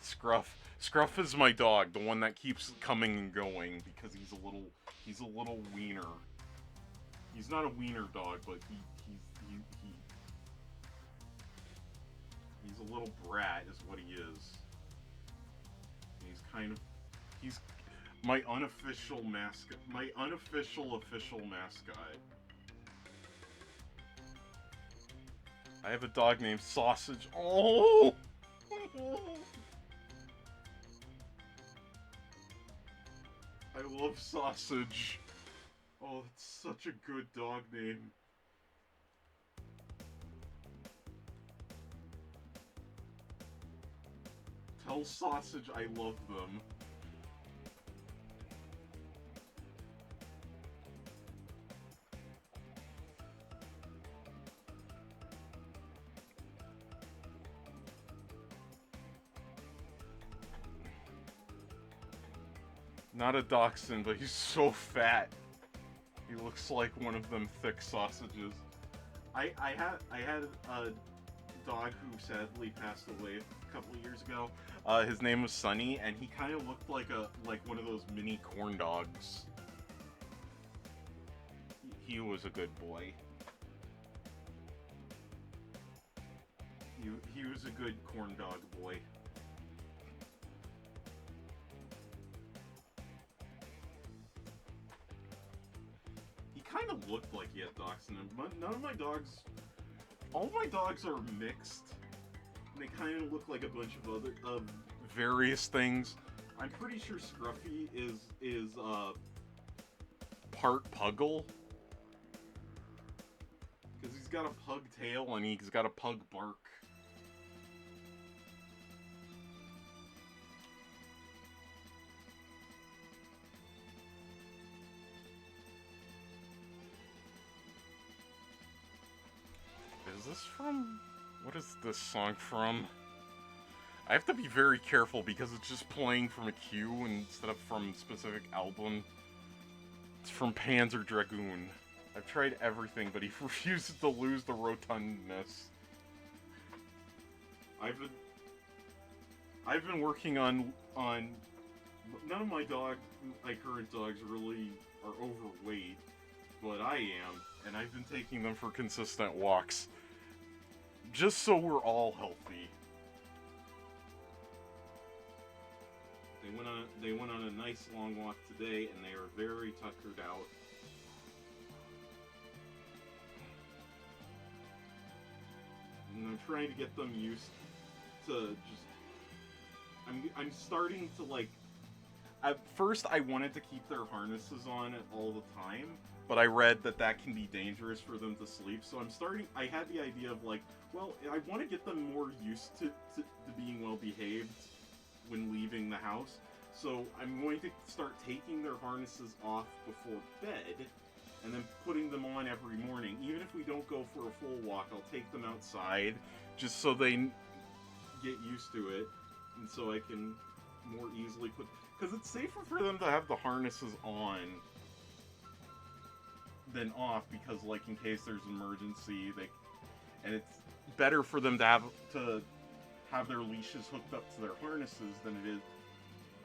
Scruff. Scruff is my dog, the one that keeps coming and going because he's a little wiener. He's not a wiener dog, but he's a little brat is what he is. He's my unofficial mascot, my unofficial official mascot. I have a dog named Sausage. Oh! I love Sausage. Oh, it's such a good dog name. Tell Sausage I love them. Not a dachshund, but he's so fat. He looks like one of them thick sausages. I had a dog who sadly passed away a couple of years ago. His name was Sunny, and he kind of looked like one of those mini corn dogs. He was a good boy. He was a good corn dog boy. Kind of looked like he had dachshund in him, but none of my dogs, all my dogs are mixed. They kind of look like a bunch of various things. I'm pretty sure Scruffy is part puggle, because he's got a pug tail and he's got a pug bark. Is this from... What is this song from? I have to be very careful because it's just playing from a cue instead of from a specific album. It's from Panzer Dragoon. I've tried everything, but he refuses to lose the rotundness. I've been working on none of my current dogs really are overweight, but I am, and I've been taking them for consistent walks. Just so we're all healthy. They went on a nice long walk today, and they are very tuckered out. And I'm trying to get them used to just... I'm starting to, like... At first, I wanted to keep their harnesses on all the time, but I read that can be dangerous for them to sleep, so I had the idea of, like, well, I want to get them more used to being well-behaved when leaving the house, so I'm going to start taking their harnesses off before bed, and then putting them on every morning. Even if we don't go for a full walk, I'll take them outside, just so they get used to it, and so I can more easily put... Because it's safer for them to have the harnesses on than off, because, like, in case there's an emergency, and it's better for them to have their leashes hooked up to their harnesses than it is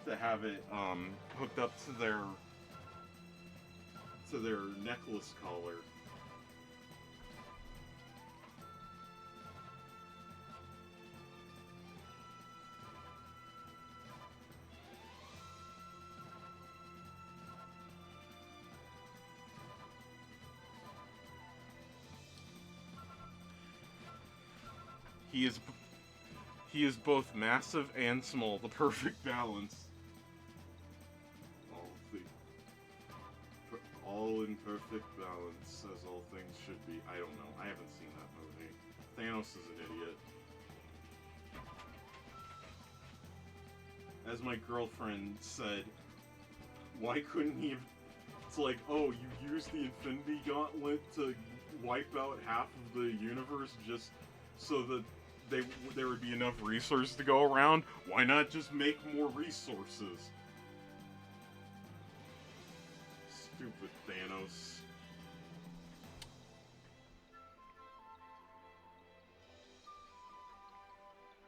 to have it hooked up to their necklace collar. He is both massive and small, the perfect balance. All in perfect balance, as all things should be. I don't know. I haven't seen that movie. Thanos is an idiot. As my girlfriend said, why couldn't he have... It's like, oh, you used the Infinity Gauntlet to wipe out half of the universe just so that there would be enough resources to go around? Why not just make more resources? Stupid Thanos.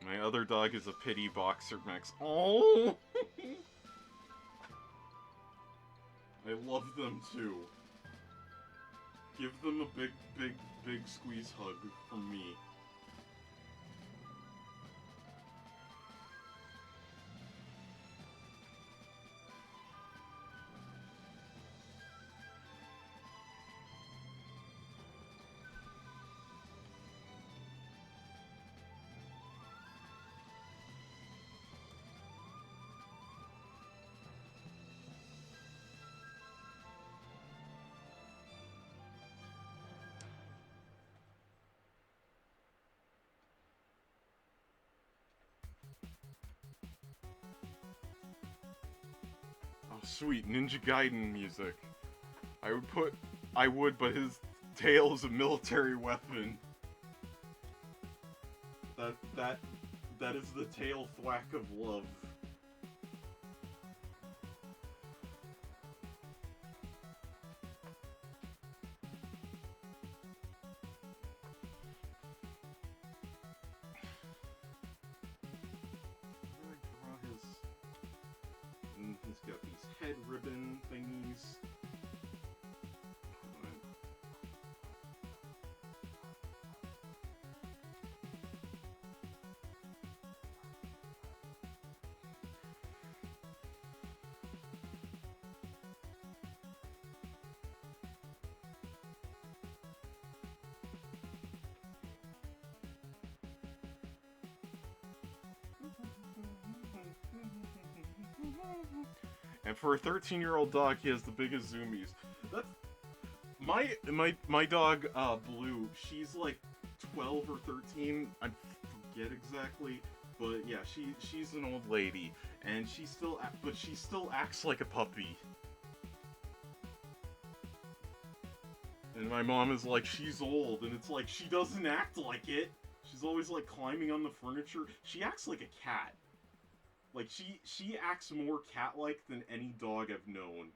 My other dog is a pity boxer mix. Oh! I love them too. Give them a big, big, big squeeze hug from me. Oh, sweet, Ninja Gaiden music. I would, but his tail is a military weapon. That is the tail thwack of love. And he's got these head ribbon thingies. And for a 13-year-old dog, he has the biggest zoomies. That's my dog Blue. She's like 12 or 13. I forget exactly, but yeah, she's an old lady, and she still acts like a puppy. And my mom is like, she's old, and it's like she doesn't act like it. She's always like climbing on the furniture. She acts like a cat. Like, she acts more cat-like than any dog I've known.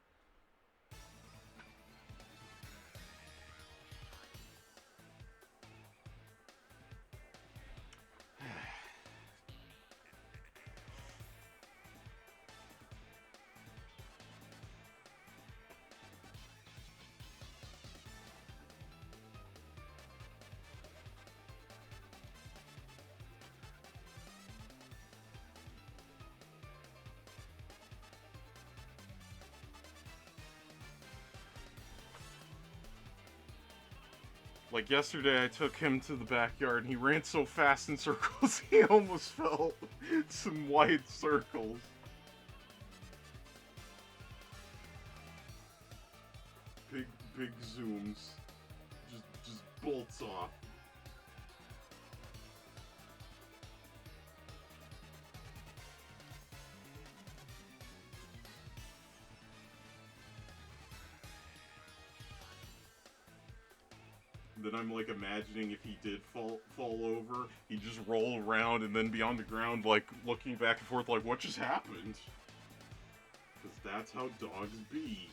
Like yesterday, I took him to the backyard and he ran so fast in circles, he almost fell some wide circles. Big zooms. Just bolts off. Then I'm like imagining if he did fall over, he'd just roll around and then be on the ground, like looking back and forth, like what just happened? Because that's how dogs be.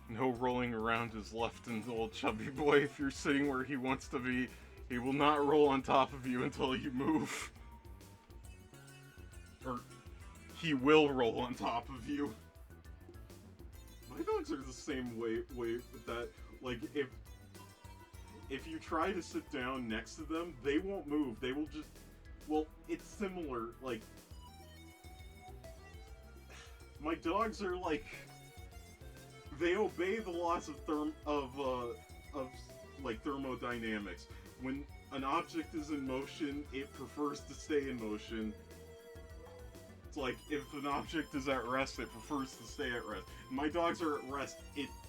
No rolling around is left in the old chubby boy. If you're sitting where he wants to be, he will not roll on top of you until you move. Or, he will roll on top of you. My dogs are the same way with that. Like, if you try to sit down next to them, they won't move. They will just, well, it's similar. Like, my dogs are like, they obey the laws of like thermodynamics. When an object is in motion, it prefers to stay in motion. It's like if an object is at rest, it prefers to stay at rest. My dogs are at rest.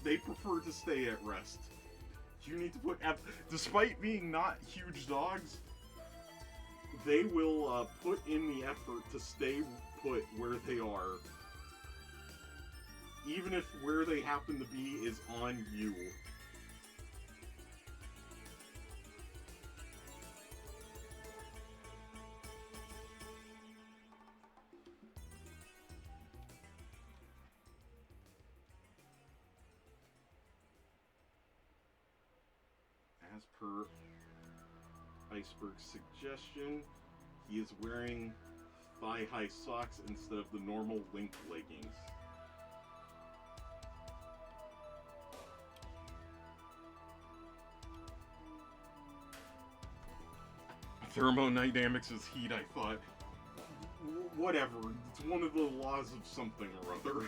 They prefer to stay at rest. You need to put, despite being not huge dogs, they will put in the effort to stay put where they are, even if where they happen to be is on you. As per Iceberg's suggestion, he is wearing thigh-high socks instead of the normal link leggings. Thermodynamics is heat, I thought. Whatever, it's one of the laws of something or other.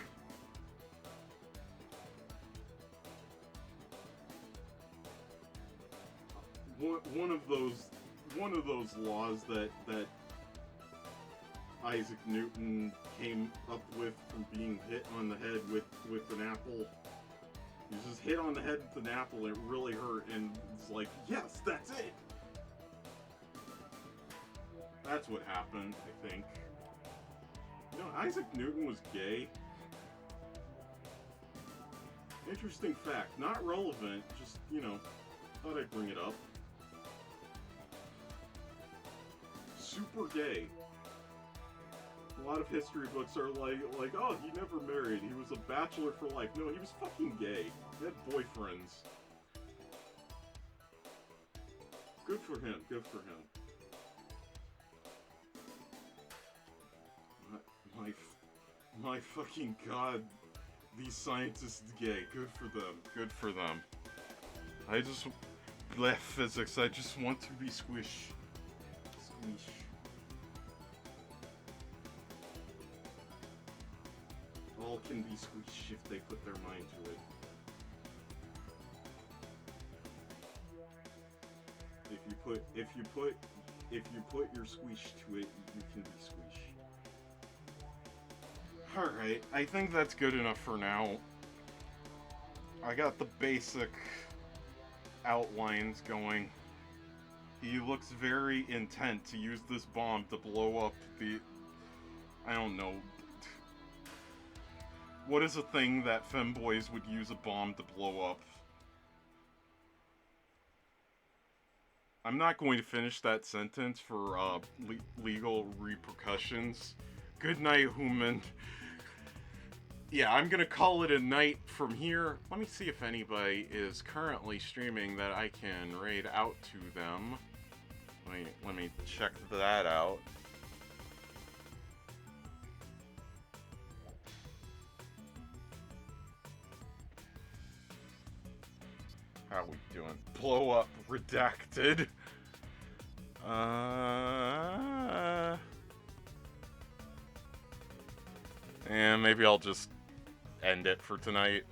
One of those laws that Isaac Newton came up with from being hit on the head with an apple. He was just hit on the head with an apple and it really hurt, and it's like, yes, that's it! That's what happened, I think. You know, Isaac Newton was gay. Interesting fact. Not relevant, just, you know, thought I'd bring it up. Super gay. A lot of history books are like, oh, he never married. He was a bachelor for life. No, he was fucking gay. He had boyfriends. Good for him. Good for him. My fucking god. These scientists gay. Good for them. Good for them. I just... bleh, physics. I just want to be squish. Squish. All can be squish if they put their mind to it. If you put your squish to it, you can be squish. Alright, I think that's good enough for now. I got the basic outlines going. He looks very intent to use this bomb to blow up the... I don't know. What is a thing that femboys would use a bomb to blow up? I'm not going to finish that sentence for legal repercussions. Good night, human. Yeah, I'm gonna call it a night from here. Let me see if anybody is currently streaming that I can raid out to them. Let me check that out. How we doing? Blow up redacted. And maybe I'll just end it for tonight.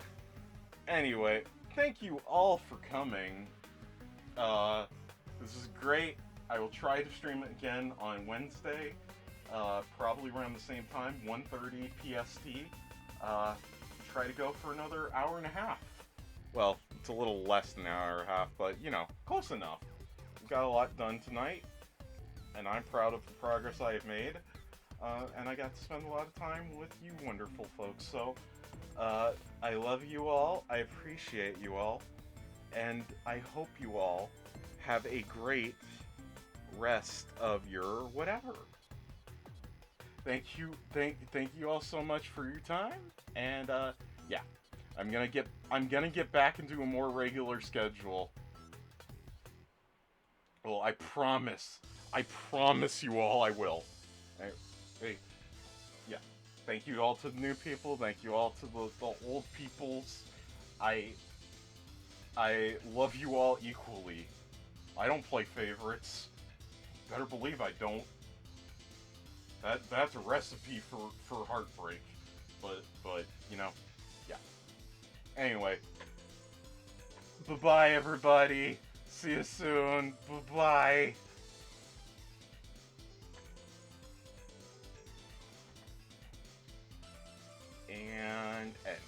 Anyway, thank you all for coming. This is great. I will try to stream it again on Wednesday, probably around the same time, 1:30 PST. Try to go for another hour and a half. Well, it's a little less than an hour and a half, but, you know, close enough. We got a lot done tonight, and I'm proud of the progress I have made. And I got to spend a lot of time with you wonderful folks. So, I love you all, I appreciate you all, and I hope you all have a great rest of your whatever. Thank you all so much for your time, and yeah, I'm gonna get back into a more regular schedule. Well, I promise you all I will. Hey, yeah. Thank you all to the new people. Thank you all to the old peoples. I love you all equally. I don't play favorites. Better believe I don't. That's a recipe for heartbreak. But you know, yeah. Anyway, bye-bye everybody. See you soon. Bye-bye. And end.